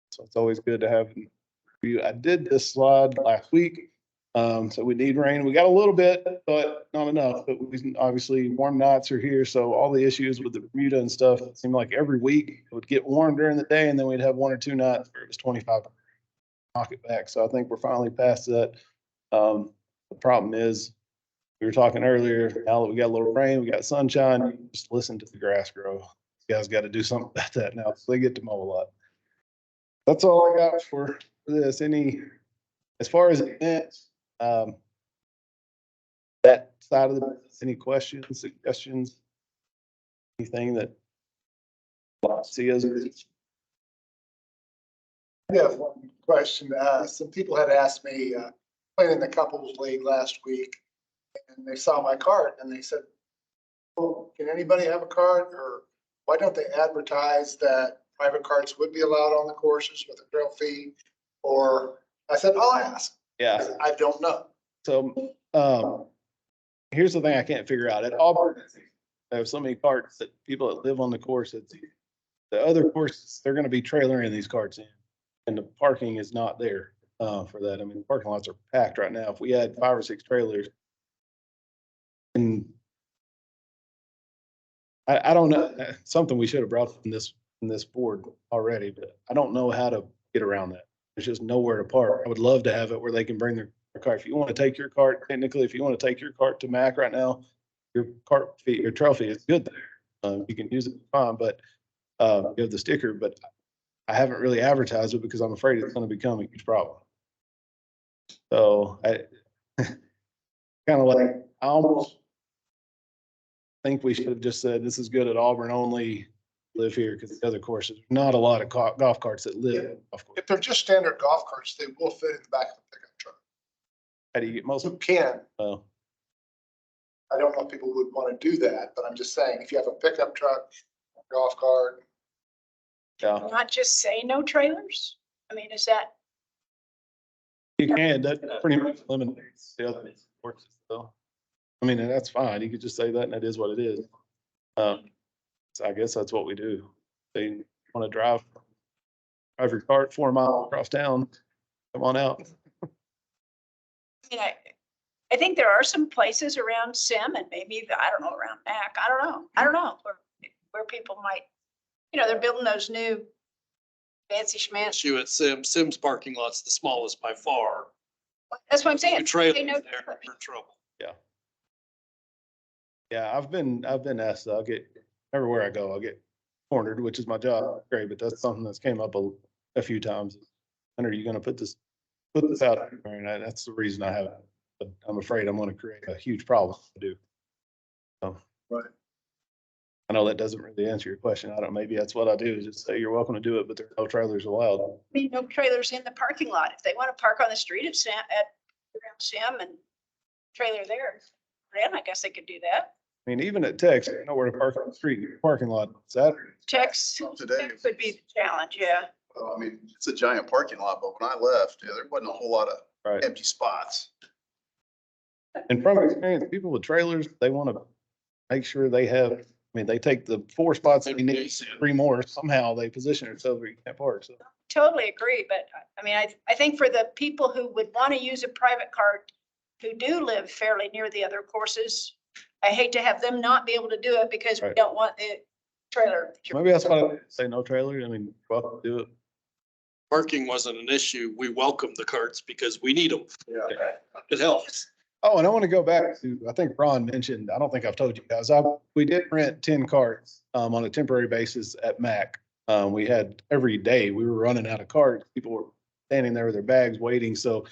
So it's always good to have you. I did this slide last week. So we need rain. We got a little bit, but not enough. But we obviously warm nights are here. So all the issues with the Bermuda and stuff, it seemed like every week it would get warm during the day, and then we'd have 1 or 2 nights where it was 25, knock it back. So I think we're finally past that. The problem is, we were talking earlier, now that we got a little rain, we got sunshine, you just listen to the grass grow. You guys got to do something about that now. So they get to mow a lot. That's all I got for this. As far as events, that side of the business, any questions, suggestions, anything that see us? I have one question. Some people had asked me, playing in the couples league last week, and they saw my cart and they said, well, can anybody have a cart, or why don't they advertise that private carts would be allowed on the courses with a trail fee? Or I said, I'll ask. Yeah. I don't know. So, here's the thing I can't figure out. At Auburn, they have so many carts that people that live on the course, the other courses, they're going to be trailering these carts in, and the parking is not there for that. I mean, the parking lots are packed right now. If we had 5 or 6 trailers, and I don't know, something we should have brought in this board already, but I don't know how to get around that. There's just nowhere to park. I would love to have it where they can bring their cart. If you want to take your cart, technically, if you want to take your cart to Mac right now, your cart fee, your trail fee is good there. You can use it fine, but you have the sticker, but I haven't really advertised it because I'm afraid it's going to become a huge problem. So I kind of like, I almost think we should have just said, this is good at Auburn only, live here, because the other courses, not a lot of golf carts that live. If they're just standard golf carts, they will fit in the back of the pickup truck. How do you get most? You can. Oh. I don't know if people would want to do that, but I'm just saying, if you have a pickup truck, golf cart. Yeah. Not just say no trailers? I mean, is that? You can, that pretty much eliminates the other courses, though. I mean, and that's fine. You could just say that, and that is what it is. So I guess that's what we do. They want to drive your cart 4 miles across town, come on out. You know, I think there are some places around Sim and maybe, I don't know, around Mac. I don't know where people might, they're building those new fancy schmancy. Issue at Sim's parking lot's the smallest by far. That's what I'm saying. Trailers Say no there for trouble. Yeah. Yeah, I've been asked, I'll get, everywhere I go, I'll get cornered, which is my job. Great, but that's something that's came up a few times. When are you going to put this out there? And that's the reason I haven't. But I'm afraid I'm going to create a huge problem to do. So. Right. I know that doesn't really answer your question. I don't, maybe that's what I do, is just say you're welcome to do it, but there's no trailers allowed. I mean, no trailers in the parking lot. If they want to park on the street at around Sam and trailer there, then I guess they could do that. I mean, even at Tex, there's nowhere to park on the street, parking lot, Saturday. Tex Today. could be the challenge, yeah. Well, I mean, it's a giant parking lot, but when I left, yeah, there wasn't a whole lot of Right. empty spots. And from experience, people with trailers, they want to make sure they have, I mean, they take the 4 spots they need, 3 more, somehow they position themselves where you can't park, so. Totally agree, but I mean, I think for the people who would want to use a private car, who do live fairly near the other courses, I hate to have them not be able to do it because we Right. don't want the trailer. Maybe that's why I say no trailer. I mean, well, do it. Parking wasn't an issue. We welcome the carts because we need them. Yeah. It helps. Oh, and I want to go back to, I think Ron mentioned, I don't think I've told you guys, we did rent 10 carts on a temporary basis at Mac. We had every day, we were running out of carts. People were standing there with their bags waiting. So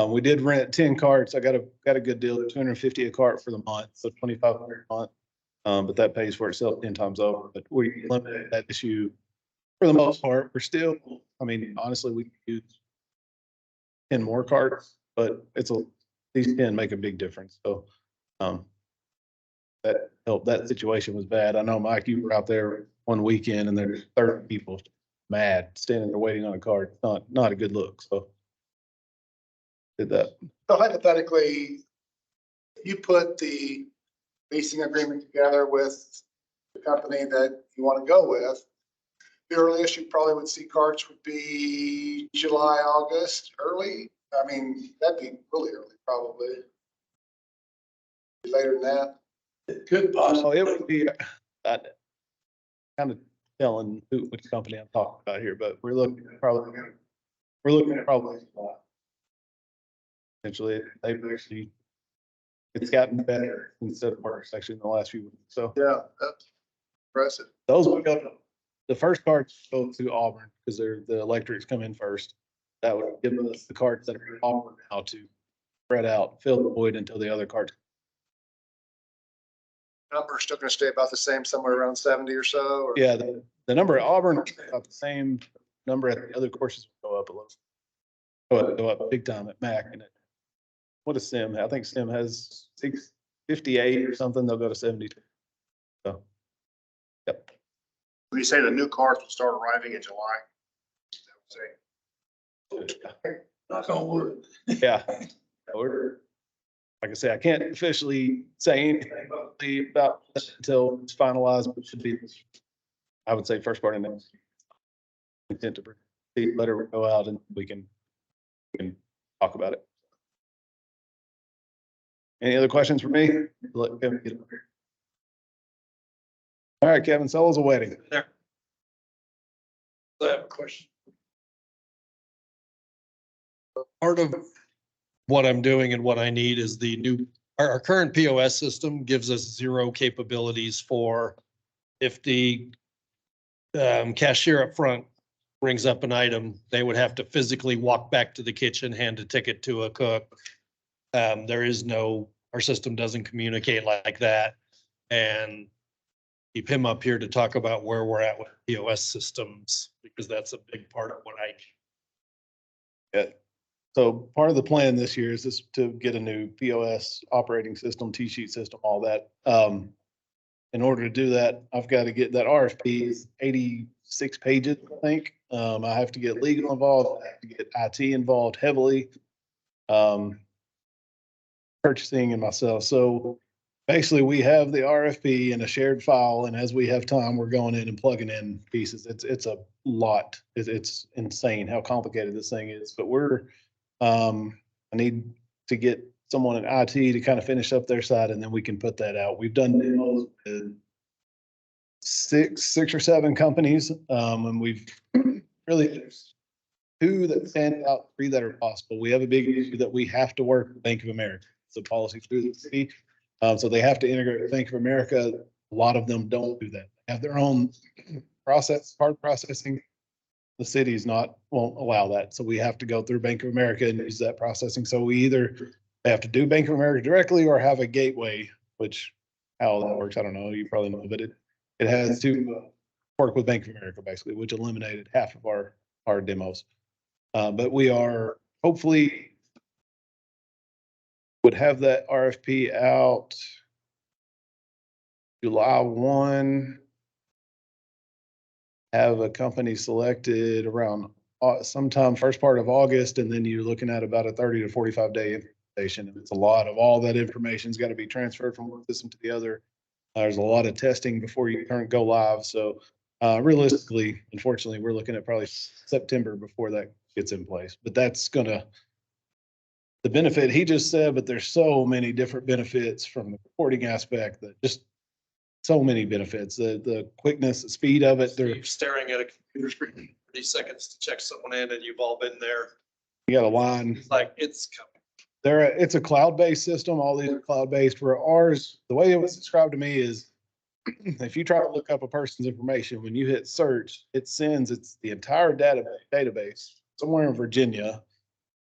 we did rent 10 carts. I got a good deal, $250 a cart for the month, so $2,500 a month. But that pays for itself 10 times over. But we eliminated that issue for the most part. We're still, I mean, honestly, we could use 10 more carts, but these 10 make a big difference. So that helped. That situation was bad. I know, Mike, you were out there one weekend and there's 30 people mad standing there waiting on a cart. Not a good look. So did that. So hypothetically, you put the leasing agreement together with the company that you want to go with. The earliest you probably would see carts would be July, August, early. I mean, that'd be really early, probably. Later than that. It could Oh, possibly. it would be, kind of telling which company I'm talking about here, but we're looking at probably. Essentially, they've actually, it's gotten better instead of worse actually in the last few weeks. So Yeah, that's impressive. those would go, the first carts go to Auburn because the electrics come in first. That would give us the carts that are in Auburn now to spread out, fill the void until the other carts. Number's still gonna stay about the same, somewhere around 70 or so, or? Yeah, the number at Auburn, about the same number at the other courses will go up a little. Go up big time at Mac. And what is Sim? I think Sim has 658 or something. They'll go to 72. So, yep. When you say the new cars will start arriving in July? Knock on wood. Yeah. Like I say, I can't officially say anything about this until it's finalized, but it should be, I would say, first part of next year. Intent to see, let her go out and we can talk about it. Any other questions for me? Let Kevin get up here. All right, Kevin, sell us a wedding. I have a question. Part of what I'm doing and what I need is the new, our current POS system gives us 0 capabilities for if the cashier up front brings up an item, they would have to physically walk back to the kitchen, hand a ticket to a cook. There is no, our system doesn't communicate like that. And keep him up here to talk about where we're at with POS systems, because that's a big part of what I need. Yeah. So part of the plan this year is just to get a new POS operating system, T-sheet system, all that. In order to do that, I've got to get that RFP is 86 pages, I think. I have to get legal involved, I have to get IT involved heavily. Purchasing and myself. So basically we have the RFP in a shared file, and as we have time, we're going in and plugging in pieces. It's a lot. It's insane how complicated this thing is, but I need to get someone in IT to kind of finish up their side, and then we can put that out. We've done demos with six or seven companies, and we've really, there's 2 that stand out, 3 that are possible. We have a big issue that we have to work with Bank of America. It's a policy through the city. So they have to integrate with Bank of America. A lot of them don't do that. They have their own process, card processing. The city's won't allow that. So we have to go through Bank of America and use that processing. So we either have to do Bank of America directly or have a gateway, which how that works, I don't know. You probably know, but it has to work with Bank of America basically, which eliminated half of our demos. But we are hopefully would have that RFP out July 1. Have a company selected around sometime first part of August, and then you're looking at about a 30 to 45 day implementation. And it's a lot of all that information's got to be transferred from one system to the other. There's a lot of testing before you go live. So realistically, unfortunately, we're looking at probably September before that gets in place. But that's gonna, the benefit he just said, but there's so many different benefits from the reporting aspect that just so many benefits, the quickness, the speed of it. You're staring at a computer screen, 30 seconds to check someone in and you've all been there. You got a line. Like it's coming. It's a cloud-based system. All these are cloud-based. Where ours, the way it was described to me is if you try to look up a person's information, when you hit search, it sends the entire database somewhere in Virginia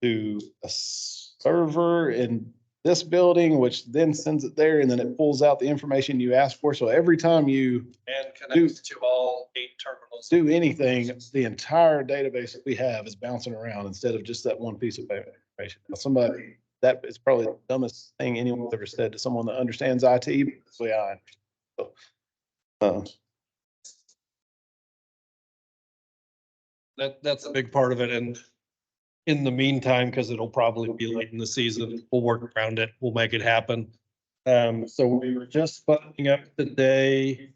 to a server in this building, which then sends it there, and then it pulls out the information you asked for. So every time you And connects to all 8 terminals. do anything, the entire database that we have is bouncing around instead of just that one piece of information. Now, somebody, that is probably the dumbest thing anyone's ever said to someone that understands IT. That's the way I am. So, That's a big part of it. And in the meantime, because it'll probably be late in the season, we'll work around it. We'll make it happen. So we were just buttoning up today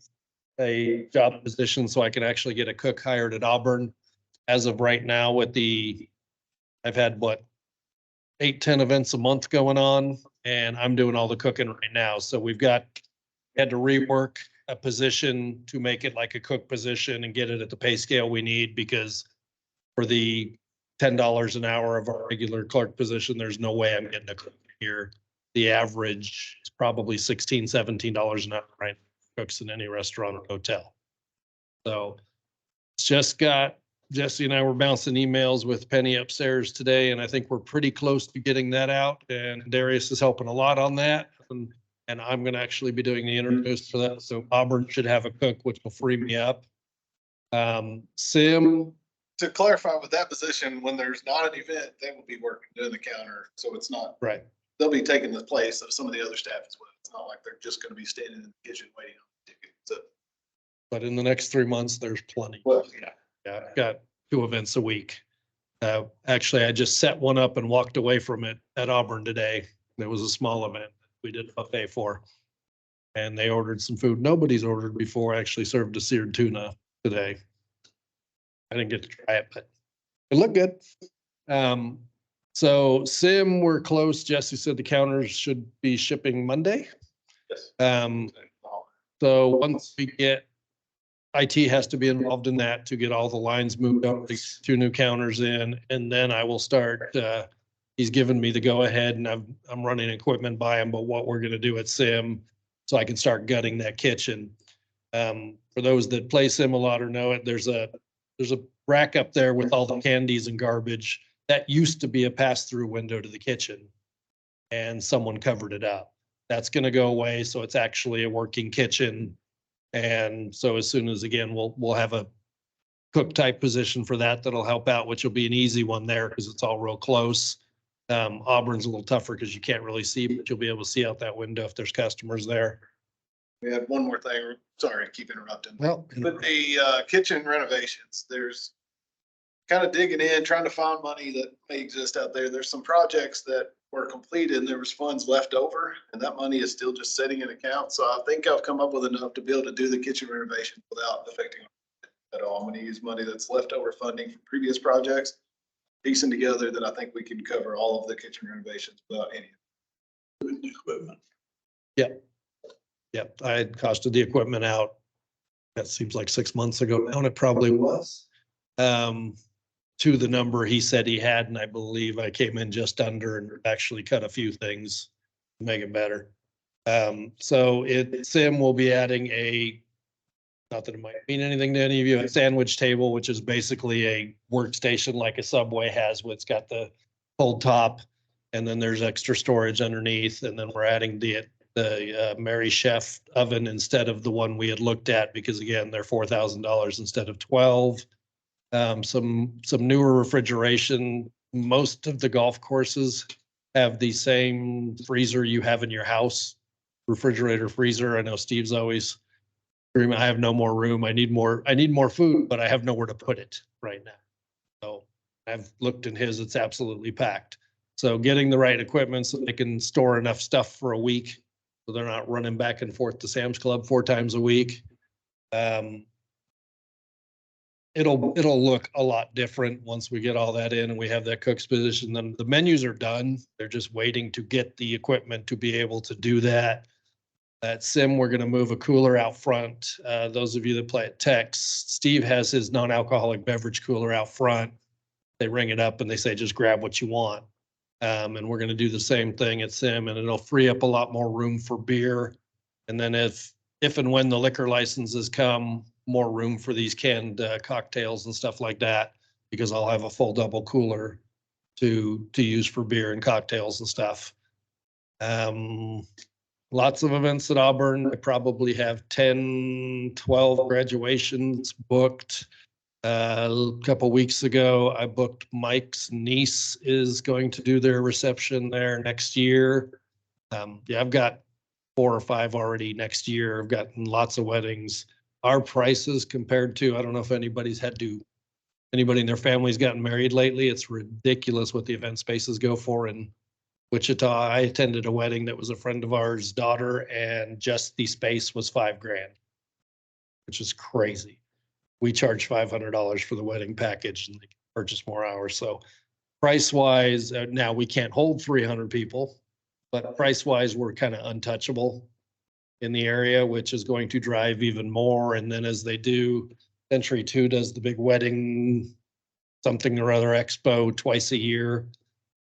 a job position so I can actually get a cook hired at Auburn. As of right now I've had 8-10 events a month going on, and I'm doing all the cooking right now. So had to rework a position to make it like a cook position and get it at the pay scale we need, because for the $10 an hour of our regular clerk position, there's no way I'm getting a cook here. The average is probably $16, $17 an hour, right? Cooks in any restaurant or hotel. So it's just got, Jesse and I were bouncing emails with Penny upstairs today, and I think we're pretty close to getting that out. And Darius is helping a lot on that. And I'm going to actually be doing the interviews for that. So Auburn should have a cook, which will free me up. Sim, To clarify with that position, when there's not an event, they will be working doing the counter. So it's not, right. They'll be taking the place of some of the other staff as well. It's not like they're just going to be standing in the kitchen waiting on the ticket. So, But in the next 3 months, there's plenty. well, yeah. Yeah, I've got 2 events a week. Actually, I just set one up and walked away from it at Auburn today. It was a small event we did a buffet for. And they ordered some food nobody's ordered before. I actually served a seared tuna today. I didn't get to try it, but it looked good. So Sim, we're close. Jesse said the counters should be shipping Monday. Yes. So once we get, IT has to be involved in that to get all the lines moved up, these 2 new counters in, and then I will start, he's given me the go ahead, and I'm running equipment by him, but what we're gonna do at Sim, so I can start gutting that kitchen. For those that play Sim a lot or know it, there's a rack up there with all the candies and garbage. That used to be a pass-through window to the kitchen, and someone covered it up. That's gonna go away, so it's actually a working kitchen. And so as soon as, again, we'll have a cook type position for that, that'll help out, which will be an easy one there because it's all real close. Auburn's a little tougher because you can't really see, but you'll be able to see out that window if there's customers there. We had one more thing. Sorry, I keep interrupting. Well, But the kitchen renovations, there's kind of digging in, trying to find money that may exist out there. There's some projects that were completed and there was funds left over, and that money is still just sitting in account. So I think I've come up with enough to be able to do the kitchen renovation without affecting it at all. I'm going to use money that's left over funding from previous projects, piecing together that I think we can cover all of the kitchen renovations without any equipment. Yep. I had costed the equipment out. That seems like 6 months ago now, and it probably was. To the number he said he had, and I believe I came in just under and actually cut a few things to make it better. So Sim will be adding not that it might mean anything to any of you, a sandwich table, which is basically a workstation like a Subway has, where it's got the pulled top, and then there's extra storage underneath, and then we're adding the the Mary Chef oven instead of the one we had looked at, because again, they're $4,000 instead of 12. Some newer refrigeration. Most of the golf courses have the same freezer you have in your house, refrigerator, freezer. I know Steve's always screaming, I have no more room. I need more food, but I have nowhere to put it right now. So I've looked in his, it's absolutely packed. So getting the right equipment so they can store enough stuff for a week, so they're not running back and forth to Sam's Club 4 times a week. It'll look a lot different once we get all that in and we have that cook's position. Then the menus are done. They're just waiting to get the equipment to be able to do that. At Sim, we're going to move a cooler out front. Those of you that play at Tex, Steve has his non-alcoholic beverage cooler out front. They ring it up and they say, just grab what you want. And we're going to do the same thing at Sim, and it'll free up a lot more room for beer. And then if and when the liquor licenses come, more room for these canned cocktails and stuff like that, because I'll have a full double cooler to use for beer and cocktails and stuff. Lots of events at Auburn. I probably have 10, 12 graduations booked. A couple weeks ago, I booked Mike's niece is going to do their reception there next year. Yeah, I've got 4 or 5 already next year. I've gotten lots of weddings. Our prices compared to, I don't know if anybody in their family's gotten married lately. It's ridiculous what the event spaces go for in Wichita. I attended a wedding that was a friend of ours' daughter, and just the space was $5,000, which is crazy. We charge $500 for the wedding package and they can purchase more hours. So price wise, now we can't hold 300 people, but price wise, we're kind of untouchable in the area, which is going to drive even more. And then as they do, Century 2 does the big wedding, something or other expo twice a year.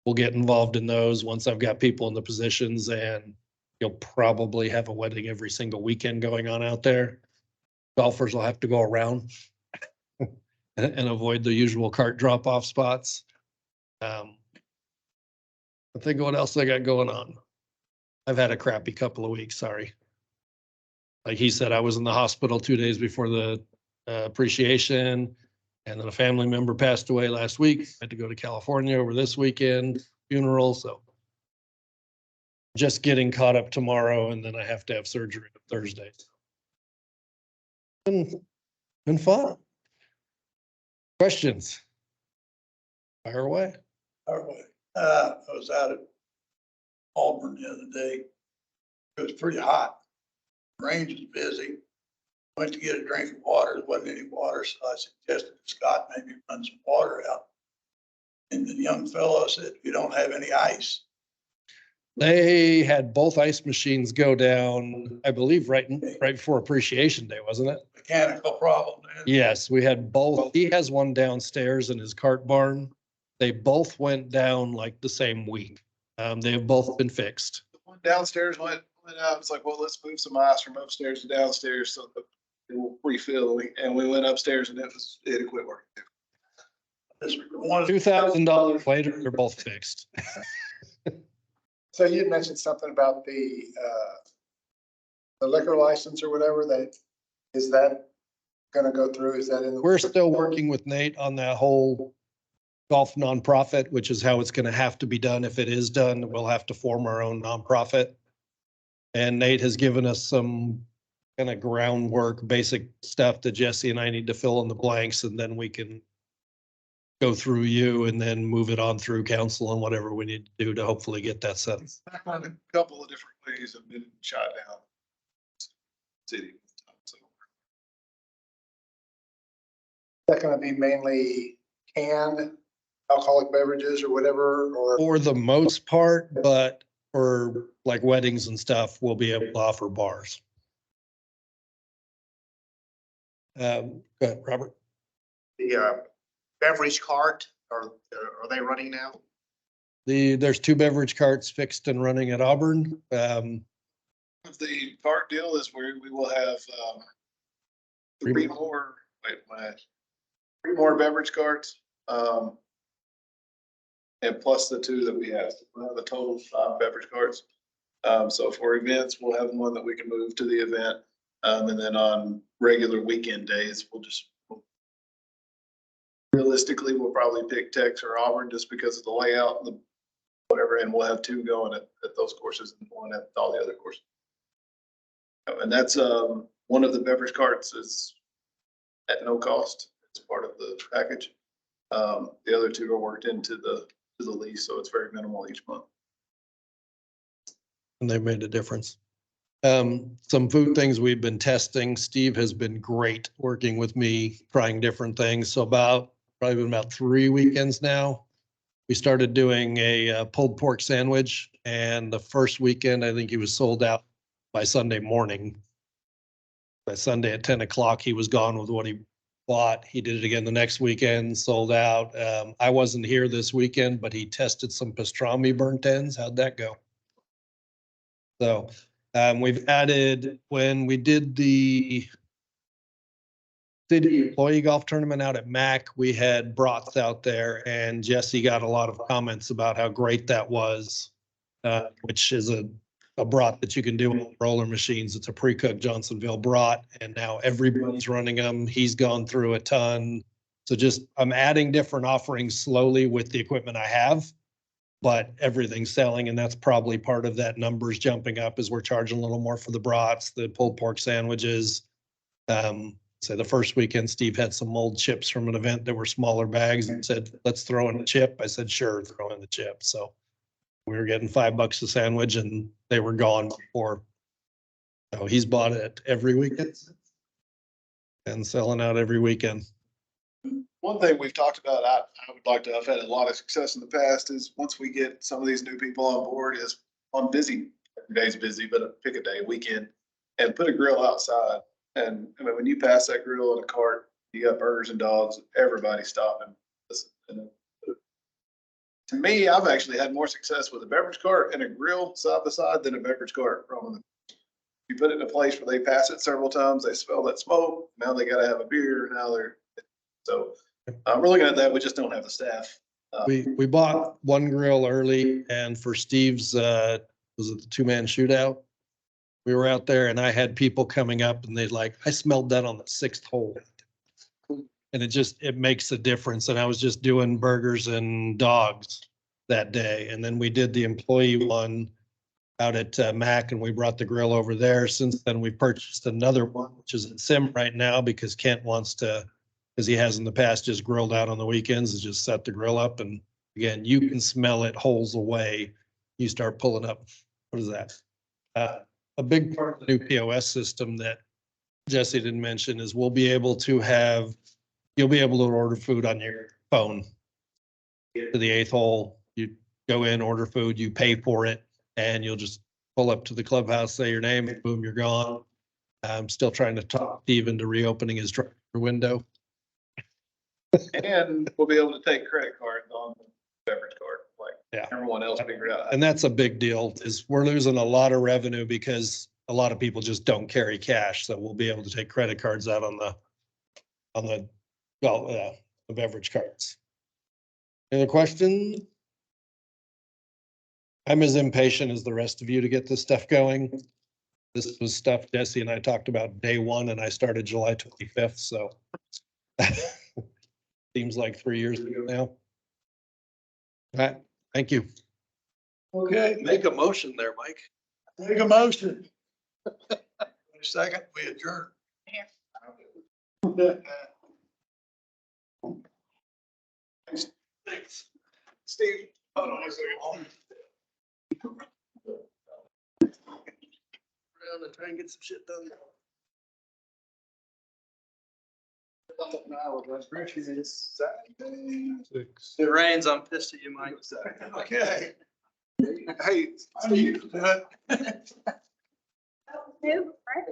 We'll get involved in those once I've got people in the positions, and you'll probably have a wedding every single weekend going on out there. Golfers will have to go around and avoid the usual cart drop-off spots. I think what else I got going on. I've had a crappy couple of weeks, sorry. Like he said, I was in the hospital 2 days before the appreciation, and then a family member passed away last week. I had to go to California over this weekend, funeral, so just getting caught up tomorrow, and then I have to have surgery on Thursday. Been fun. Questions? Fire away. I was out at Auburn the other day. It was pretty hot. Range was busy. Went to get a drink of water. There wasn't any water, so I suggested to Scott maybe run some water out. And the young fellow said, "We don't have any ice." They had both ice machines go down, I believe, right before Appreciation Day, wasn't it? Mechanical problem. Man. Yes, we had both. He has one downstairs in his cart barn. They both went down like the same week. They have both been fixed. The one downstairs went out. It's like, well, let's move some ice from upstairs to downstairs so that it will refill. And we went upstairs and it had quit working. $2,000 later, they're both fixed. So you had mentioned something about the liquor license or whatever, is that gonna go through? Is that in the? We're still working with Nate on that whole golf nonprofit, which is how it's gonna have to be done. If it is done, we'll have to form our own nonprofit. And Nate has given us some kind of groundwork, basic stuff that Jesse and I need to fill in the blanks, and then we can go through you and then move it on through council and whatever we need to do to hopefully get that set. A couple of different ways have been shot down. City. So. Is that gonna be mainly canned alcoholic beverages or whatever, or? For the most part, but for like weddings and stuff, we'll be able to offer bars. Go ahead, Robert. The beverage cart, are they running now? There's 2 beverage carts fixed and running at Auburn. The cart deal is where we will have 3 more. Three more beverage carts, and plus the 2 that we have. We'll have a total of 5 beverage carts. So for events, we'll have one that we can move to the event. And then on regular weekend days, realistically, we'll probably pick Tex or Auburn just because of the layout and the whatever, and we'll have two going at those courses and one at all the other courses. And that's, one of the beverage carts is at no cost. It's part of the package. The other two are worked into the lease, so it's very minimal each month. And they've made a difference. Some food things we've been testing. Steve has been great working with me, trying different things. So probably been about 3 weekends now. We started doing a pulled pork sandwich, and the first weekend, I think he was sold out by Sunday morning. By Sunday at 10 o'clock, he was gone with what he bought. He did it again the next weekend, sold out. I wasn't here this weekend, but he tested some pastrami burnt ends. How'd that go? So we've added, when we did the city employee golf tournament out at Mac, we had brats out there, and Jesse got a lot of comments about how great that was, which is a brat that you can do on roller machines. It's a pre-cooked Johnsonville brat, and now everybody's running them. He's gone through a ton. So I'm adding different offerings slowly with the equipment I have, but everything's selling, and that's probably part of that numbers jumping up as we're charging a little more for the brats, the pulled pork sandwiches. So the first weekend, Steve had some mold chips from an event that were smaller bags and said, let's throw in a chip. I said, sure, throw in the chip. So we were getting $5 a sandwich and they were gone before. So he's bought it every weekend and selling out every weekend. One thing we've talked about, I would like to have had a lot of success in the past, is once we get some of these new people on board, is on busy, every day's busy, but pick a day, weekend, and put a grill outside. And I mean, when you pass that grill in a cart, you got burgers and dogs, everybody stopping. And to me, I've actually had more success with a beverage cart and a grill side by side than a beverage cart. You put it in a place where they pass it several times, they smell that smoke, now they gotta have a beer, so we're looking at that, we just don't have the staff. We bought one grill early, and for Steve's, was it the 2-man shootout? We were out there and I had people coming up and they'd like, I smelled that on the 6th hole. And it makes a difference. And I was just doing burgers and dogs that day. And then we did the employee one out at Mac, and we brought the grill over there. Since then, we purchased another one, which is at Sim right now, because Kent wants to, as he has in the past, just grilled out on the weekends and just set the grill up. And again, you can smell it holes away. You start pulling up. What is that? A big part of the new POS system that Jesse didn't mention is you'll be able to order food on your phone. To the 8th hole, you go in, order food, you pay for it, and you'll just pull up to the clubhouse, say your name, and boom, you're gone. I'm still trying to talk Steve into reopening his drive-through window. And we'll be able to take credit cards on the beverage card, like everyone else figured out. And that's a big deal, is we're losing a lot of revenue because a lot of people just don't carry cash. So we'll be able to take credit cards out on the beverage cards. Any other questions? I'm as impatient as the rest of you to get this stuff going. This was stuff Jesse and I talked about day one, and I started July 25th. So seems like 3 years ago now. All right, thank you. Okay, make a motion there, Mike. Make a motion. Second, we adjourn. Thanks. Steve. Hold on a second. Around and try and get some shit done. It rains, I'm pissed at you, Mike. Okay. Hey, I need to do it. New, right?